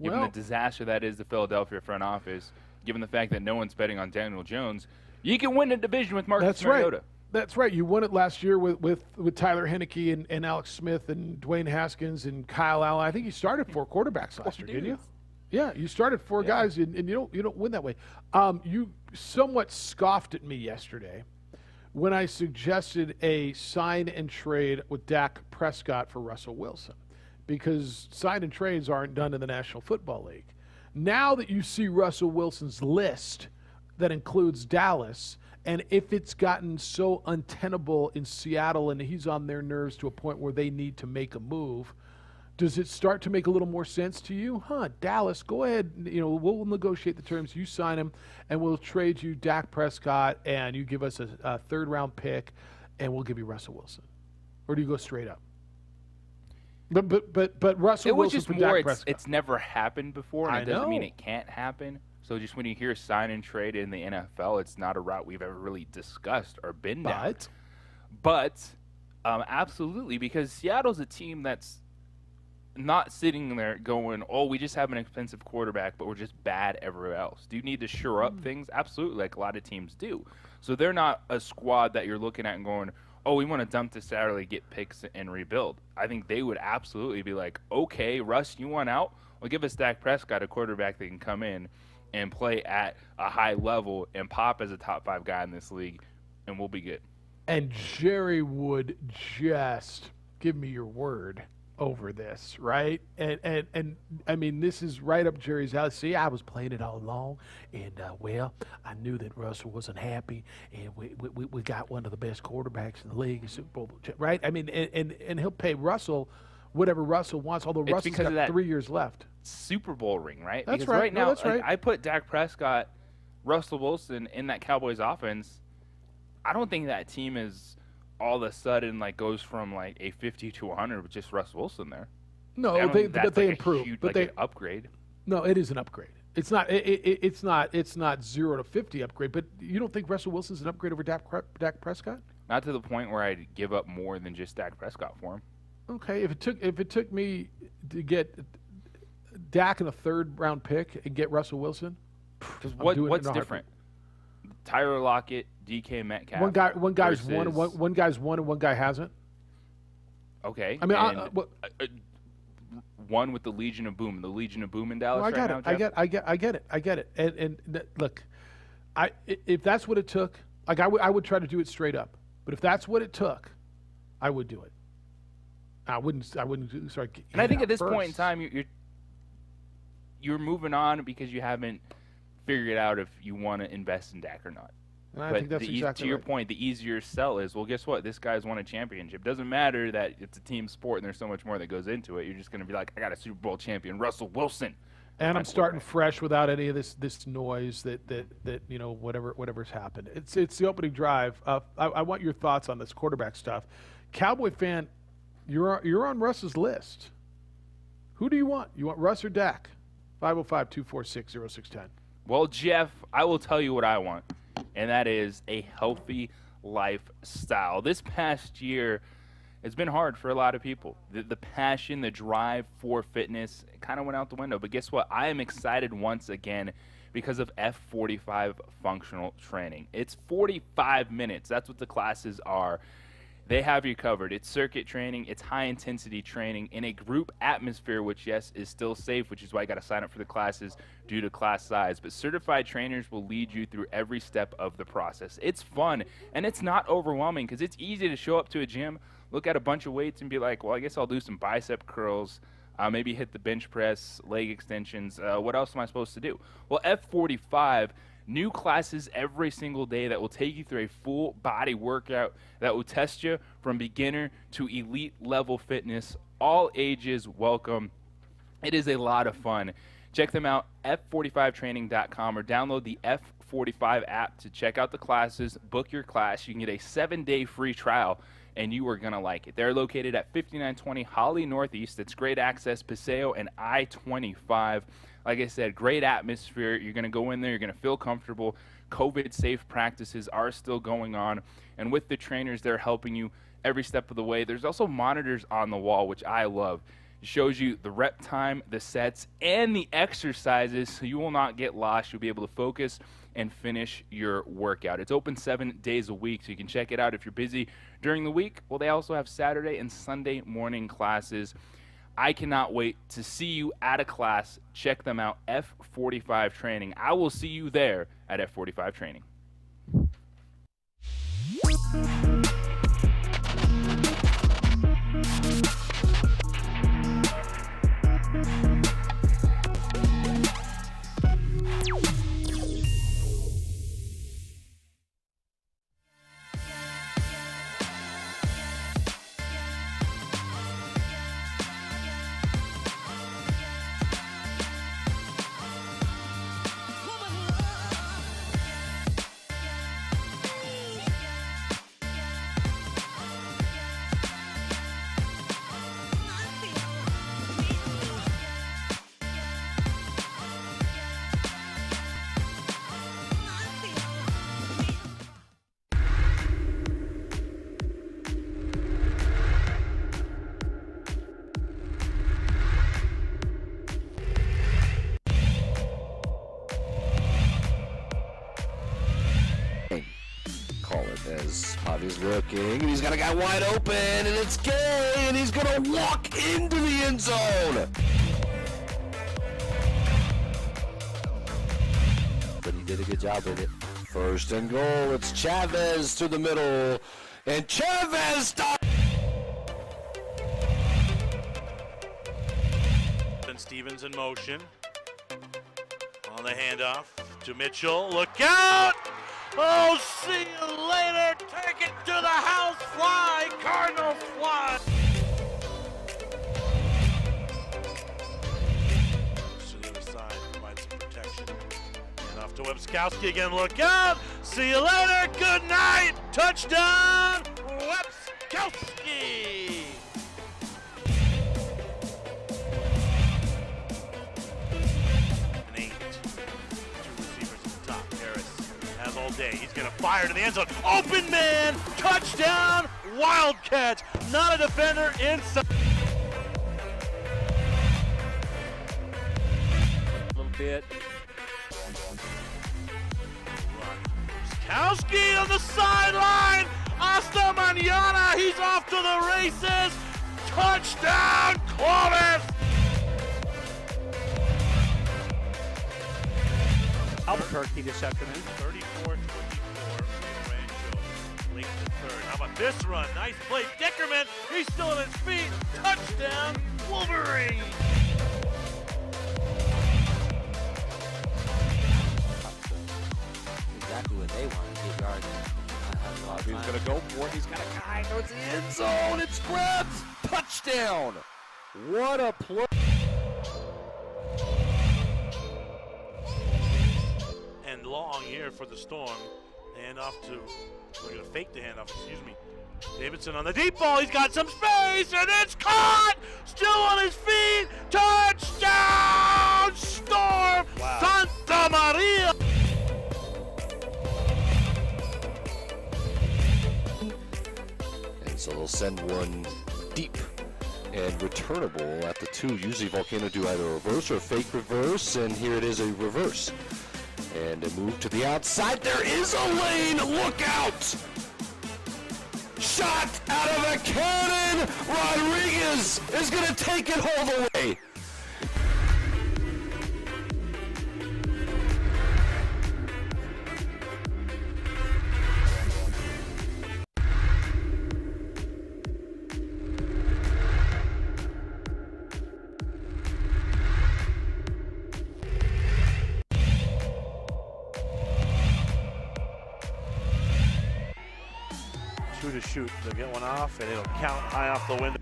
given Well- the disaster that is the Philadelphia front office, given the fact that no one's betting on Daniel Jones, you can win a division with Marcus That's Mariota. right. That's right. You won it last year with Tyler Heineke and Alex Smith and Dwayne Haskins and Kyle Allen. I think you started 4 quarterbacks last year, didn't you? Yeah, you started 4 guys, and you don't win that way. You somewhat scoffed at me yesterday when I suggested a sign and trade with Dak Prescott for Russell Wilson, because sign and trades aren't done in the National Football League. Now that you see Russell Wilson's list that includes Dallas, and if it's gotten so untenable in Seattle and he's on their nerves to a point where they need to make a move, does it start to make a little more sense to you? Dallas, go ahead. We'll negotiate the terms. You sign him, and we'll trade you Dak Prescott, and you give us a third-round pick, and we'll give you Russell Wilson. Or do you go straight up? But Russell it was Wilson just for more. Dak Prescott. It's never happened before, and I it doesn't mean know. it can't happen. So just when you hear sign and trade in the NFL, it's not a route we've ever really discussed or been down. But absolutely, because Seattle's a team that's not sitting there going, oh, we just have an expensive quarterback, but we're just bad everywhere else. Do you need to shore up things? Absolutely, like a lot of teams do. So they're not a squad that you're looking at and going, oh, we want to dump this salary, get picks, and rebuild. I think they would absolutely be like, okay, Russ, you want out? Well, give us Dak Prescott, a quarterback that can come in and play at a high level and pop as a top 5 guy in this league, and we'll be good. And Jerry would just give me your word over this, right? And I mean, this is right up Jerry's alley. See, I was playing it all along, and well, I knew that Russell wasn't happy, and we got one of the best quarterbacks in the league, Super Bowl, right? I mean, and he'll pay Russell whatever Russell wants, although Russell's got 3 years left. Super Bowl ring, right? That's because right. right now, No, that's right. I put Dak Prescott, Russell Wilson in that Cowboys offense. I don't think that team is all of a sudden like goes from like a 50 to 100 with just Russ Wilson there. No, I don't think but that's they like a improved. huge, But like they an upgrade. No, it is an upgrade. It's not. It's not 0 to 50 upgrade. But you don't think Russell Wilson's an upgrade over Dak Prescott? Not to the point where I'd give up more than just Dak Prescott for him. Okay, if it took me to get Dak in a 3rd round pick and get Russell Wilson, because what's different? Tyler Lockett, DK Metcalf. One guy's versus... won, one guy's won, and one guy hasn't. Okay. I mean, one with the Legion of Boom, in Dallas. I got right it. now, Jeff? I get it. And look, if that's what it took, like I would try to do it straight up. But if that's what it took, I would do it. I wouldn't start. And I think at this point in time, you're moving on because you haven't figured out if you want to invest in Dak or not. And I think that's exactly to your right. point, the easier sell is, well, guess what? This guy's won a championship. Doesn't matter that it's a team sport and there's so much more that goes into it. You're just going to be like, I got a Super Bowl champion, Russell Wilson. And I'm starting fresh without any of this noise that whatever's happened. It's the opening drive. I want your thoughts on this quarterback stuff. Cowboy fan, you're on Russ's list. Who do you want? You want Russ or Dak? 505-246-0610. Well, Jeff, I will tell you what I want, and that is a healthy lifestyle. This past year has been hard for a lot of people. The passion, the drive for fitness kind of went out the window. But guess what? I am excited once again because of F45 functional training. It's 45 minutes. That's what the classes are. They have you covered. It's circuit training. It's high-intensity training in a group atmosphere, which, yes, is still safe, which is why you got to sign up for the classes due to class size. But certified trainers will lead you through every step of the process. It's fun, and it's not overwhelming because it's easy to show up to a gym, look at a bunch of weights, and be like, well, I guess I'll do some bicep curls, maybe hit the bench press, leg extensions. What else am I supposed to do? Well, F45, new classes every single day that will take you through a full body workout that will test you from beginner to elite level fitness. All ages welcome. It is a lot of fun. Check them out, f45training.com, or download the F45 app to check out the classes, book your class. You can get a 7-day free trial, and you are going to like it. They're located at 5920 Holly Northeast. It's great access, Paseo and I-25. Like I said, great atmosphere. You're going to go in there. You're going to feel comfortable. COVID-safe practices are still going on. And with the trainers, they're helping you every step of the way. There's also monitors on the wall, which I love. It shows you the rep time, the sets, and the exercises, so you will not get lost. You'll be able to focus and finish your workout. It's open 7 days a week, so you can check it out if you're busy during the week. Well, they also have Saturday and Sunday morning classes. I cannot wait to see you at a class. Check them out, F45 Training. I will see you there at F45 Training. But as Pavi's looking, and he's got a guy wide open, and it's Gay, and he's going to walk into the end zone. But he did a good job with it. First and goal, it's Chavez to the middle, and Chavez stops. And Stevens in motion. On the handoff to Mitchell. Look out! Oh, see you later. Take it to the house. Fly. Cardinals fly. To the other side. Provide some protection. And off to Webskowski again. Look out. See you later. Good night. Touchdown. Webskowski. All day. He's going to fire to the end zone. Open man! Touchdown! Wild catch! Not a defender inside. A little bit. Kowski on the sideline! Hasta mañana! He's off to the races! Touchdown! Clovis! Albuquerque this afternoon. 34-24, Rancho, late in the third. How about this run? Nice play, Dickerman. He's still on his feet. Touchdown, Wolverine. Exactly what they want to get yards. He's going to go for it. He's got a guy towards the end zone. It's grabbed. Touchdown. What a play. And long here for the Storm. Handoff to, we're going to fake the handoff, excuse me. Davidson on the deep ball. He's got some space, and it's caught. Still on his feet. Touchdown, Storm. Wow. Santa Maria. And so they'll send one deep and returnable at the 2. Usually Volcano do either a reverse or a fake reverse, and here it is a reverse. And a move to the outside. There is a lane. Look out! Shot out of a cannon. Rodriguez is going to take it all the way. To shoot. They'll get one off, and it'll count high off the window.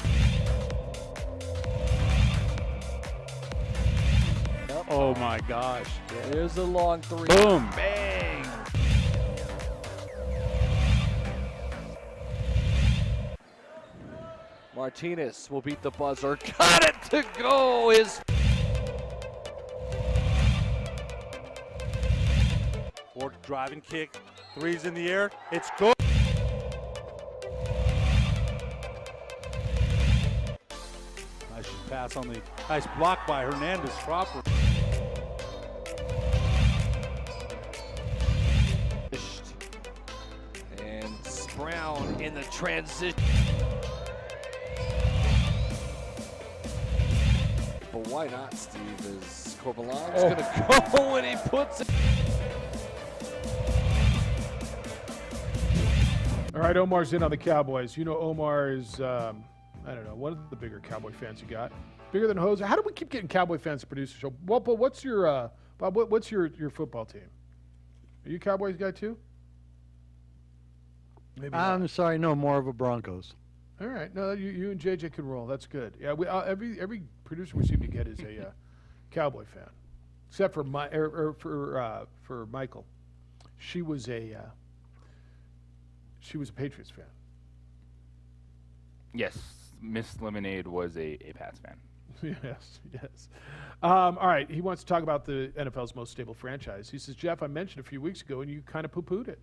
Oh my gosh. There's a long 3. Boom. Bang. Martinez will beat the buzzer. Got it to go. His Ford driving kick. 3's in the air. It's good. Nice pass on the nice block by Hernandez Crawford. And Brown in the transition. But why not, Steve? Is Corbalan's going to go and he puts it. All right, Omar's in on the Cowboys. You know, Omar is, I don't know, one of the bigger Cowboy fans you got. Bigger than Jose. How do we keep getting Cowboy fans to produce the show? Bob, what's your, Bob, what's your football team? Are you a Cowboys guy too? Maybe I'm not. sorry, no, more of a Broncos. All right, no, you and JJ can roll. That's good. Yeah, we every producer we seem to get is a Cowboy fan, except for for Michael. She was a Patriots fan. Yes, Miss Lemonade was a Pats fan. Yes. All right, he wants to talk about the NFL's most stable franchise. He says, Jeff, I mentioned a few weeks ago, and you kind of poo-pooed it.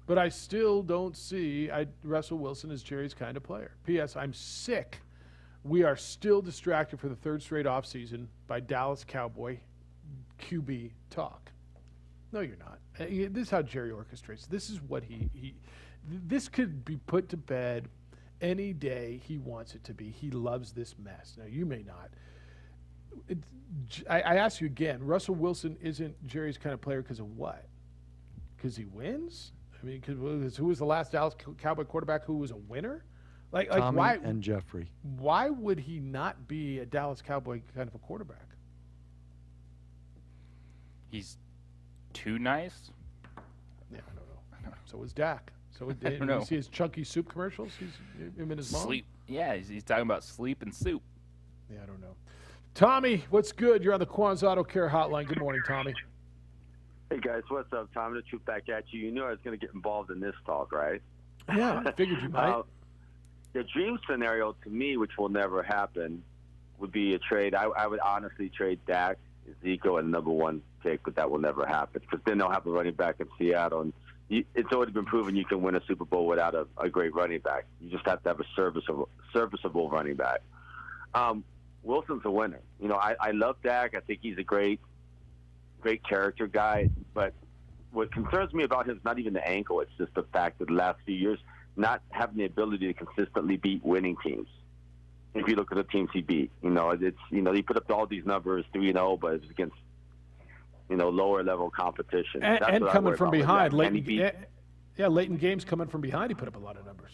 But I still don't see Russell Wilson as Jerry's kind of player. P.S. I'm sick. We are still distracted for the third straight offseason by Dallas Cowboy QB talk. No, you're not. This is how Jerry orchestrates. This is what he This could be put to bed any day he wants it to be. He loves this mess. Now, you may not. I ask you again, Russell Wilson isn't Jerry's kind of player because of what? Because he wins? I mean, because who was the last Dallas Cowboy quarterback who was a winner? Like Tommy why? and Jeffrey. Why would he not be a Dallas Cowboy kind of a quarterback? He's too nice. Yeah, I don't know. So was Dak. So I don't know. You see his chunky soup commercials? He's him and his mom. Sleep. Yeah, he's talking about sleep and soup. Yeah, I don't know. Tommy, what's good? You're on the Quan's Auto Care Hotline. Good morning, Tommy. Hey, guys. What's up? Tommy to shoot back at you. You knew I was going to get involved in this talk, right? Yeah, I figured you might. The dream scenario to me, which will never happen, would be a trade. I would honestly trade Dak, Ezekiel, and number one pick, but that will never happen because then they'll have a running back in Seattle. And it's already been proven you can win a Super Bowl without a great running back. You just have to have a serviceable running back. Wilson's a winner. You know, I love Dak. I think he's a great character guy. But what concerns me about him is not even the ankle. It's just the fact that the last few years, not having the ability to consistently beat winning teams. If you look at the teams he beat, he put up all these numbers, 3-0, but it's against, lower level competition. And coming from behind, late in games coming from behind, he put up a lot of numbers.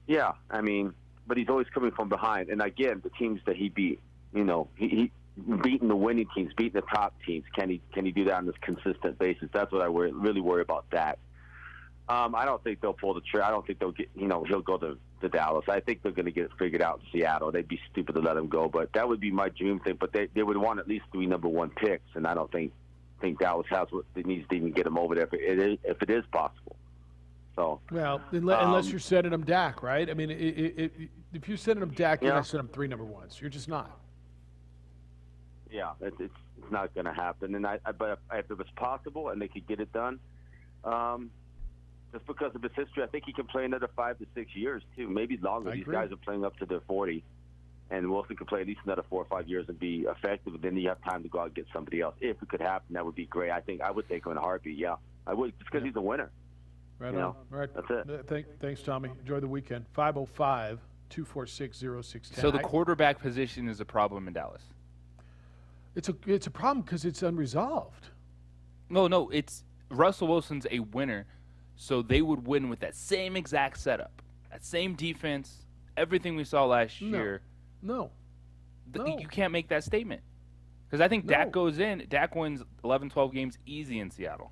Yeah, I mean, but he's always coming from behind. And again, the teams that he beat, he beating the winning teams, beating the top teams. Can he do that on this consistent basis? That's what I really worry about that. I don't think they'll pull the trigger. I don't think they'll get, he'll go to Dallas. I think they're going to get it figured out in Seattle. They'd be stupid to let him go, but that would be my dream thing. But they would want at least 3 number one picks, and I don't think Dallas has what it needs to even get him over there if it is possible. So well, unless you're sending him Dak, right? I mean, if you're sending him Dak, you're not sending him 3 number ones. You're just not. Yeah, it's not going to happen. And but if it was possible and they could get it done. Just because of his history, I think he can play another 5 to 6 years, too, maybe longer. These guys are playing up to their 40, and Wilson could play at least another 4 or 5 years and be effective, and then you have time to go out and get somebody else. If it could happen, that would be great. I think I would take him in a heartbeat, yeah. I would, just because he's a winner. Right on. All right. That's it. Thanks, Tommy. Enjoy the weekend. 505-246-0610. So the quarterback position is a problem in Dallas? It's a problem because it's unresolved. No, it's Russell Wilson's a winner. So they would win with that same exact setup, that same defense, everything we saw last year. No. You can't make that statement. Because I think Dak goes in, Dak wins 11, 12 games easy in Seattle.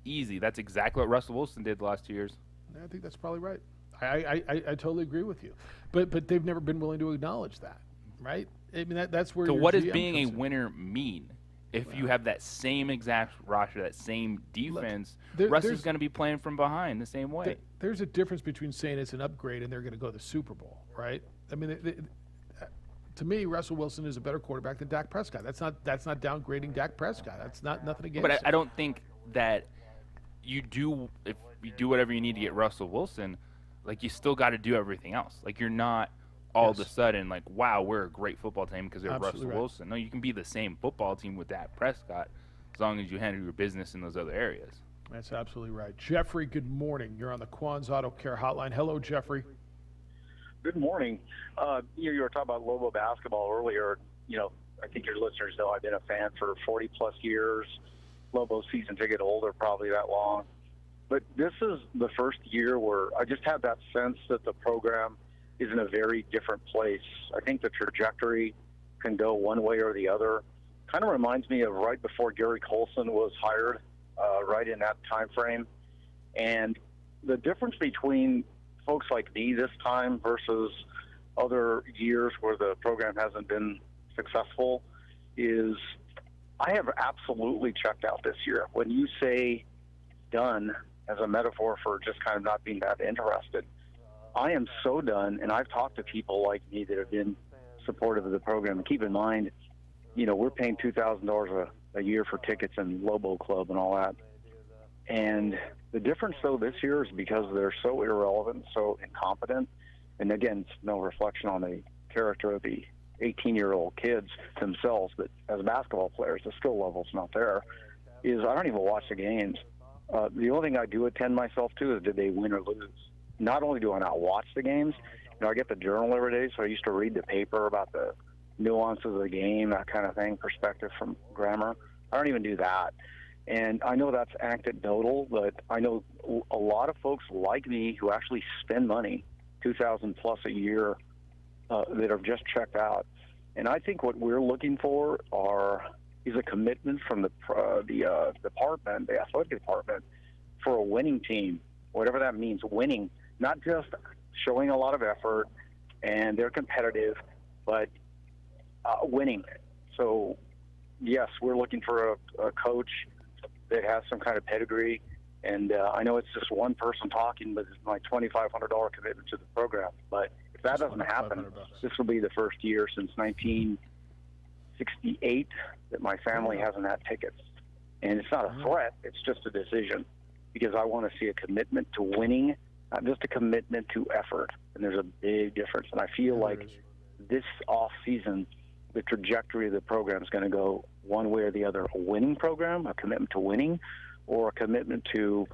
Easy. That's exactly what Russell Wilson did the last 2 years. I think that's probably right. I totally agree with you. But they've never been willing to acknowledge that, right? I mean, that's where. So your what does GM being a comes in. winner mean? If you have that same exact roster, that same defense, There- Russ there's- is going to be playing from behind the same way. There's a difference between saying it's an upgrade and they're going to go to the Super Bowl, right? I mean, to me, Russell Wilson is a better quarterback than Dak Prescott. That's not downgrading Dak Prescott. That's not nothing against. But him. I don't think that if you do whatever you need to get Russell Wilson, like you still got to do everything else. Like you're not all of a sudden like, wow, we're a great football team because they're Absolutely Russell right. Wilson. No, you can be the same football team with Dak Prescott as long as you handle your business in those other areas. That's absolutely right. Jeffrey, good morning. You're on the Quan's Auto Care Hotline. Hello, Jeffrey. Good morning. You were talking about Lobo basketball earlier. I think your listeners know I've been a fan for 40-plus years. Lobo season ticket holder, probably that long. But this is the first year where I just have that sense that the program is in a very different place. I think the trajectory can go one way or the other. Kind of reminds me of right before Gary Colson was hired, right in that time frame. And the difference between folks like me this time versus other years where the program hasn't been successful is I have absolutely checked out this year. When you say done as a metaphor for just kind of not being that interested, I am so done, and I've talked to people like me that have been supportive of the program. And keep in mind, we're paying $2,000 a year for tickets and Lobo Club and all that. And the difference, though, this year is because they're so irrelevant, so incompetent. And, again, it's no reflection on the character of the 18-year-old kids themselves, but as basketball players, the skill level's not there, is I don't even watch the games. The only thing I do attend myself to is did they win or lose. Not only do I not watch the games, I get the journal every day, so I used to read the paper about the nuances of the game, that kind of thing, perspective from grammar. I don't even do that. And I know that's anecdotal, but I know a lot of folks like me who actually spend money, $2,000 plus a year, that have just checked out. And I think what we're looking for is a commitment from the department, the athletic department, for a winning team, whatever that means, winning, not just showing a lot of effort and they're competitive, but winning. So, yes, we're looking for a coach that has some kind of pedigree. And I know it's just one person talking, but it's my $2,500 commitment to the program. But if that doesn't happen, this will be the first year since 1968 that my family hasn't had tickets. And it's not a threat, it's just a decision, because I want to see a commitment to winning, not just a commitment to effort. And there's a big difference. And I feel like this off season, the trajectory of the program is going to go one way or the other: a winning program, a commitment to winning, or a commitment to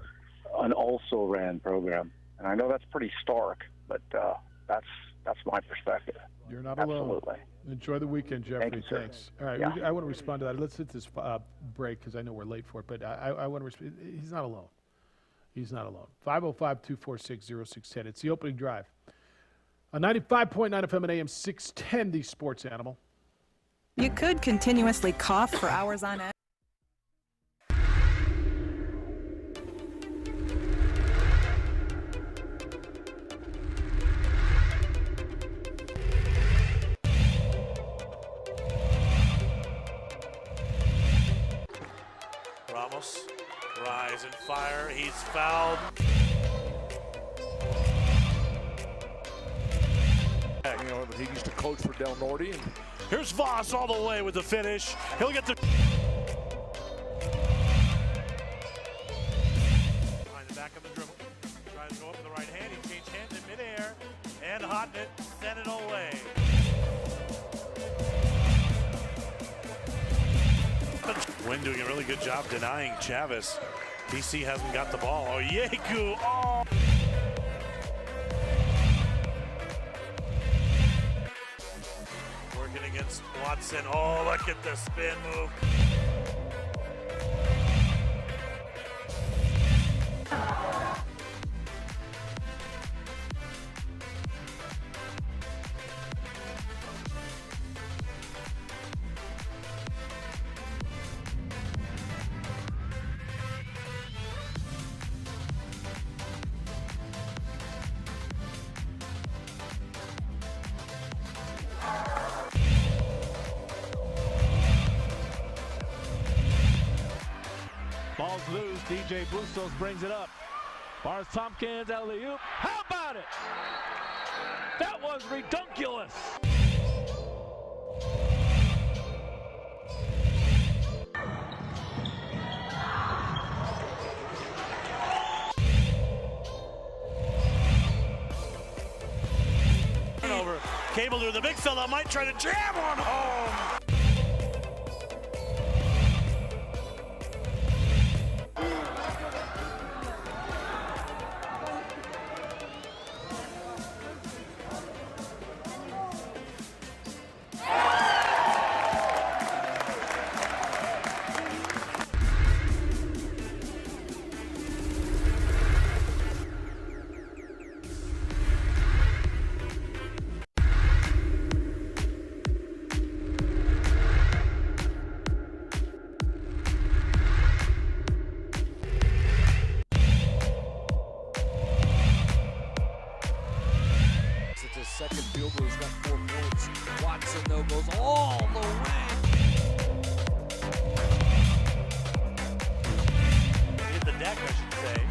an also-ran program. And I know that's pretty stark, but that's my perspective. You're not alone. Absolutely. Enjoy the weekend, Jeffrey. Thank you, sir. Thanks. All right, Yeah. I want to respond to that. Let's hit this break because I know we're late for it, but I want to respond. He's not alone. He's not alone. 505-246-0610. It's the opening drive. On 95.9 FM and AM 610, the Sports Animal. You could continuously cough for hours on end. Ramos, rise and fire. He's fouled. You know, he used to coach for Del Norte. And here's Voss all the way with the finish. He'll get the... Behind the back of the dribble. Tries to go up with the right hand. He changed hands in midair. And Hotnet sent it away. Wynn doing a really good job denying Chavez. DC hasn't got the ball. Oh, Yeku. Oh! Working against Watson. Oh, look at the spin move. Ball's loose. DJ Bustos brings it up. Barnes Tompkins, alley-oop. How about it? That was redunculous. Turnover. Cable to the big fella might try to jam one home. Second fielder has got 4 points. Watson, though, goes all the way. Hit the deck, I should say.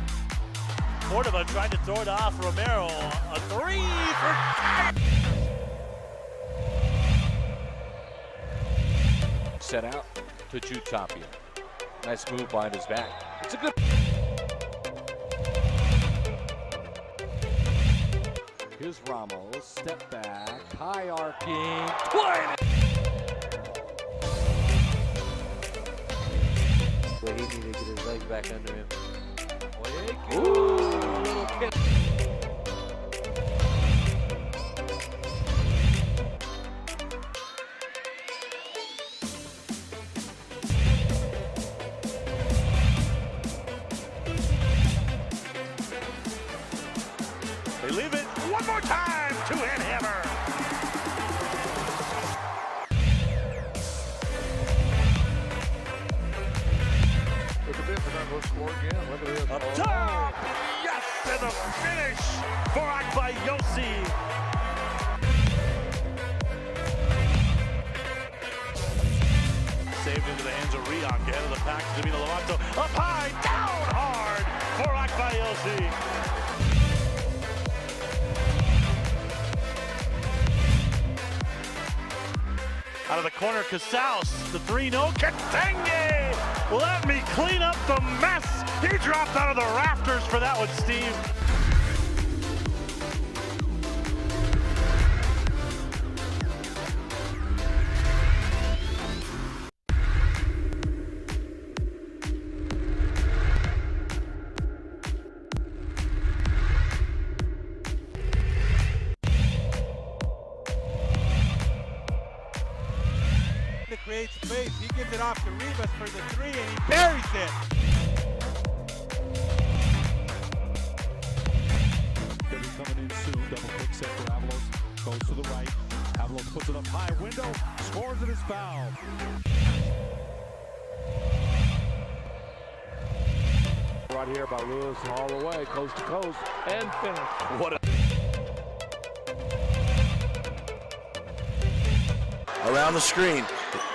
Cordova tried to throw it off Romero. A 3 for... Set out to Jutapia. Nice move behind his back. It's a good... Here's Ramos, step back, high arcing, But he needed to get his legs back under him. Ooh, a little kick. They leave it one more time. Two-hand hammer. Look at this. They're going to score again. Look at this. Up top. Yes, and the finish for Akbayosi. Saved into the hands of Riak. Ahead of the pack to Davina Lovato. Up high, down hard for Akbayosi. Out of the corner, Casals, the 3-0, Katenge! Let me clean up the mess! He dropped out of the rafters for that one, Steve. To create space. He gives it off to Rivas for the 3 and he buries it. Billy coming in soon. Double pick set for Avalos. Goes to the right. Avalos puts it up high. Window. Scores it as foul. Right here by Lewis all the way, coast to coast, and finish. What a... Around the screen,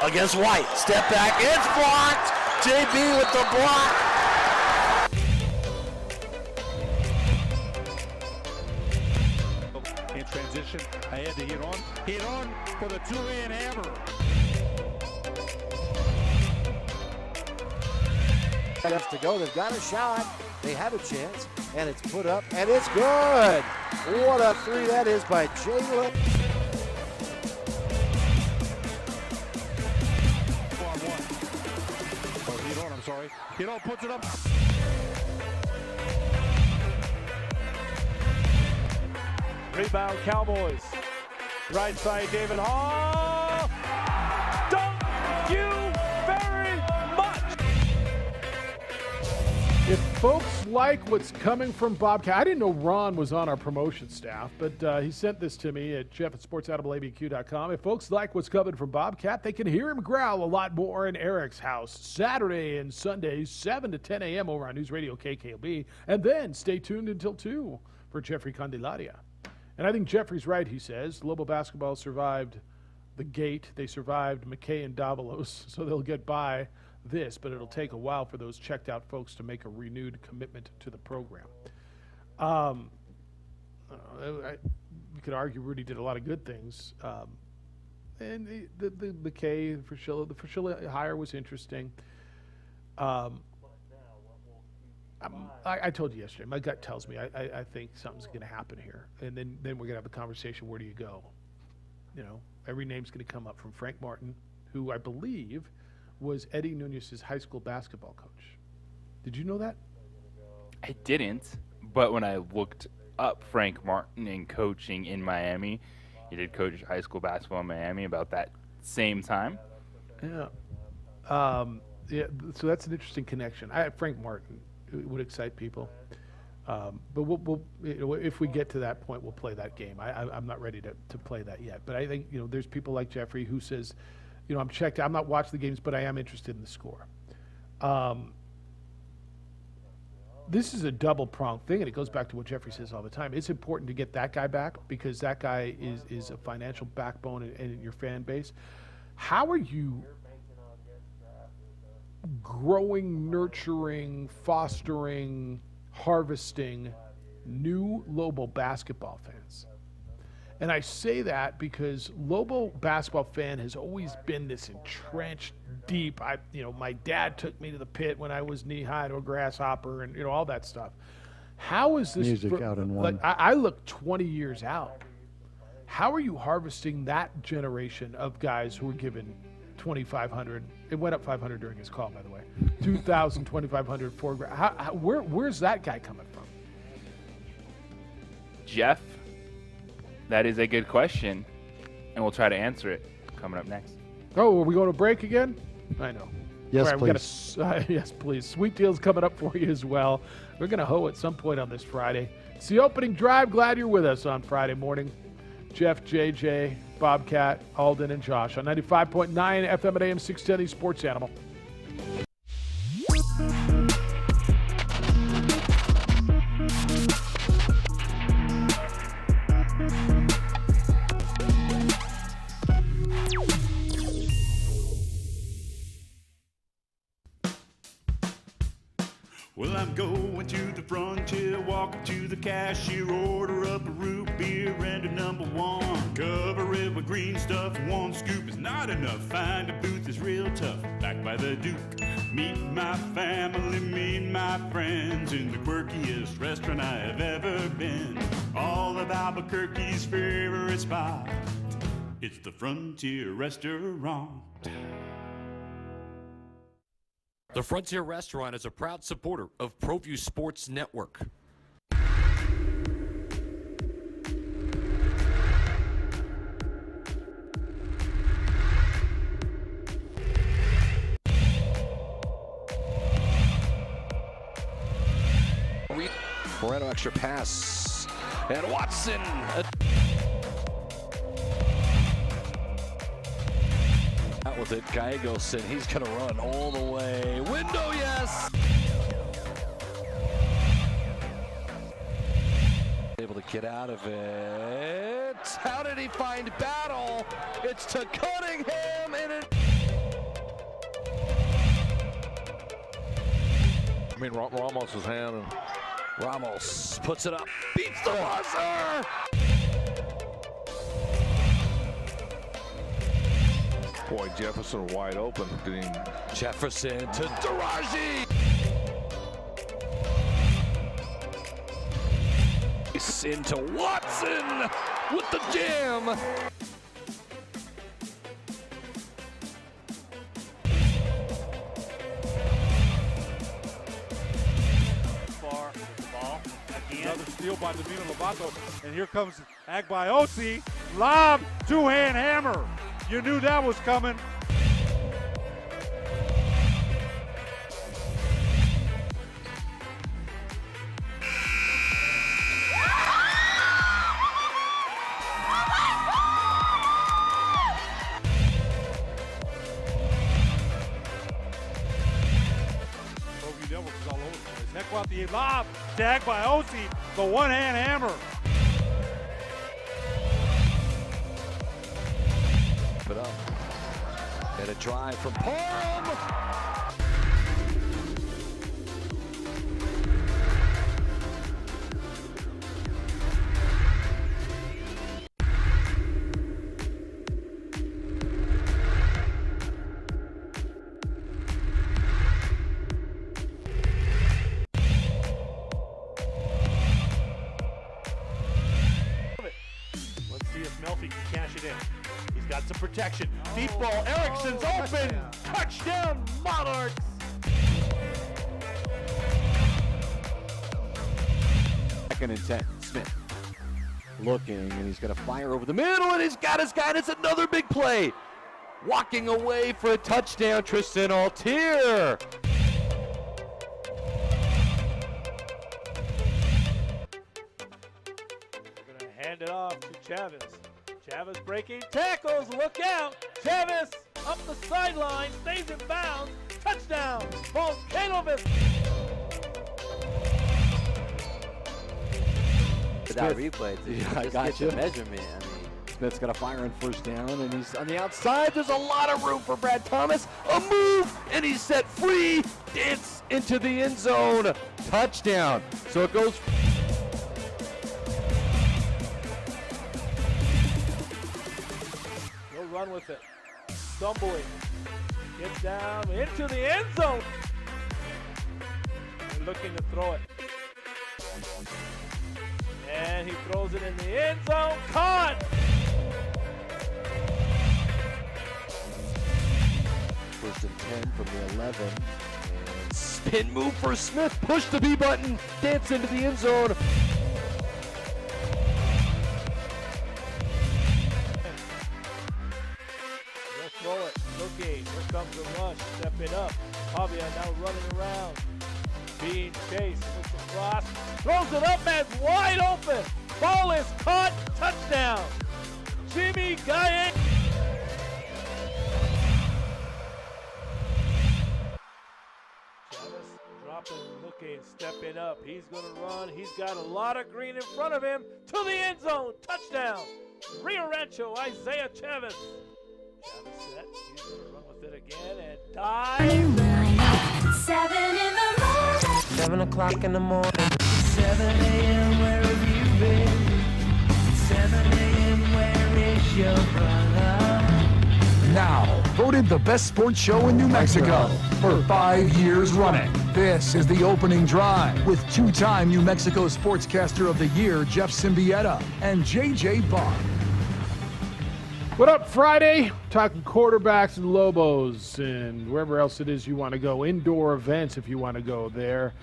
against White, step back, it's blocked! JB with the block! In transition, ahead to hit on for the two-hand hammer. Minutes to go, they've got a shot, they have a chance, and it's put up, and it's good! What a three that is by Jalen. Hidon puts it up. Rebound, Cowboys. Right side, David Hall. Thank you very much. If folks like what's coming from Bobcat, I didn't know Ron was on our promotion staff, but he sent this to me at jeff@sportsaudibleabq.com. If folks like what's coming from Bobcat, they can hear him growl a lot more in Eric's house Saturday and Sundays, 7 to 10 a.m. over on News Radio KKLB. And then stay tuned until 2 for Jeffrey Candelaria. And I think Jeffrey's right, he says. Lobo basketball survived the gate. They survived McKay and Davalos, so they'll get by this, but it'll take a while for those checked out folks to make a renewed commitment to the program. You could argue Rudy did a lot of good things. And the McKay, the Fraschilla hire was interesting. I told you yesterday, my gut tells me I think something's going to happen here. And then we're going to have a conversation, where do you go? You know, every name's going to come up, from Frank Martin, who I believe was Eddie Nunez's high school basketball coach. Did you know that? I didn't, but when I looked up Frank Martin and coaching in Miami, he did coach high school basketball in Miami about that same time. Yeah. Yeah. So that's an interesting connection. Frank Martin would excite people. But we'll if we get to that point, we'll play that game. I'm not ready to play that yet. But I think, there's people like Jeffrey who says, I'm checked. I'm not watching the games, but I am interested in the score. This is a double-pronged thing, and it goes back to what Jeffrey says all the time. It's important to get that guy back, because that guy is a financial backbone in your fan base. How are you growing, nurturing, fostering, harvesting new Lobo basketball fans? And I say that because Lobo basketball fan has always been this entrenched deep. My dad took me to the pit when I was knee-high to a grasshopper, and all that stuff. How is this music out in one? I look 20 years out. How are you harvesting that generation of guys who are given 2,500. It went up 500 during his call, by the way. 2,000, 2,500, $4,000. Where's that guy coming from? Jeff, that is a good question, and we'll try to answer it coming up next. Oh, are we going to break again? I know. Yes, All right, please. Yes, please. Sweet deals coming up for you as well. We're going to hoe at some point on this Friday. It's the opening drive. Glad you're with us on Friday morning. Jeff, JJ, Bobcat, Alden, and Josh on 95.9 FM at AM 610 Sports Animal. Well, I'm going to the frontier, walk up to the cashier, order up a root beer and a number one. Cover it with green stuff, one scoop is not enough. Find a booth is real tough, back by the Duke. Meet my family, meet my friends in the quirkiest restaurant I have ever been. All of Albuquerque's favorite spot, it's the Frontier Restaurant. The Frontier Restaurant is a proud supporter of ProView Sports Network. Moreno extra pass. And Watson. Out with it, Gallegos, and he's going to run all the way. Window, yes! Able to get out of it. How did he find Battle? It's to Cunningham, and it... I mean, Ramos' hand. And Ramos puts it up, beats the buzzer! Boy, Jefferson wide open. Jefferson to Daraji. Into Watson with the jam. Far with the ball. Again. Another steal by Davino Lovato. And here comes Agbaiosi. Lob, two-hand hammer. You knew that was coming. ProView Network is all over the place. Heck about the lob. Tag by Osi. The one-hand hammer. It up. And a drive from Parham. Let's see if Melfi can cash it in. He's got some protection. Deep ball. Erickson's open. Touchdown, Monarchs. Second and 10. Smith looking, and he's going to fire over the middle, and he's got his guy, and it's another big play. Walking away for a touchdown, Tristan Altier. We're going to hand it off to Chavez. Chavez breaking tackles. Look out. Chavez up the sideline. Stays in bounds. Touchdown. Volcanovis. That replay, I got you. Measurement. I mean, Smith's got a fire on first down, and he's on the outside. There's a lot of room for Brad Thomas. A move, and he's set free. Dance into the end zone. Touchdown. So it goes. He'll run with it. Stumbling. Gets down into the end zone. And looking to throw it. And he throws it in the end zone. Caught! First and 10 from the 11. And spin move for Smith. Push the B button. Dance into the end zone. Throw it. Looking. Here comes the rush. Step it up. Pavia now running around. Being chased. Looks across. Throws it up and wide open. Ball is caught. Touchdown. Siembieda. Dropping, looking, stepping up. He's going to run. He's got a lot of green in front of him. To the end zone. Touchdown. Rio Rancho, Isaiah Chavez. Chavez set. He's going to run with it again and dive. 7 in the morning. 7 o'clock in the morning. 7 a.m. Where have you been? 7 a.m. Where is your brother? Now, voted the best sports show in New Mexico for 5 years running. This is the opening drive with two-time New Mexico Sportscaster of the Year, Jeff Siembieda, and JJ Buck. What up, Friday? Talking quarterbacks and Lobos and wherever else it is you want to go. Indoor events if you want to go there.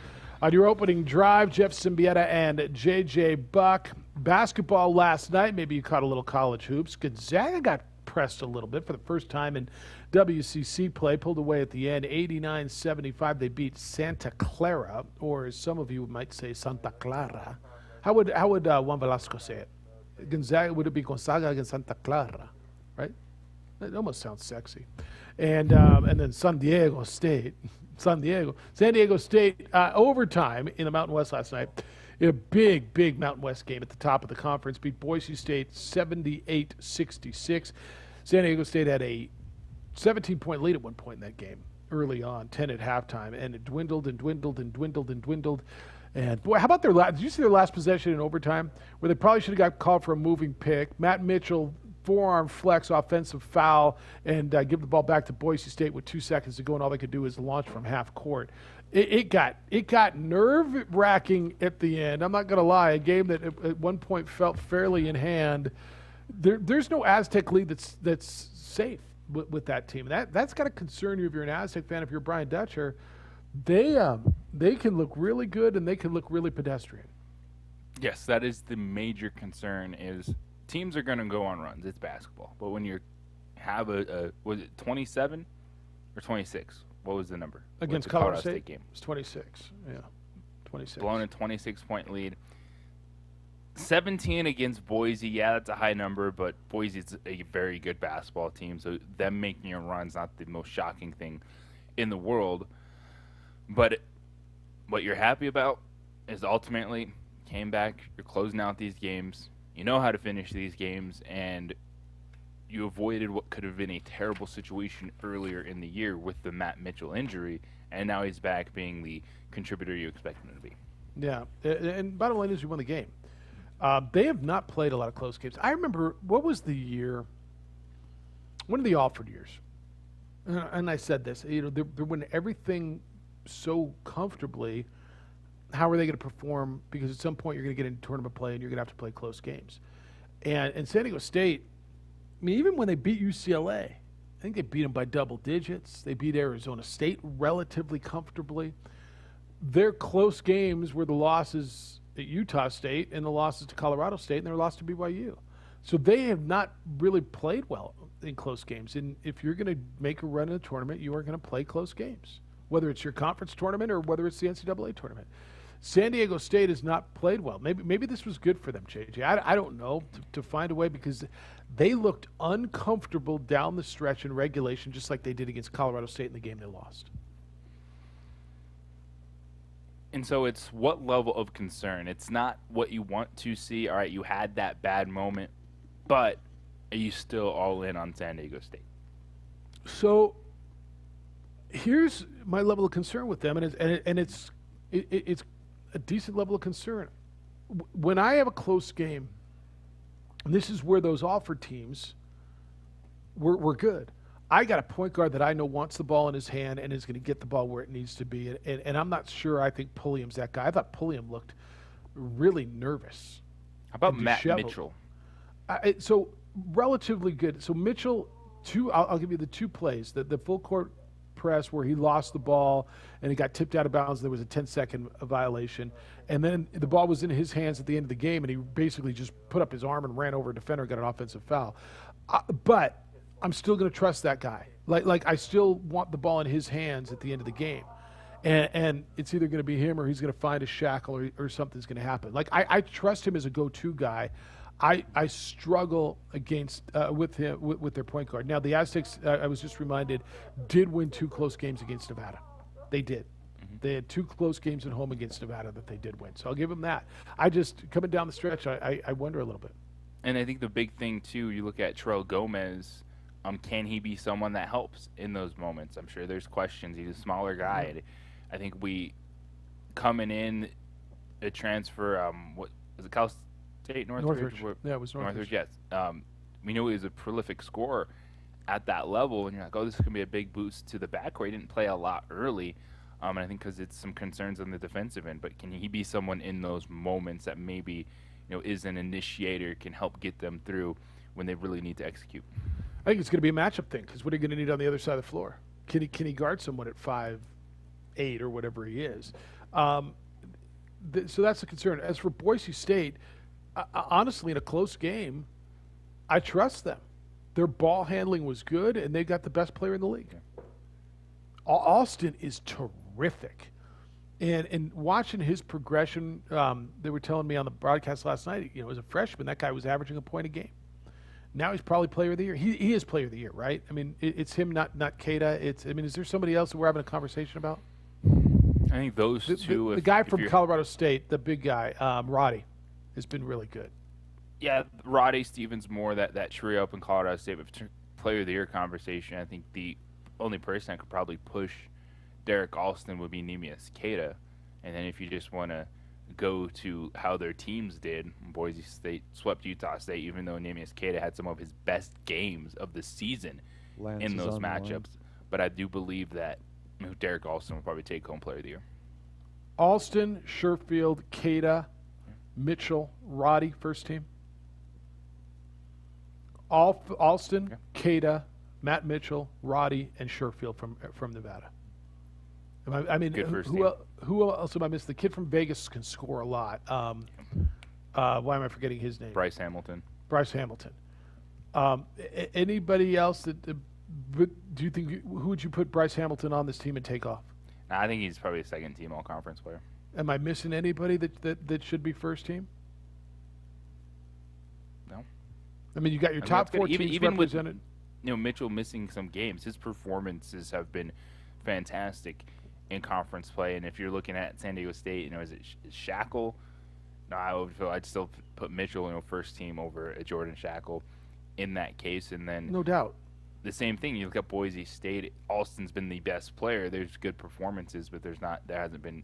On your opening drive, Jeff Siembieda and JJ Buck. Basketball last night. Maybe you caught a little college hoops. Gonzaga got pressed a little bit for the first time in WCC play. Pulled away at the end, 89-75. They beat Santa Clara, or as some of you might say, Santa Clara. How would Juan Velasco say it? Gonzaga, would it be Gonzaga against Santa Clara? Right? It almost sounds sexy. And then San Diego State, overtime in the Mountain West last night. A big Mountain West game at the top of the conference. Beat Boise State 78-66. San Diego State had a 17-point lead at one point in that game early on, 10 at halftime, and it dwindled. And boy, how about their last? Did you see their last possession in overtime where they probably should have got called for a moving pick? Matt Mitchell, forearm flex, offensive foul, and give the ball back to Boise State with 2 seconds to go, and all they could do is launch from half court. It got nerve-wracking at the end. I'm not going to lie, a game that at one point felt fairly in hand. There's no Aztec lead that's safe with that team. That's got to concern you if you're an Aztec fan. If you're Brian Dutcher, they can look really good and they can look really pedestrian. Yes, that is the major concern. Is teams are going to go on runs. It's basketball, but when you have was it 27 or 26? What was the number against the Colorado State game? It's 26. Yeah, 26. Blown a 26-point lead. 17 against Boise. Yeah, that's a high number, but Boise's a very good basketball team, so them making a run's not the most shocking thing in the world. But what you're happy about is ultimately came back, you're closing out these games, you know how to finish these games, and you avoided what could have been a terrible situation earlier in the year with the Matt Mitchell injury, and now he's back being the contributor you expect him to be. Yeah, and bottom line is you won the game. They have not played a lot of close games. I remember, what was the year, one of the Alford years, and I said this, they're winning everything so comfortably. How are they going to perform? Because at some point you're going to get into tournament play and you're going to have to play close games. And San Diego State, I mean, even when they beat UCLA, I think they beat them by double digits. They beat Arizona State relatively comfortably. Their close games were the losses at Utah State and the losses to Colorado State and their loss to BYU. So they have not really played well in close games. And if you're going to make a run in a tournament, you are going to play close games, whether it's your conference tournament or whether it's the NCAA tournament. San Diego State has not played well. Maybe this was good for them, JJ. I don't know, to find a way, because they looked uncomfortable down the stretch in regulation, just like they did against Colorado State in the game they lost. And so it's what level of concern. It's not what you want to see. All right, you had that bad moment, but are you still all in on San Diego State? So here's my level of concern with them, and it's a decent level of concern. When I have a close game, and this is where those Alford teams were good. I got a point guard that I know wants the ball in his hand and is going to get the ball where it needs to be. And I'm not sure I think Pulliam's that guy. I thought Pulliam looked really nervous. How about Matt Mitchell? So relatively good. So Mitchell, I'll give you the two plays. The full court press where he lost the ball and it got tipped out of bounds. There was a 10-second violation. And then the ball was in his hands at the end of the game, and he basically just put up his arm and ran over a defender and got an offensive foul. But I'm still going to trust that guy. Like I still want the ball in his hands at the end of the game. And it's either going to be him or he's going to find a shackle or something's going to happen. Like I trust him as a go-to guy. I struggle against with him with their point guard. Now the Aztecs, I was just reminded, did win 2 close games against Nevada. They did. They had 2 close games at home against Nevada that they did win. So I'll give them that. I just coming down the stretch, I wonder a little bit. And I think the big thing too, you look at Terrell Gomez. Can he be someone that helps in those moments? I'm sure there's questions. He's a smaller guy. Mm-hmm. I think we coming in a transfer. What was it? Cal State Northridge? Yeah, it was Northridge. Yes. We knew he was a prolific scorer at that level, and you're like, oh, this is gonna be a big boost to the backcourt. He didn't play a lot early, and I think because it's some concerns on the defensive end. But can he be someone in those moments that maybe is an initiator, can help get them through when they really need to execute? I think it's going to be a matchup thing because what are you going to need on the other side of the floor? Can he guard someone at 5'8" or whatever he is? So that's a concern. As for Boise State, honestly, in a close game, I trust them. Their ball handling was good, and they got the best player in the league. Alston is terrific. And watching his progression, they were telling me on the broadcast last night, as a freshman, that guy was averaging a point a game. Now he's probably player of the year. He is player of the year, right? I mean, it's him, not Keita. Is there somebody else that we're having a conversation about? I think those two. The guy from Colorado State, the big guy, Roddy, has been really good. Yeah, Roddy Stevens more that trio up in Colorado State, but player of the year conversation. I think the only person that could probably push Derek Alston would be Neemias Queta. And then if you just want to go to how their teams did, Boise State swept Utah State, even though Neemias Queta had some of his best games of the season in those matchups. But I do believe that Derek Alston will probably take home player of the year. Alston, Sherfield, Queta, Mitchell, Roddy, first team. Alston, Queta, Matt Mitchell, Roddy, and Sherfield from Nevada. I mean, who else am I missing? The kid from Vegas can score a lot. Why am I forgetting his name? Bryce Hamilton. Bryce Hamilton. Anybody else that? Do you think who would you put Bryce Hamilton on this team and take off? I think he's probably a second team all conference player. Am I missing anybody that should be first team? No. I mean, you got your top 4 teams even represented. With Mitchell missing some games, his performances have been fantastic in conference play. And if you're looking at San Diego State, is it Shackle? No, I'd still put Mitchell, first team over Jordan Shackle in that case. And then no doubt. The same thing. You look at Boise State. Alston's been the best player. There's good performances, but there hasn't been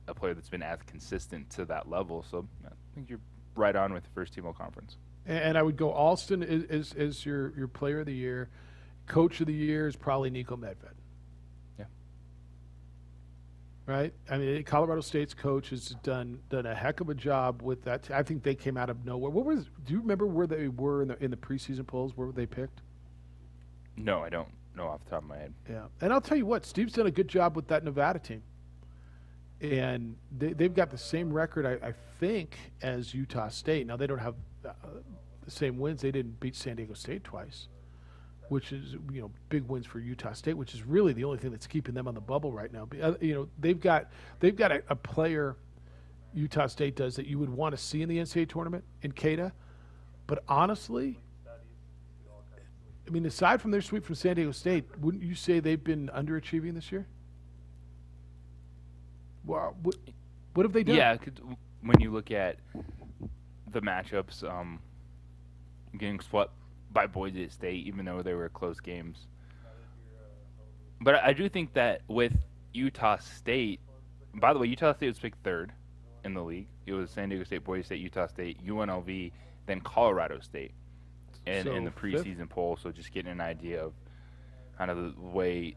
a player that's been as consistent to that level. So I think you're right on with the first team all conference. And I would go Alston is your player of the year. Coach of the year is probably Nico Medved. Yeah. Right? I mean, Colorado State's coach has done a heck of a job with that. I think they came out of nowhere. Do you remember where they were in the preseason polls? Where were they picked? No, I don't know off the top of my head. Yeah. And I'll tell you what, Steve's done a good job with that Nevada team. And they've got the same record, I think, as Utah State. Now, they don't have the same wins. They didn't beat San Diego State twice, which is, big wins for Utah State, which is really the only thing that's keeping them on the bubble right now. They've got a player, Utah State does, that you would want to see in the NCAA tournament in Queta. But honestly, I mean, aside from their sweep from San Diego State, wouldn't you say they've been underachieving this year? Well, what have they done? Yeah, when you look at the matchups, getting swept by Boise State, even though they were close games. But I do think that with Utah State, by the way, Utah State was picked 3rd in the league. It was San Diego State, Boise State, Utah State, UNLV, then Colorado State in the preseason poll. So just getting an idea of kind of the way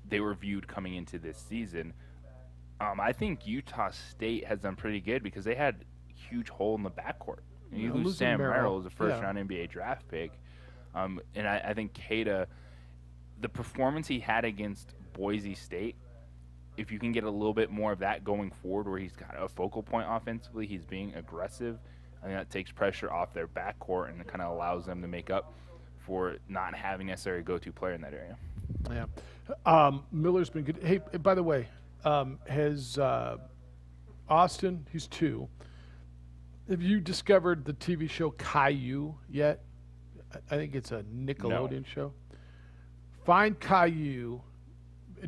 they were viewed coming into this season. I think Utah State has done pretty good because they had a huge hole in the backcourt. You lose Sam Merrill as a first-round NBA draft pick. And I think Queta, the performance he had against Boise State, if you can get a little bit more of that going forward where he's got a focal point offensively, he's being aggressive, I think that takes pressure off their backcourt and it kind of allows them to make up for not having necessarily a go-to player in that area. Yeah. Miller's been good. Hey, by the way, has Austin, he's 2. Have you discovered the TV show Caillou yet? I think it's a Nickelodeon show. Find Caillou.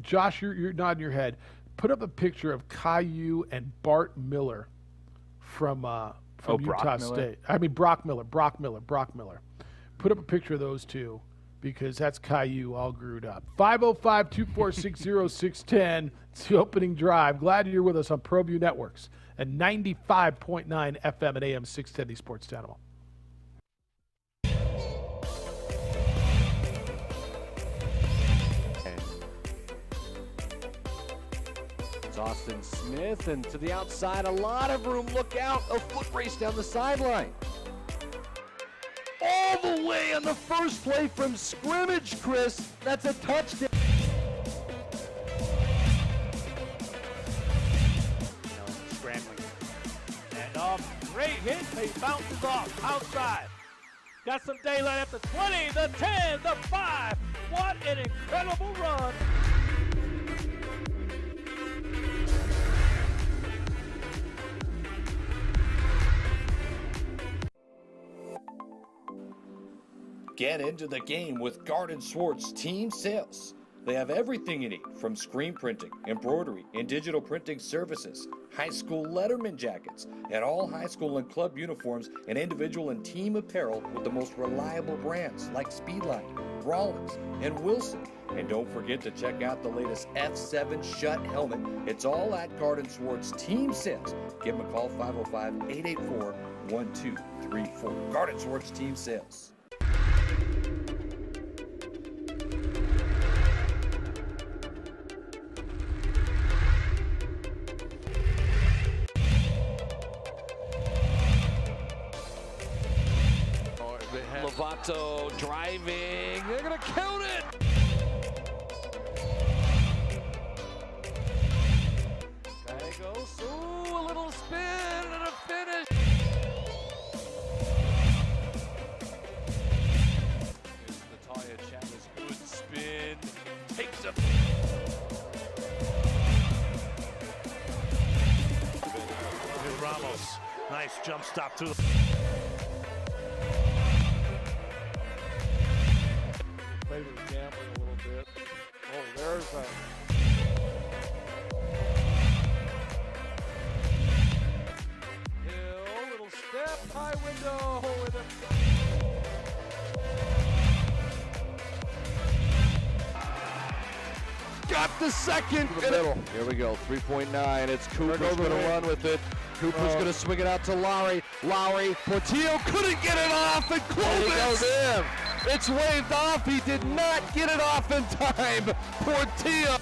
Josh, you're nodding your head. Put up a picture of Caillou and Bart Miller from Utah State. I mean Brock Miller. Put up a picture of those two because that's Caillou all grewed up. 505-246-0610. It's the opening drive. Glad you're with us on ProView Networks at 95.9 FM and AM 610, the Sports Animal. It's Austin Smith, and to the outside, a lot of room. Look out, a foot race down the sideline. All the way on the first play from scrimmage, Chris. That's a touchdown. Scrambling. And great hit. He bounces off outside. Got some daylight at the 20, the 10, the 5. What an incredible run. Get into the game with Garden Swartz Team Sales. They have everything you need from screen printing, embroidery, and digital printing services, high school letterman jackets, and all high school and club uniforms and individual and team apparel with the most reliable brands like Speedline, Rawlins, and Wilson. And don't forget to check out the latest F7 Shut helmet. It's all at Garden Swartz Team Sales. Give them a call, 505-884-1234. Garden Swartz Team Sales. Lovato driving. They're going to count it. There he goes. Ooh, a little spin and a finish. Natalia Chavez, good spin. Takes a. Here's Ramos. Nice jump stop to the. Maybe gambling a little bit. Oh, there's a. Hill, little step, high window with a. Got the second. To the middle. Here we go. 3.9. It's Cooper's going to run with it. Cooper's going to swing it out to Lowry. Portillo couldn't get it off, and Clovis goes in. It's waved off. He did not get it off in time. Portillo.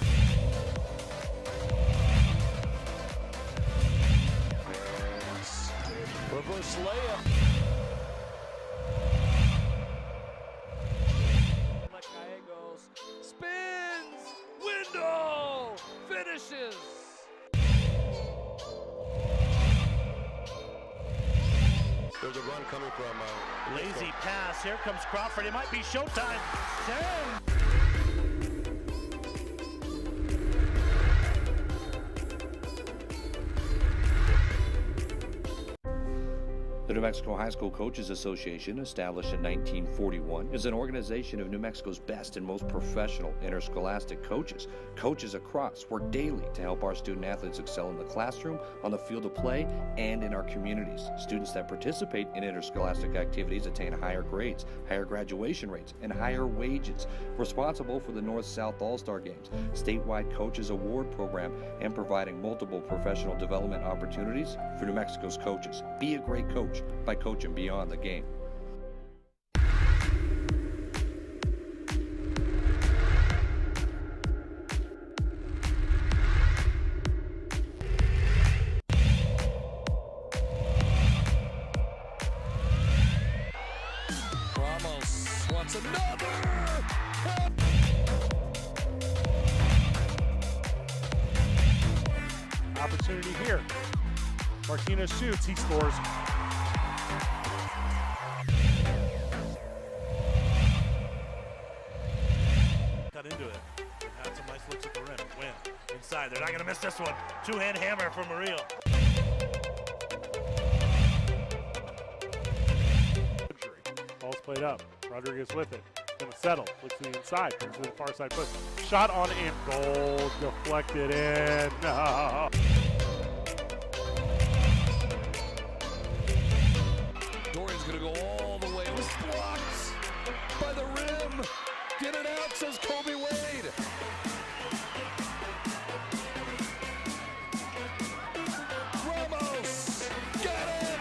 Reverse layup. Gallegos spins. Window finishes. There's a run coming from lazy pass. Here comes Crawford. It might be showtime. The New Mexico High School Coaches Association, established in 1941, is an organization of New Mexico's best and most professional interscholastic coaches. Coaches across work daily to help our student athletes excel in the classroom, on the field of play, and in our communities. Students that participate in interscholastic activities attain higher grades, higher graduation rates, and higher wages. Responsible for the North-South All-Star Games, statewide Coaches Award Program, and providing multiple professional development opportunities for New Mexico's coaches. Be a great coach by coaching beyond the game. Ramos wants another. opportunity here. Martinez shoots, he scores. Cut into it. Had some nice looks at the rim. Win. Inside. They're not going to miss this one. Two-hand hammer from Murillo. Ball's played up. Rodriguez with it. Gonna settle. Looks to the inside. Turns to the far side push. Shot on and goal. Deflected in. No. Dorian's going to go all the way. It was blocked by the rim. Get it out, says Kobe Wade. Ramos, get it.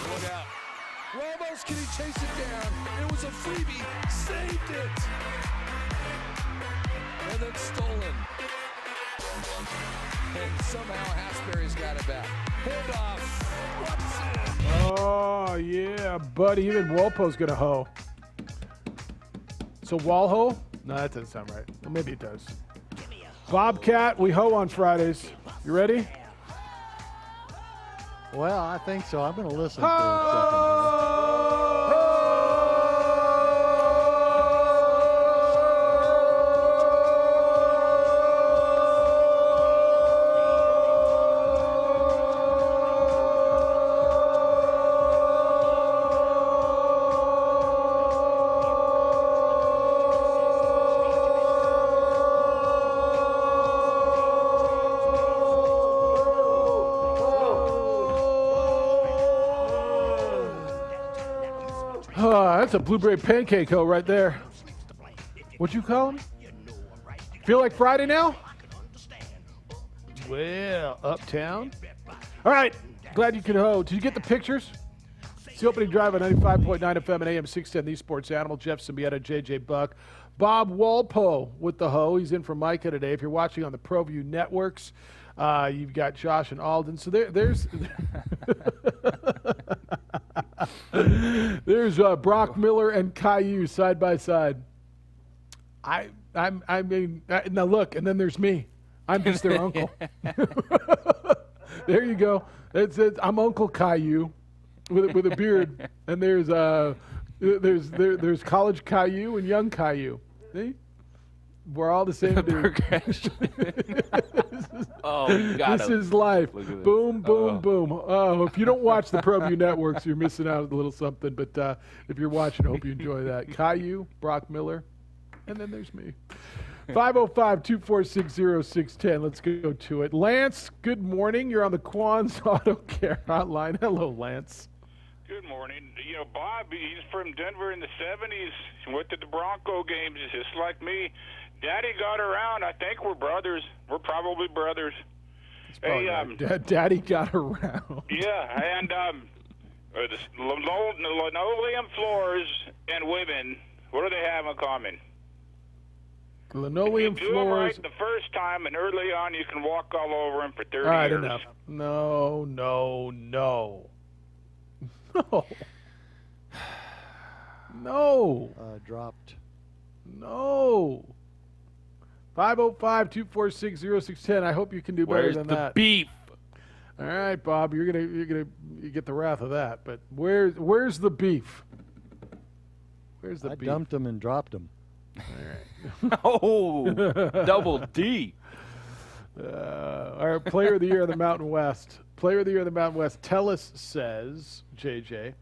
Look out. Ramos, can he chase it down? It was a freebie. Saved it. And then stolen. And somehow Hasbury's got it back. Handoff. Watson. Oh, yeah, buddy. Even Walpo's going to hoe. So Walho? No, that doesn't sound right. Well, maybe it does. Bobcat, we hoe on Fridays. You ready? Well, I think so. I'm going to listen for a second. That's a blueberry pancake hoe right there. What'd you call him? Feel like Friday now? Well, uptown. All right, glad you could hoe. Did you get the pictures? It's the opening drive on 95.9 FM and AM 610, the Sports Animal. Jeff Siembieda, JJ Buck. Bob Walpo with the hoe. He's in for Micah today. If you're watching on the ProView networks, you've got Josh and Alden. So there's there's Brock Miller and Caillou side by side. I mean, now look, and then there's me. I'm just their uncle. There you go. I'm Uncle Caillou with a beard, and there's college Caillou and young Caillou. See? We're all the same dude. Oh, you got This is life. Boom, boom, boom. Oh, if you don't watch the ProView networks, you're missing out on a little something. But if you're watching, I hope you enjoy that. Caillou, Brock Miller, and then there's me. 505-246-0610. Let's go to it. Lance, good morning. You're on the Quan's Auto Care Hotline. Hello, Lance. Good morning. You know, Bob, he's from Denver in the 70s. He went to the Bronco games just like me. Daddy got around. I think we're brothers. We're probably brothers. Hey, right. Daddy got around. Yeah, and the linoleum floors and women, what do they have in common? Linoleum if you do floors. them right the first time, and early on you can walk all over them for 30 All right, years. enough. No. No. Dropped. No. 505-246-0610. I hope you can do better Where's than the that. beef? All right, Bob, you're gonna get the wrath of that. But where's the beef? Where's the I beef? dumped him and dropped him. Oh, double D. Our Player of the Year of the Mountain West. Player of the Year of the Mountain West. Tellis says, JJ,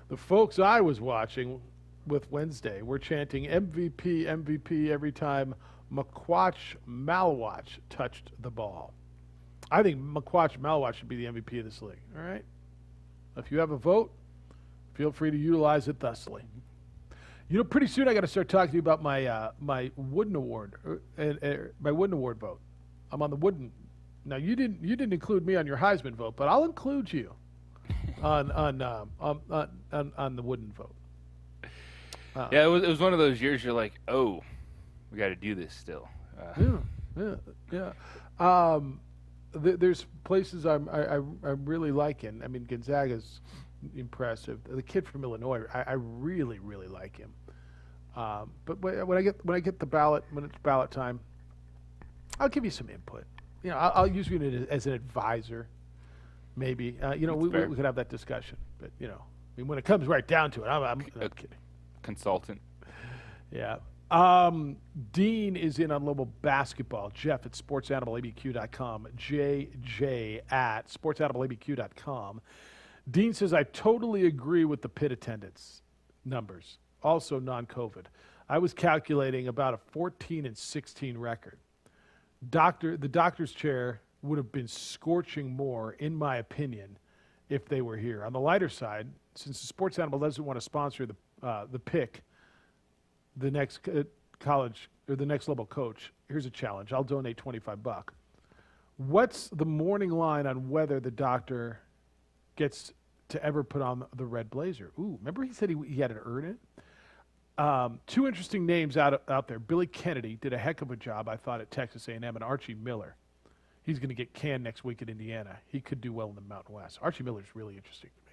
the folks I was watching with Wednesday were chanting MVP, MVP every time McQuatch Malwatch touched the ball. I think McQuatch Malwatch should be the MVP of this league. All right? If you have a vote, feel free to utilize it thusly. You know, pretty soon I got to start talking to you about my my Wooden Award, my Wooden Award vote. I'm on the Wooden. Now you didn't include me on your Heisman vote, but I'll include you on the Wooden vote. Yeah, it was one of those years you're like, oh, we got to do this still. Yeah. There's places I'm really liking. I mean, Gonzaga's impressive. The kid from Illinois, I really like him. But when I get the ballot, when it's ballot time, I'll give you some input. I'll use you as an advisor, maybe. We could have that discussion. But when it comes right down to it, I'm kidding. Consultant. Yeah. Dean is in on Lobo basketball. Jeff at sportsanimалabq.com. JJ at sportsanimалabq.com. Dean says, I totally agree with the pit attendance numbers. Also non-COVID. I was calculating about a 14-16 record. The doctor's chair would have been scorching more, in my opinion, if they were here. On the lighter side, since the Sports Animal doesn't want to sponsor the pick, the next college or the next level coach, here's a challenge. I'll donate $25. What's the morning line on whether the doctor gets to ever put on the red blazer? Ooh, remember he said he had to earn it? Two interesting names out there. Billy Kennedy did a heck of a job, I thought, at Texas A&M, and Archie Miller. He's going to get canned next week at Indiana. He could do well in the Mountain West. Archie Miller's really interesting to me.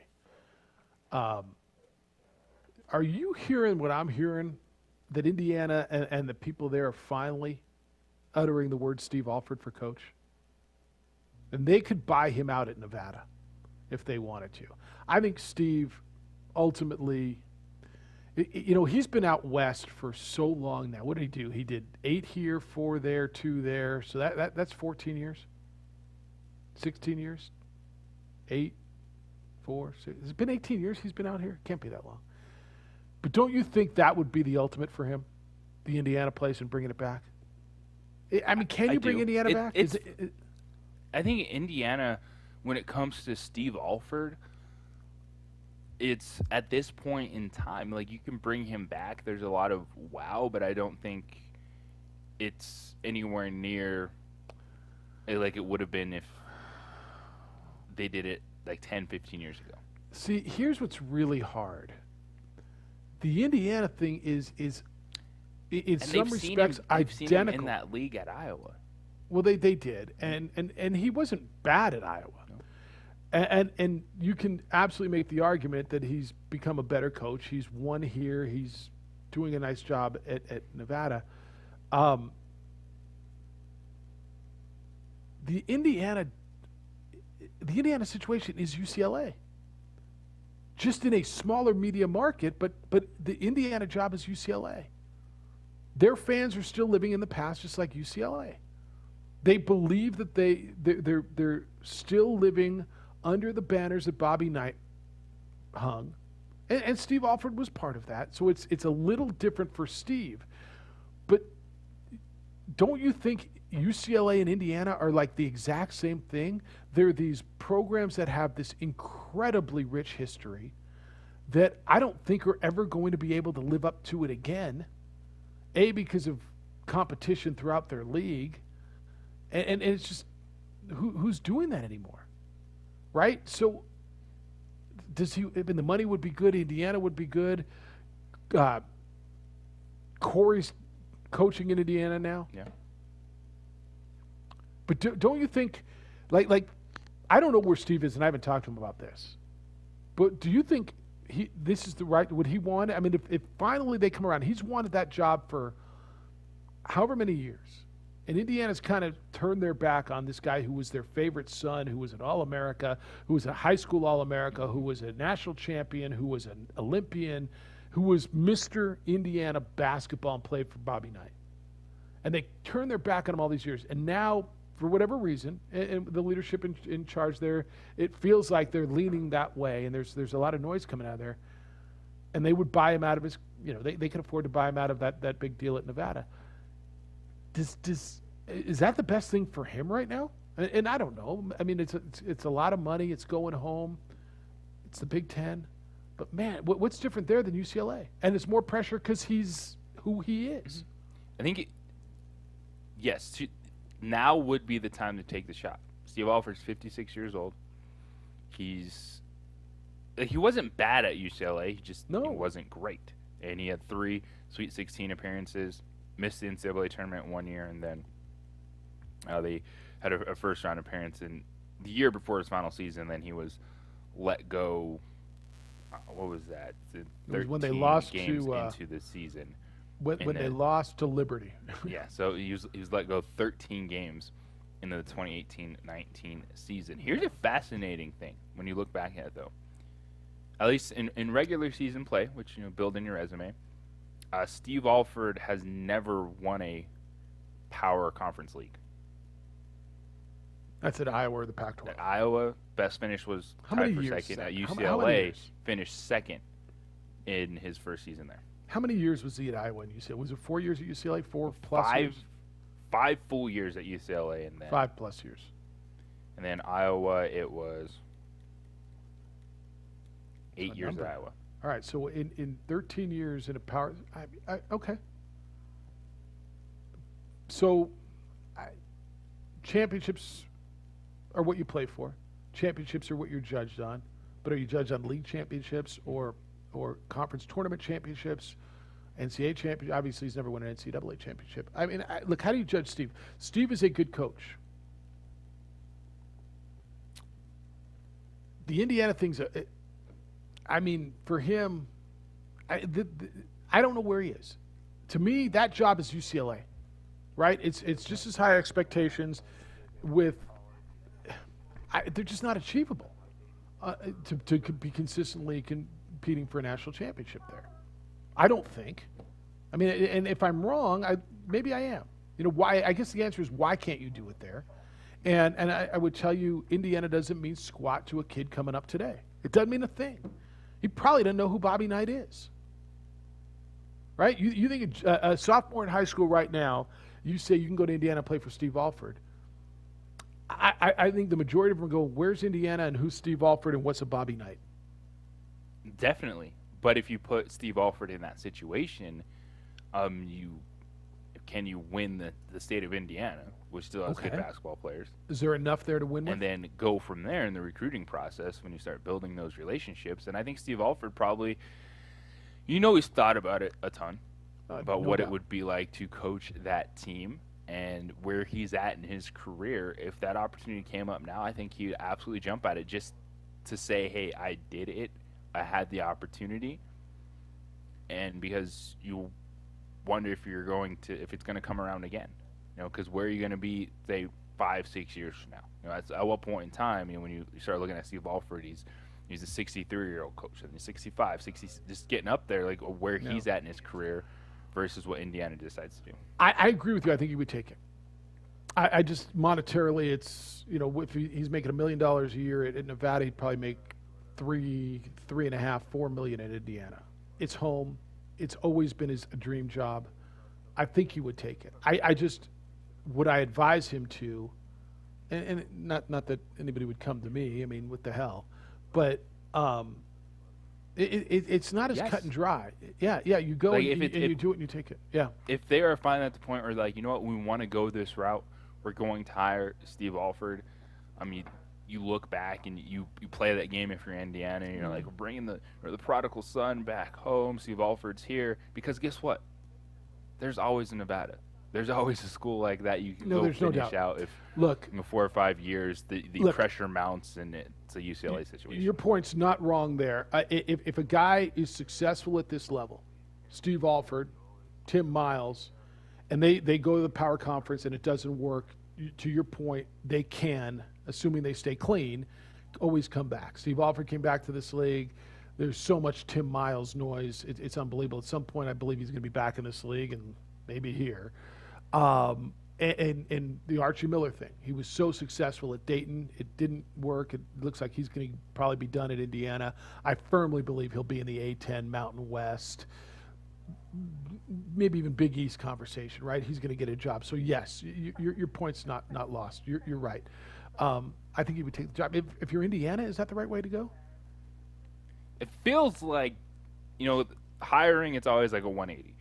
Are you hearing what I'm hearing, that Indiana and the people there are finally uttering the word Steve Alford for coach? And they could buy him out at Nevada if they wanted to. I think Steve ultimately, he's been out west for so long now. What did he do? He did 8 here, 4 there, 2 there. So that's 14 years, 16 years, 8, 4, 6. It's been 18 years he's been out here. Can't be that long. But don't you think that would be the ultimate for him, the Indiana place, and bringing it back? Can you bring Indiana back? I think Indiana, when it comes to Steve Alford, it's at this point in time, like, you can bring him back. There's a lot of wow, but I don't think it's anywhere near like it would have been if they did it like 10, 15 years ago. See, here's what's really hard. The Indiana thing is in some respects identical. Seen him in that league at Iowa. Well, they did, and he wasn't bad at Iowa. No. And you can absolutely make the argument that he's become a better coach. He's won here. He's doing a nice job at Nevada. The Indiana situation is UCLA. Just in a smaller media market, but the Indiana job is UCLA. Their fans are still living in the past, just like UCLA. They believe that they're still living under the banners that Bobby Knight hung, and Steve Alford was part of that. So it's a little different for Steve. But don't you think UCLA and Indiana are like the exact same thing? They're these programs that have this incredibly rich history that I don't think are ever going to be able to live up to it again. A, because of competition throughout their league, and it's just who's doing that anymore, right? So the money would be good, Indiana would be good. Corey's coaching in Indiana now. Yeah. But don't you think, like, I don't know where Steve is, and I haven't talked to him about this, but do you think this is the right, would he want it? I mean, if finally they come around, he's wanted that job for however many years, and Indiana's kind of turned their back on this guy who was their favorite son, who was an All-America, who was a high school All-America, who was a national champion, who was an Olympian, who was Mr. Indiana basketball and played for Bobby Knight. And they turned their back on him all these years, and now, for whatever reason, and the leadership in charge there, it feels like they're leaning that way, and there's a lot of noise coming out of there. And they would buy him out of his, they could afford to buy him out of that big deal at Nevada. Is that the best thing for him right now? And I don't know. I mean, it's a lot of money. It's going home. It's the Big Ten. But man, what's different there than UCLA? And it's more pressure because he's who he is. I think, yes. Now would be the time to take the shot. Steve Alford's 56 years old. He wasn't bad at UCLA. He wasn't great. And he had 3 Sweet 16 appearances, missed the NCAA tournament 1 year, and then they had a first-round appearance in the year before his final season. Then he was let go. What was that? It was when they lost games to into the season. When they lost to Liberty. Yeah, so he was let go 13 games in the 2018-19 season. Here's a fascinating thing when you look back at it, though. At least in regular season play, which build in your resume, Steve Alford has never won a power conference league. That's at Iowa or the Pac-12. At Iowa, best finish was tied for second. At UCLA, how many years? Finished second in his first season there. How many years was he at Iowa and UCLA? Was it 4 years at UCLA? 4+ years? 5 full years at UCLA, and then 5+ years. And then Iowa, it was 8 years at Iowa. All right, so in 13 years in a power, okay. So, championships are what you play for. Championships are what you're judged on. But are you judged on league championships or conference tournament championships, NCAA championship? Obviously, he's never won an NCAA championship. I mean, look, how do you judge Steve? Steve is a good coach. The Indiana thing's I mean, for him, I don't know where he is. To me, that job is UCLA, right? It's just as high expectations they're just not achievable to be consistently competing for a national championship there. I don't think. I mean, and if I'm wrong, maybe I am. Why? I guess the answer is why can't you do it there? And I would tell you, Indiana doesn't mean squat to a kid coming up today. It doesn't mean a thing. He probably doesn't know who Bobby Knight is. Right? You think a sophomore in high school right now, you say you can go to Indiana and play for Steve Alford. I think the majority of them go, where's Indiana and who's Steve Alford and what's a Bobby Knight? Definitely. But if you put Steve Alford in that situation, can you win the state of Indiana, which still has good basketball players? Is there enough there to win with? And then go from there in the recruiting process when you start building those relationships. And I think Steve Alford probably, he's thought about it a ton, about what it would be like to coach that team and where he's at in his career. If that opportunity came up now, I think he'd absolutely jump at it just to say, hey, I did it. I had the opportunity. And because you wonder if it's going to come around again, because where are you going to be, say, 5-6 years from now? At what point in time, when you start looking at Steve Alford, he's a 63-year-old coach, and he's 65, 60, just getting up there, like where he's at in his career versus what Indiana decides to do. I agree with you. I think he would take it. I just monetarily, it's if he's making $1 million a year at Nevada, he'd probably make $3.5-4 million at Indiana. It's home. It's always been a dream job. I think he would take it. I just would I advise him to, and not that anybody would come to me. I mean, what the hell? But it's not as cut and dry. Yeah. You go and you do it and you take it. Yeah. If they are finally at the point where we want to go this route, we're going to hire Steve Alford. I mean, you look back and you play that game if you're Indiana, and you're like, we're bringing the prodigal son back home. Steve Alford's here because guess what? There's always a Nevada. There's always a school like that you can go finish out if in 4 or 5 years the pressure mounts and it's a UCLA situation. Your point's not wrong there. If a guy is successful at this level, Steve Alford, Tim Miles, and they go to the power conference and it doesn't work, to your point, they can, assuming they stay clean, always come back. Steve Alford came back to this league. There's so much Tim Miles noise. It's unbelievable. At some point, I believe he's going to be back in this league and maybe here. And the Archie Miller thing. He was so successful at Dayton. It didn't work. It looks like he's going to probably be done at Indiana. I firmly believe he'll be in the A-10 Mountain West, maybe even Big East conversation, right? He's going to get a job. So, yes, your point's not lost. You're right. I think he would take the job. If you're Indiana, is that the right way to go? It feels like, hiring, it's always like a 180.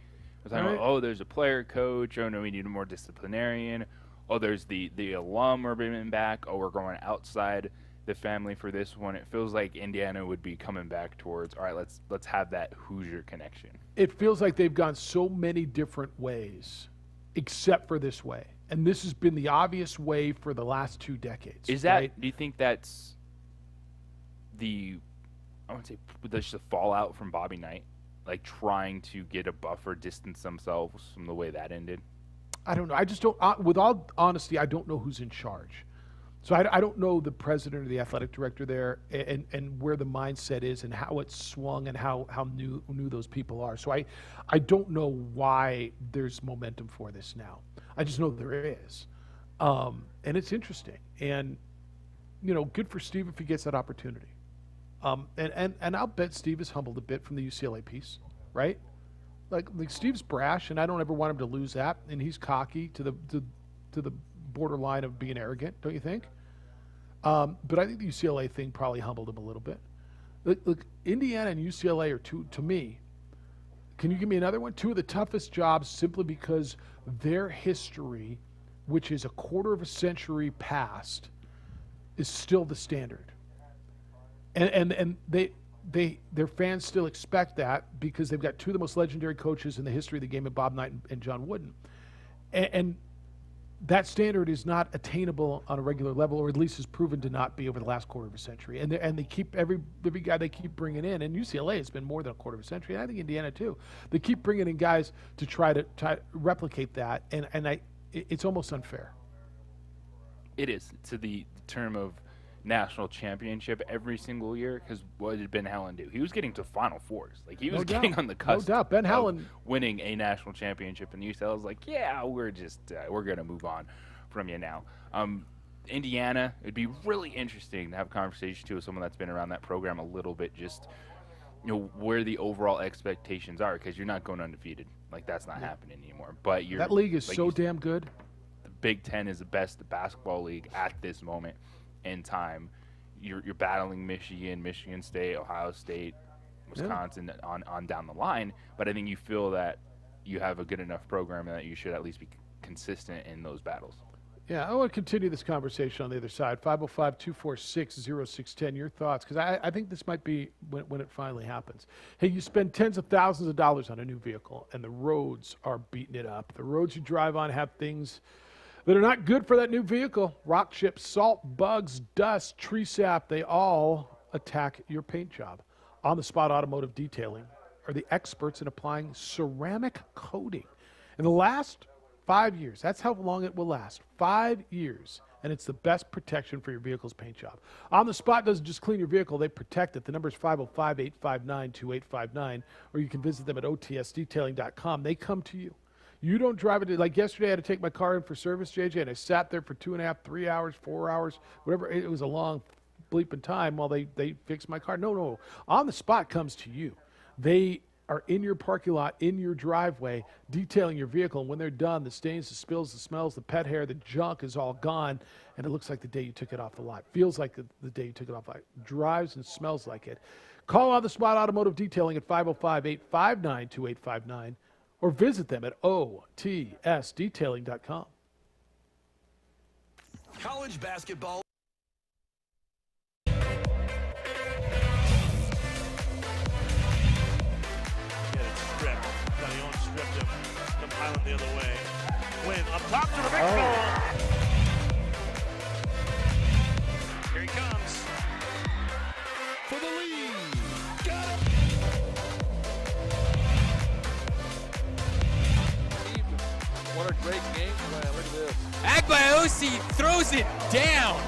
There's a player coach. Oh, no, we need a more disciplinarian. Oh, there's the alum we're bringing back. Oh, we're going outside the family for this one. It feels like Indiana would be coming back towards, all right, let's have that Hoosier connection. It feels like they've gone so many different ways, except for this way. And this has been the obvious way for the last 2 decades. Is that, right? Do you think that's the fallout from Bobby Knight? like trying to get a buffer, distance themselves from the way that ended? I don't know. I just don't. With all honesty, I don't know who's in charge. So I don't know the president or the athletic director there, and where the mindset is, and how it's swung, and how new those people are. So I don't know why there's momentum for this now. I just know there is, and it's interesting. And good for Steve if he gets that opportunity. And I'll bet Steve is humbled a bit from the UCLA piece, right? Like Steve's brash, and I don't ever want him to lose that. And he's cocky to the borderline of being arrogant, don't you think? But I think the UCLA thing probably humbled him a little bit. Look, Indiana and UCLA are two, to me. Can you give me another one? Two of the toughest jobs, simply because their history, which is a quarter of a century past, is still the standard. And their fans still expect that, because they've got two of the most legendary coaches in the history of the game, Bob Knight and John Wooden. And that standard is not attainable on a regular level, or at least is proven to not be over the last quarter of a century. And they keep every guy they keep bringing in, and UCLA has been more than a quarter of a century, and I think Indiana too. They keep bringing in guys to try to replicate that, and it's almost unfair. It is, to the term of national championship every single year, because what did Ben Howland do? He was getting to Final Fours. Like, he was getting on the cusp Ben Howland winning a national championship, and UCLA was like, yeah, we're just we're going to move on from you now. Indiana, it'd be really interesting to have a conversation too with someone that's been around that program a little bit, just where the overall expectations are, because you're not going undefeated. Like, that's not happening anymore. But that league is so damn good. The Big Ten is the best basketball league at this moment in time. You're battling Michigan State, Ohio State, Wisconsin on down the line, but I think you feel that you have a good enough program that you should at least be consistent in those battles. Yeah, I want to continue this conversation on the other side. 505-246-0610. Your thoughts, because I think this might be when it finally happens. Hey, you spend tens of thousands of dollars on a new vehicle, and the roads are beating it up. The roads you drive on have things that are not good for that new vehicle. Rock chips, salt, bugs, dust, tree sap, they all attack your paint job. On the Spot Automotive Detailing are the experts in applying ceramic coating. In the last 5 years, that's how long it will last, 5 years, and it's the best protection for your vehicle's paint job. On the Spot doesn't just clean your vehicle, they protect it. The number is 505-859-2859, or you can visit them at otsdetailing.com. They come to you. You don't drive it. Like yesterday, I had to take my car in for service, JJ, and I sat there for 2.5, 3 hours, 4 hours, whatever. It was a long bleeping time while they fixed my car. No. On the Spot comes to you. They are in your parking lot, in your driveway, detailing your vehicle. And when they're done, the stains, the spills, the smells, the pet hair, the junk is all gone, and it looks like the day you took it off the lot. Feels like the day you took it off the lot. Drives and smells like it. Call On the Spot Automotive Detailing at 505-859-2859. Or visit them at otsdetailing.com. College basketball. Get it stripped. Danion stripped him. Compiling the other way. Quinn up top to the big goal. Here he comes. For the lead. Got him. What a great game plan. Look at this. Agbayosi throws it down.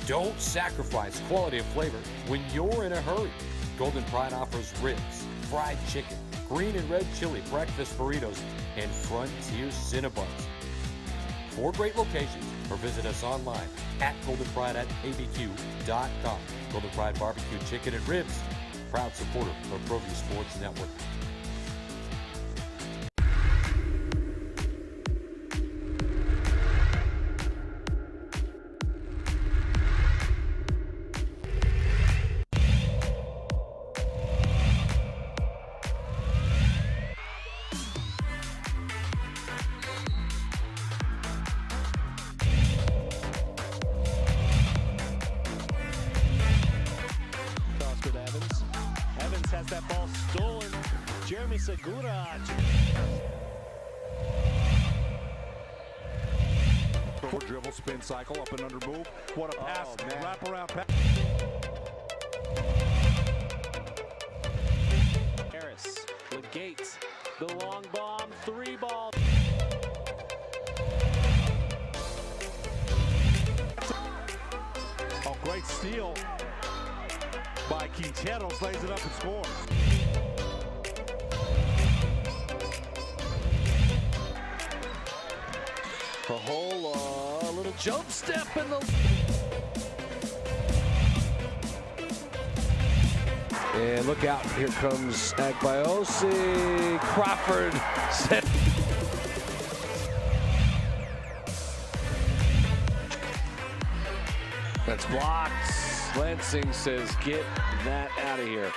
Don't sacrifice quality of flavor when you're in a hurry. Golden Pride offers ribs, fried chicken, green and red chili breakfast burritos, and Frontier Cinnabons. 4 great locations, or visit us online at goldenpride@abq.com. Golden Pride Barbecue Chicken and Ribs, proud supporter of ProView Sports Network. that ball stolen. Jeremy Segura. Forward dribble, spin cycle, up and under move. What a pass, wrap around pass. Harris, the Gates, the long bomb, 3 ball. Oh, great steal by Quinteros, lays it up and scores. Cahola, a little jump step in the... And look out, here comes Agbaiosi. Crawford set. That's blocked. Lansing says, get that out of here.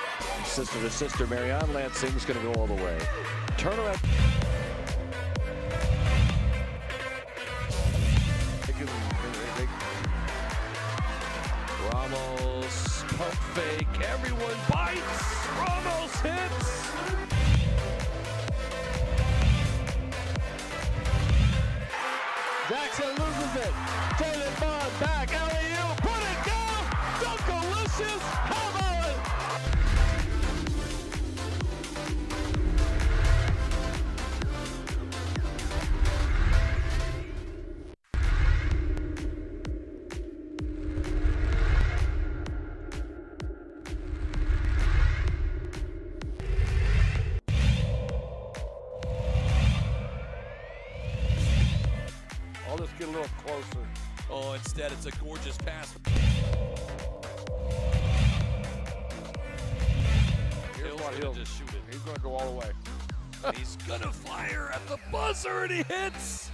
Sister to sister, Marianne Lansing's going to go all the way. Turnaround. Ramos, pump fake, everyone bites. Ramos hits. Jackson loses it. Taylor Bond back, alley-oop, put it down. Dunkalicious, how about it? I'll just get a little closer. Oh, instead it's a gorgeous pass. Here's what Hill's gonna just shoot it. He's going to go all the way. He's gonna fire at the buzzer and he hits.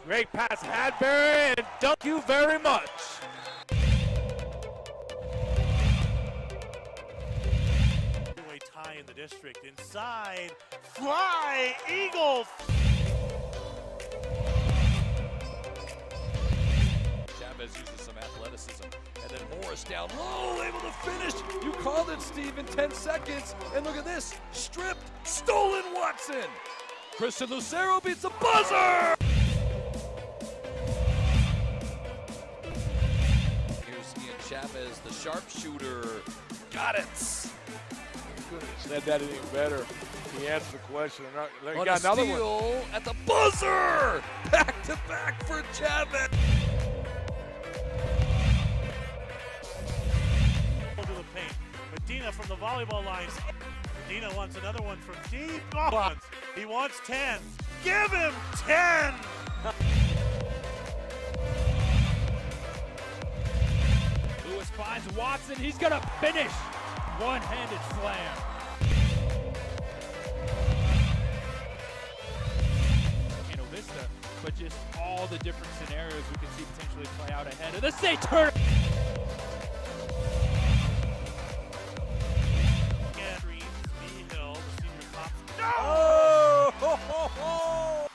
Great pass, Hadbury, and thank you very much. Tie in the district. Inside, fly, Eagles. Chavez uses some athleticism. And then Morris down low, able to finish. You called it, Steve, in 10 seconds. And look at this, stripped, stolen Watson. Christian Lucero beats the buzzer. Here's Ian Chavez, the sharpshooter. Got it. Could have said that any better. He answered the question. He On got a another steal one. at the buzzer. Back to back for Chavez. To the paint. Medina from the volleyball lines. Medina wants another one from deep. Oh, he wants 10. Give him 10. Lewis finds Watson. He's going to finish. One-handed slam. Vista, but just all the different scenarios we can see potentially play out ahead of the state tournament. Hill, the senior pops. No! Oh! Ho, ho, ho!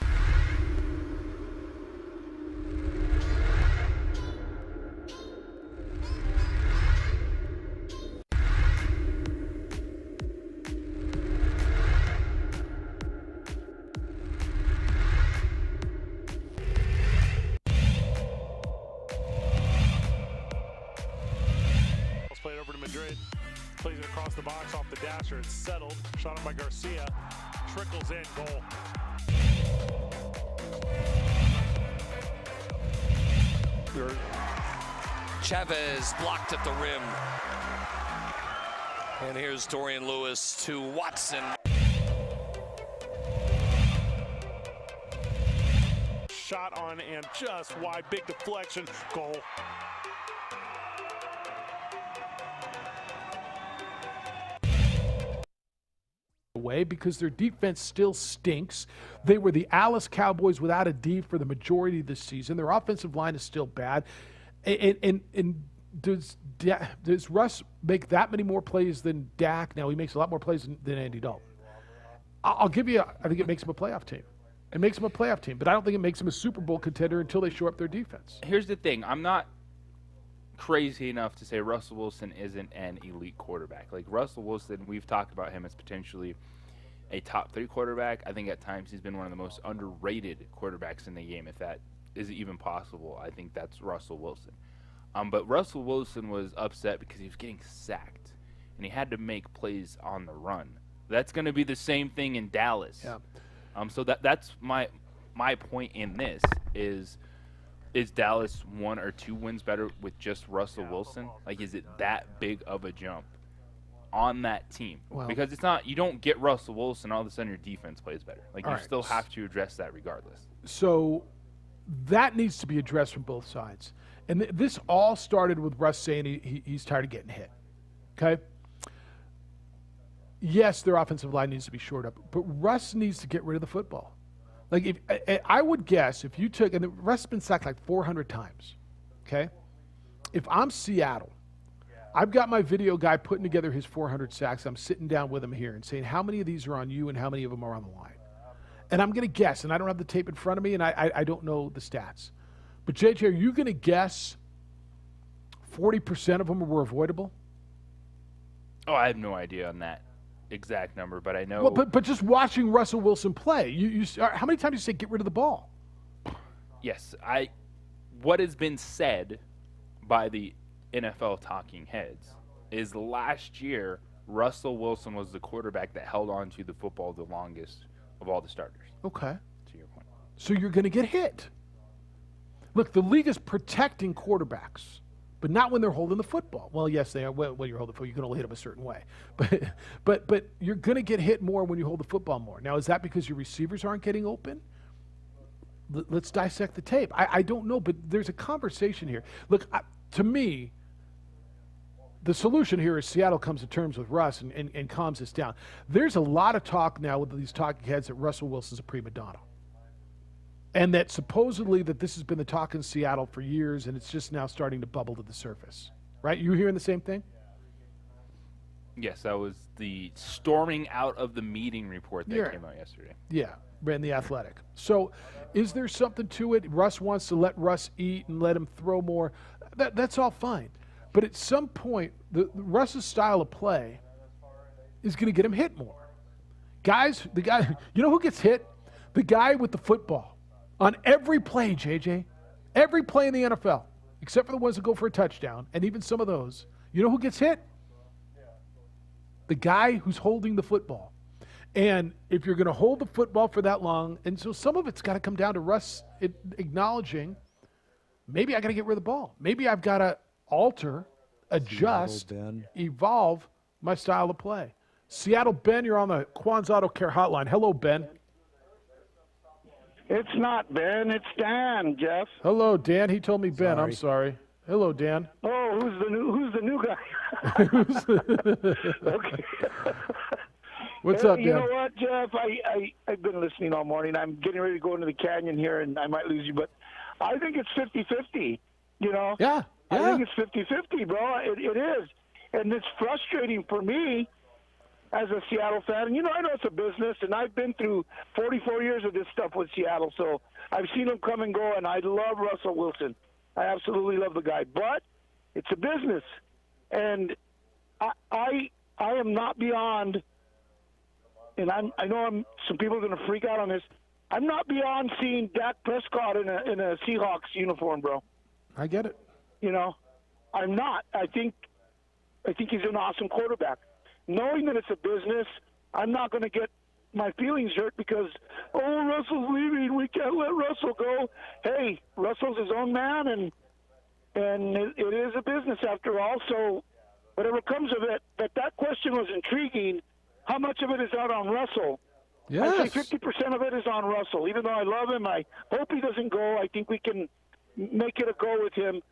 Played over to Madrid, plays it across the box off the dasher. It's settled. Shot up by Garcia. Trickles in, goal. Chavez blocked at the rim. And here's Dorian Lewis to Watson. Shot on and just wide, big deflection, goal. Away because their defense still stinks. They were the Alice Cowboys without a D for the majority of the season. Their offensive line is still bad. And does Russ make that many more plays than Dak? Now, he makes a lot more plays than Andy Dalton. I'll give you, I think it makes him a playoff team. It makes him a playoff team, but I don't think it makes him a Super Bowl contender until they shore up their defense. Here's the thing. I'm not crazy enough to say Russell Wilson isn't an elite quarterback. Like Russell Wilson, we've talked about him as potentially a top 3 quarterback. I think at times he's been one of the most underrated quarterbacks in the game, if that is even possible. I think that's Russell Wilson. But Russell Wilson was upset because he was getting sacked, and he had to make plays on the run. That's going to be the same thing in Dallas. Yeah. So that's my point in this is Dallas 1 or 2 wins better with just Russell Wilson? Like, is it that big of a jump on that team? Well, because it's not, you don't get Russell Wilson, all of a sudden your defense plays better. Like, you right. still have to address that regardless. So that needs to be addressed from both sides. And this all started with Russ saying he's tired of getting hit. Okay? Yes, their offensive line needs to be shored up, but Russ needs to get rid of the football. Like, if I would guess if you took, and Russ has been sacked like 400 times, okay? If I'm Seattle, I've got my video guy putting together his 400 sacks. I'm sitting down with him here and saying, how many of these are on you and how many of them are on the line? And I'm going to guess, and I don't have the tape in front of me, and I don't know the stats. But, JJ, are you going to guess 40% of them were avoidable? Oh, I have no idea on that exact number, but I know. Well, but just watching Russell Wilson play, how many times do you say get rid of the ball? Yes, what has been said by the NFL talking heads is last year Russell Wilson was the quarterback that held on to the football the longest of all the starters. Okay. To your point. So you're going to get hit. Look, the league is protecting quarterbacks, but not when they're holding the football. Well, yes, they are. When you're holding the football, you can only hit them a certain way. But you're going to get hit more when you hold the football more. Now, is that because your receivers aren't getting open? Let's dissect the tape. I don't know, but there's a conversation here. Look, to me, the solution here is Seattle comes to terms with Russ and calms this down. There's a lot of talk now with these talking heads that Russell Wilson's a prima donna. And that supposedly that this has been the talk in Seattle for years, and it's just now starting to bubble to the surface. Right? You hearing the same thing? Yes, that was the storming out of the meeting report that came out yesterday. Yeah, in The Athletic. So is there something to it? Russ wants to let Russ eat and let him throw more. That's all fine. But at some point, Russ's style of play is going to get him hit more. Guys, you know who gets hit? The guy with the football. On every play, JJ, every play in the NFL, except for the ones that go for a touchdown, and even some of those, you know who gets hit? The guy who's holding the football. And if you're going to hold the football for that long, and so some of it's got to come down to Russ acknowledging, maybe I got to get rid of the ball. Maybe I've got to alter, adjust, evolve my style of play. Seattle, Ben, you're on the Quan's Auto Care hotline. Hello, Ben. It's not Ben, it's Dan, Jeff. Hello, Dan. He told me Ben. I'm sorry. Hello, Dan. Oh, who's the new guy? Okay. What's up, Dan? You know what, Jeff? I've been listening all morning. I'm getting ready to go into the canyon here, and I might lose you, but I think it's 50-50, you know? Yeah. I think it's 50-50, bro. It is. And it's frustrating for me as a Seattle fan. And, I know it's a business, and I've been through 44 years of this stuff with Seattle, so I've seen them come and go, and I love Russell Wilson. I absolutely love the guy. But it's a business, and I am not beyond, and I know some people are going to freak out on this, I'm not beyond seeing Dak Prescott in a Seahawks uniform, bro. I get it. I'm not. I think he's an awesome quarterback. Knowing that it's a business, I'm not going to get my feelings hurt because, Russell's leaving. We can't let Russell go. Hey, Russell's his own man, and it is a business after all. So whatever comes of it, that question was intriguing. How much of it is out on Russell? Yes. I say 50% of it is on Russell. Even though I love him, I hope he doesn't go. I think we can make it a go with him.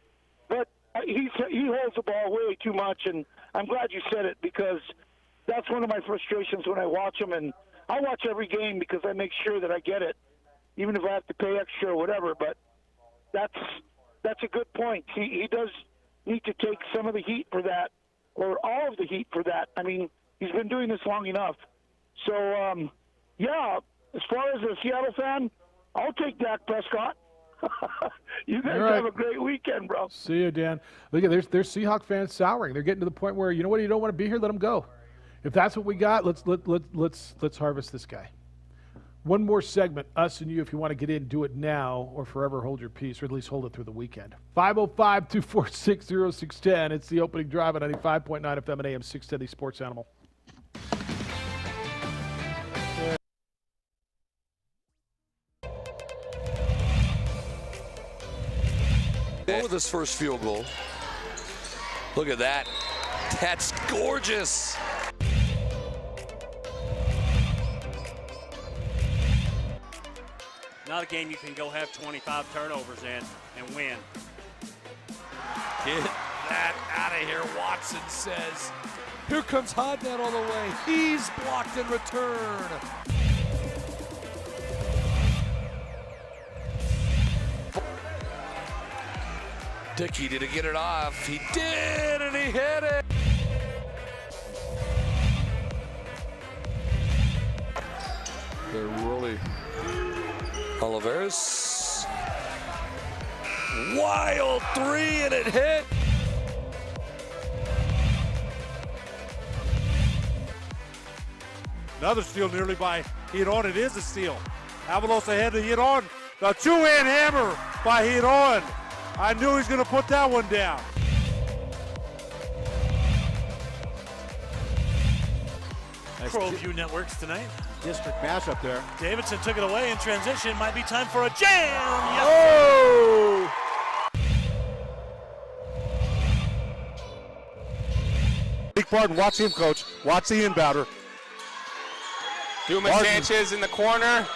But he holds the ball way too much, and I'm glad you said it because that's one of my frustrations when I watch him. And I watch every game because I make sure that I get it, even if I have to pay extra or whatever. But that's a good point. He does need to take some of the heat for that, or all of the heat for that. I mean, he's been doing this long enough. So, yeah, as far as a Seattle fan, I'll take Dak Prescott. You guys All right. have a great weekend, bro. See you, Dan. Look at there's Seahawk fans souring. They're getting to the point where, you know what, you don't want to be here, let them go. If that's what we got, let's harvest this guy. One more segment, us and you, if you want to get in, do it now or forever hold your peace, or at least hold it through the weekend. 505-246-0610. It's the opening drive on 95.9 FM and AM 610, the Sports Animal. With this first field goal. Look at that. That's gorgeous. Not a game you can go have 25 turnovers in and win. Get that out of here, Watson says. Here comes Hodnett all the way. He's blocked in return. Dickey, did he get it off? He did, and he hit it. They're really... Oliveras. Wild three, and it hit. Another steal nearly by Hiron. It is a steal. Avalos ahead to Hiron. The two-hand hammer by Hiron. I knew he was going to put that one down. ProView Networks tonight. District mashup there. Davidson took it away in transition. Might be time for a jam. Yes. Oh! Big Barton, watch him, coach. Watch the inbounder. Duma Sanchez in the corner.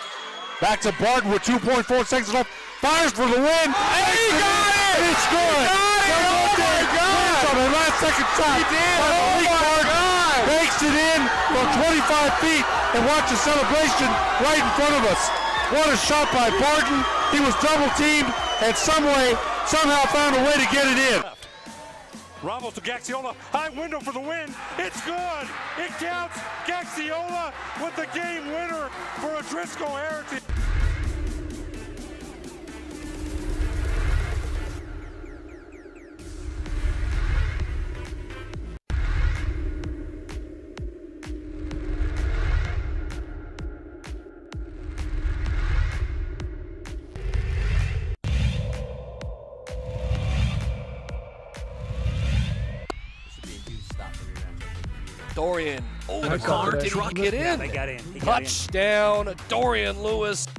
Back to Barton with 2.4 seconds left. Fires for the win. And he got it! It's good. Oh my God! On the last second shot. He did. Oh my God! Bakes it in from 25 feet and watch the celebration right in front of us. What a shot by Barton. He was double teamed and somehow found a way to get it in. Ramos to Gaxiola, high window for the win. It's good. It counts. Gaxiola with the game winner for a Driscoll Heritage. Dorian over the car, truck it in. Yeah, they got in. He got Touchdown, Dorian Lewis. in.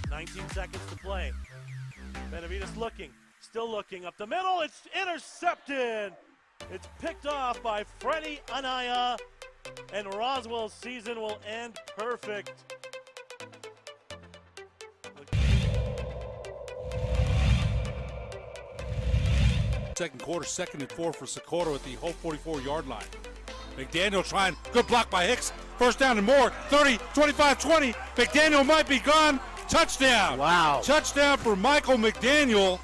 19 seconds to play. Benavides looking, still looking up the middle. It's intercepted. It's picked off by Freddie Anaya, and Roswell's season will end perfect. Second quarter, 2nd and 4 for Socorro at the whole 44-yard line. McDaniel trying, good block by Hicks. First down and more, 30, 25, 20. McDaniel might be gone. Touchdown. Wow. Touchdown for Michael McDaniel.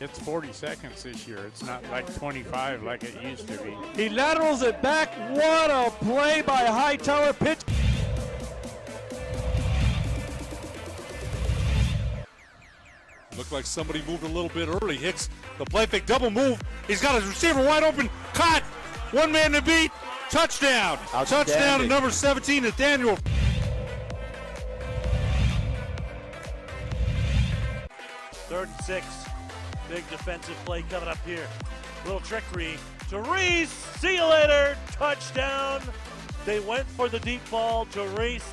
It's 40 seconds this year. It's not like 25 like it used to be. He laterals it back. What a play by Hightower. Pitch. Looked like somebody moved a little bit early. Hicks, the play fake double move. He's got his receiver wide open. Caught. One man to beat. Touchdown. Touchdown to number 17, Nathaniel. Third and 6. Big defensive play coming up here. Little trickery to Reese. See you later. Touchdown. They went for the deep ball to Reese.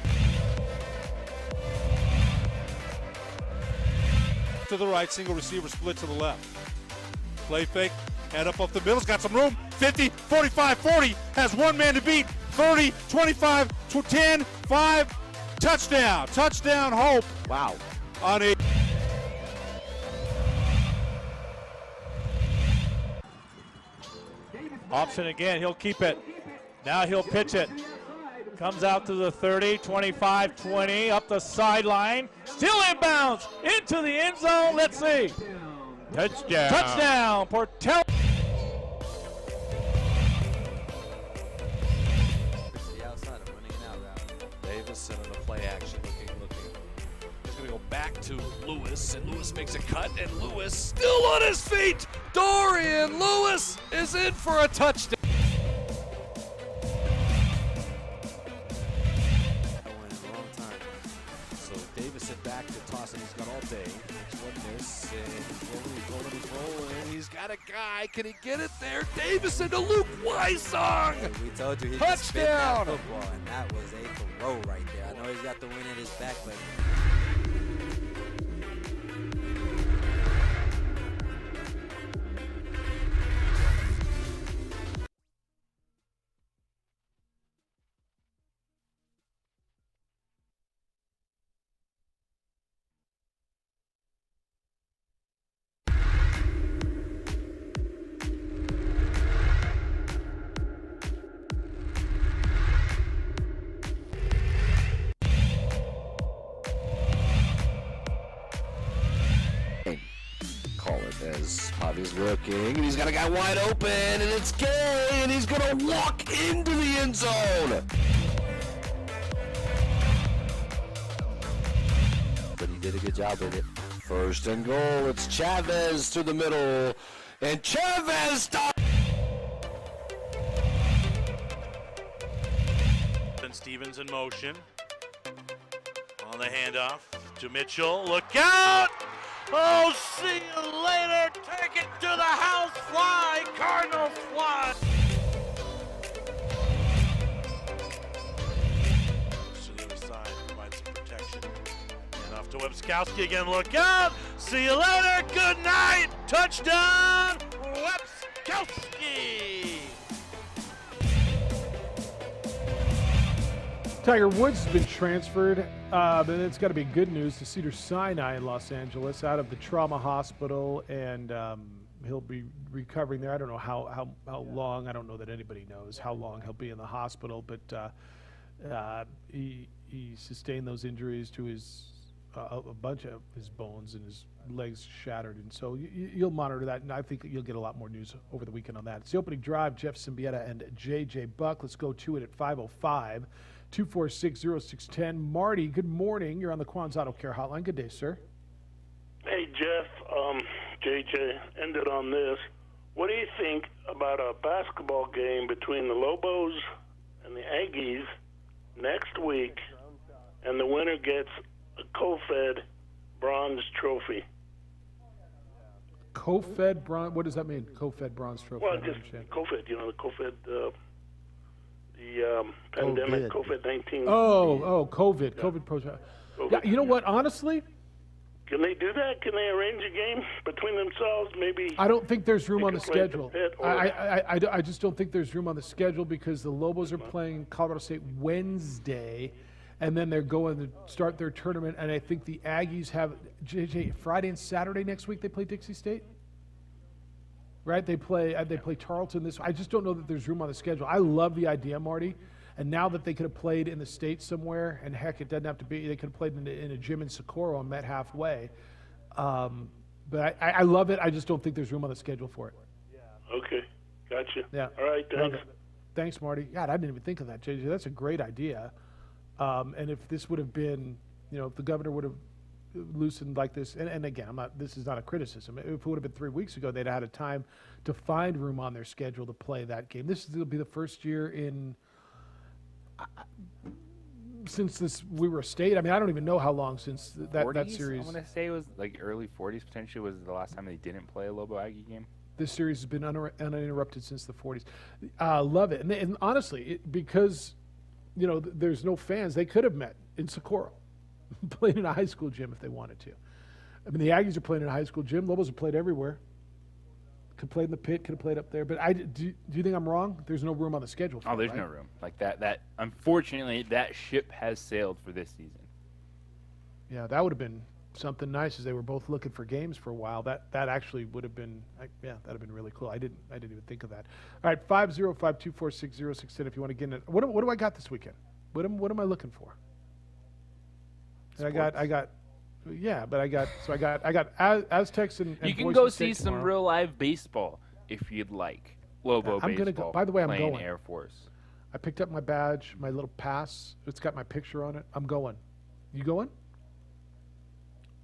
To the right, single receiver split to the left. Play fake, head up off the middle, it's got some room. 50, 45, 40, has one man to beat. 30, 25, 10, 5, touchdown. Touchdown, Hope. Wow. On a Option again. He'll keep it. Now he'll pitch it. Comes out to the 30, 25, 20, up the sideline. Still inbounds into the end zone. Let's see. Touchdown. Touchdown. Portell. Lewis, and in the play action, looking. He's going to go back to Lewis, and Lewis makes a cut, and Lewis still on his feet. Dorian Lewis is in for a touchdown. So Davison back to toss, and he's got all day. Makes one miss, and he's rolling. He's got a guy. Can he get it there? Davison to Luke Weissong. Hey, we told you he touchdown. could spin that football, and that was a throw right there. I know he's got the wind in his back, but. As Javi's looking, and he's got a guy wide open, and it's Gay, and he's going to walk into the end zone. But he did a good job with it. First and goal, it's Chavez to the middle, and Chavez stops. And Stevens in motion. On the handoff to Mitchell. Look out! Oh, see you later. Take it to the house. Fly, Cardinals fly. To the other side, provide some protection. And off to Webskowski again. Look out. See you later. Good night. Touchdown, Webskowski. Tiger Woods has been transferred, but it's got to be good news to Cedars-Sinai in Los Angeles, out of the trauma hospital, and he'll be recovering there. I don't know how long. I don't know that anybody knows how long he'll be in the hospital, but he sustained those injuries to a bunch of his bones and his legs shattered, and so you'll monitor that, and I think you'll get a lot more news over the weekend on that. It's the opening drive. Jeff Siembieda and J.J. Buck. Let's go to it at 5:05. 246-0610. Marty, good morning. You're on the Quan's Auto Care Hotline. Good day, sir. Hey, Jeff. JJ, ended on this. What do you think about a basketball game between the Lobos and the Aggies next week, and the winner gets a co-fed bronze trophy? Co-fed bronze? What does that mean, co-fed bronze trophy? Well, just co-fed, the co-fed, the pandemic, COVID-19. COVID. Yeah, you know what, honestly? Can they do that? Can they arrange a game between themselves? Maybe. I don't think there's room on the schedule. I I just don't think there's room on the schedule because the Lobos are playing Colorado State Wednesday, and then they're going to start their tournament. And I think the Aggies have Friday and Saturday next week. They play Dixie State, right? They play Tarleton this. I just don't know that there's room on the schedule. I love the idea, Marty. And now that they could have played in the States somewhere, and heck, it doesn't have to be, they could have played in a gym in Socorro and met halfway. But I love it. I just don't think there's room on the schedule for it. Okay, gotcha. Yeah. All right, thanks. Thanks, Marty. God, I didn't even think of that, JJ. That's a great idea. And if this would have been, if the governor would have loosened like this, and again, this is not a criticism. If it would have been 3 weeks ago, they'd have had a time to find room on their schedule to play that game. This will be the first year in since we were a state. I mean, I don't even know how long since that series. I want to say it was like early 40s potentially was the last time they didn't play a Lobo Aggie game. This series has been uninterrupted since the 40s. Love it. And honestly, because, there's no fans, they could have met in Socorro, played in a high school gym if they wanted to. I mean, the Aggies are playing in a high school gym. Lobos have played everywhere. Could play in the pit, could have played up there. But do you think I'm wrong? There's no room on the schedule for there's it, no right? room. Like that unfortunately, that ship has sailed for this season. Yeah, that would have been something nice as they were both looking for games for a while. That actually would have been, that'd have been really cool. I didn't even think of that. All right, 505-246-0610 if you want to get in. What do I got this weekend? What am I looking for? I got Aztecs and you can Boise go State see some tomorrow. real live baseball if you'd like. Lobo I'm baseball. gonna go. By the way, I'm playing going. Air Force. I picked up my badge, my little pass. It's got my picture on it. I'm going. You going?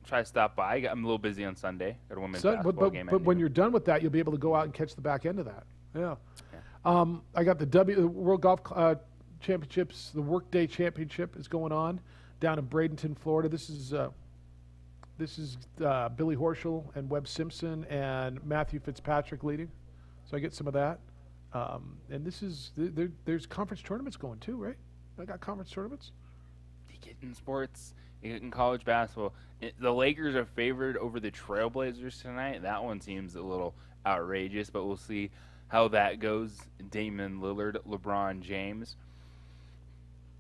Try to stop by. I'm a little busy on Sunday. Got a women's basketball game. But when you're done with that, you'll be able to go out and catch the back end of that. Yeah. I got the World Golf Championships. The Workday Championship is going on down in Bradenton, Florida. This is Billy Horschel and Webb Simpson and Matthew Fitzpatrick leading. So I get some of that. And this is there's conference tournaments going too, right? I got conference tournaments. You get in sports. You get in college basketball. The Lakers are favored over the Trailblazers tonight. That one seems a little outrageous, but we'll see how that goes. Damian Lillard, LeBron James.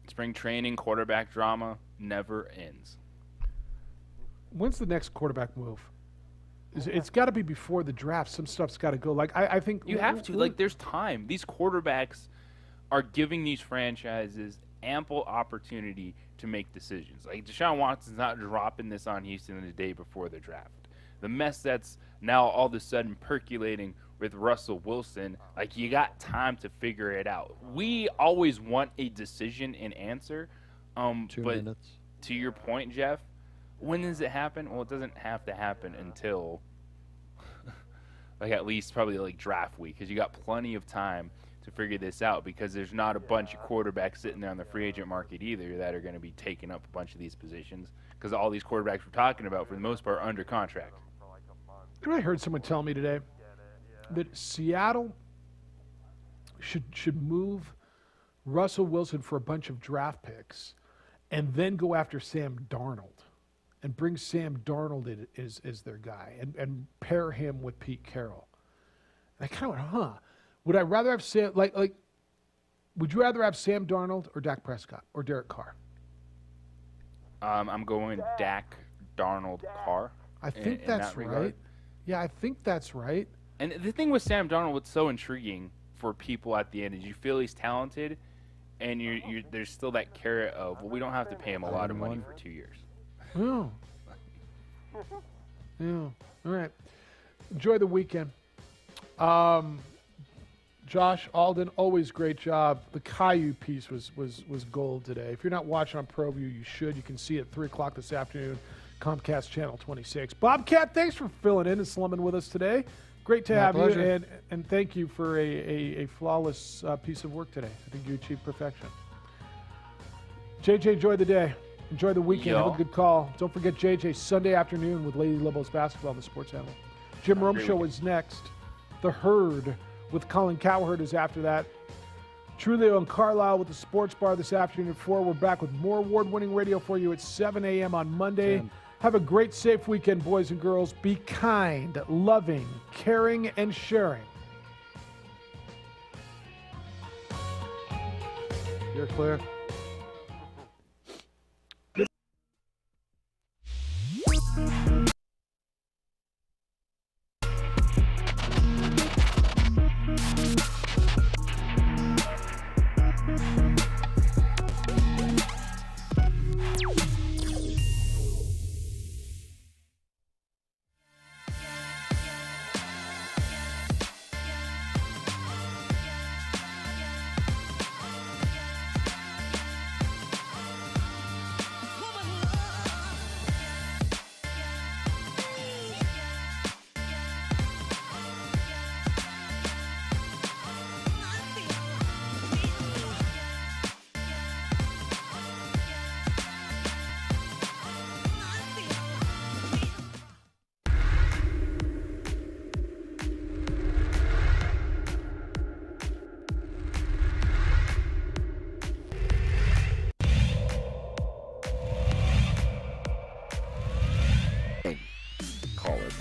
Spring training, quarterback drama never ends. When's the next quarterback move? It's got to be before the draft. Some stuff's got to go. Like I think you have to. Like there's time. These quarterbacks are giving these franchises ample opportunity to make decisions. Like Deshaun Watson's not dropping this on Houston the day before the draft. The mess that's now all of a sudden percolating with Russell Wilson, like you got time to figure it out. We always want a decision and answer. 2 but minutes. To your point, Jeff, when does it happen? Well, it doesn't have to happen until like at least probably like draft week, because you got plenty of time to figure this out, because there's not a bunch of quarterbacks sitting there on the free agent market either that are going to be taking up a bunch of these positions, because all these quarterbacks we're talking about for the most part are under contract. I heard someone tell me today that Seattle should move Russell Wilson for a bunch of draft picks and then go after Sam Darnold and bring Sam Darnold in as their guy and pair him with Pete Carroll. And I kind of went, would I rather have Sam, would you rather have Sam Darnold or Dak Prescott or Derek Carr? I'm going Dak, Darnold, Carr. I think that's right. Yeah, I think that's right. And the thing with Sam Darnold, what's so intriguing for people at the end is you feel he's talented, and there's still that carrot of, well, we don't have to pay him a lot of money for 2 years. Oh. Yeah. All right. Enjoy the weekend. Josh Alden, always great job. The Caillou piece was gold today. If you're not watching on ProView, you should. You can see it at 3 o'clock this afternoon, Comcast Channel 26. Bobcat, thanks for filling in and slumming with us today. Great to have you, and thank you for a flawless piece of work today. I think you achieved perfection. JJ, enjoy the day. Enjoy the weekend. Have a good call. Don't forget JJ Sunday afternoon with Lady Lobos basketball on the Sports Channel. Jim Rome Show is next. The Herd with Colin Cowherd is after that. Trulio and Carlisle with the Sports Bar this afternoon at 4. We're back with more award-winning radio for you at 7 a.m. on Monday. Have a great, safe weekend, boys and girls. Be kind, loving, caring, and sharing. You're clear.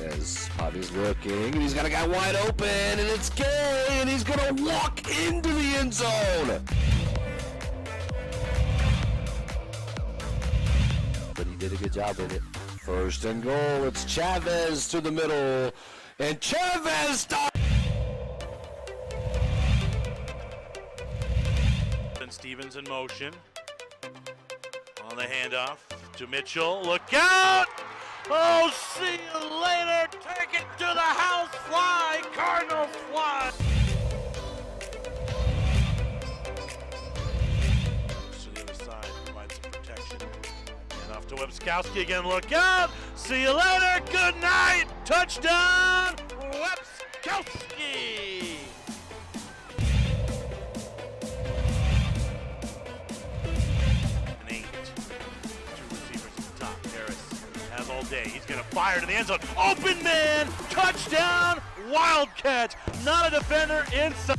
As Javi's looking, and he's got a guy wide open, and it's Gay, and he's gonna walk into the end zone. But he did a good job with it. First and goal, it's Chavez to the middle, and Chavez stops. And Stevens in motion. On the handoff to Mitchell. Look out! Oh, see you later. Take it to the house. Fly, Cardinals fly. to Webskowski again. Look out. See you later. Good night. Touchdown, Webskowski. An 8. 2 receivers at the top. Harris has all day. He's going to fire to the end zone. Open man. Touchdown. Wildcats. Not a defender inside.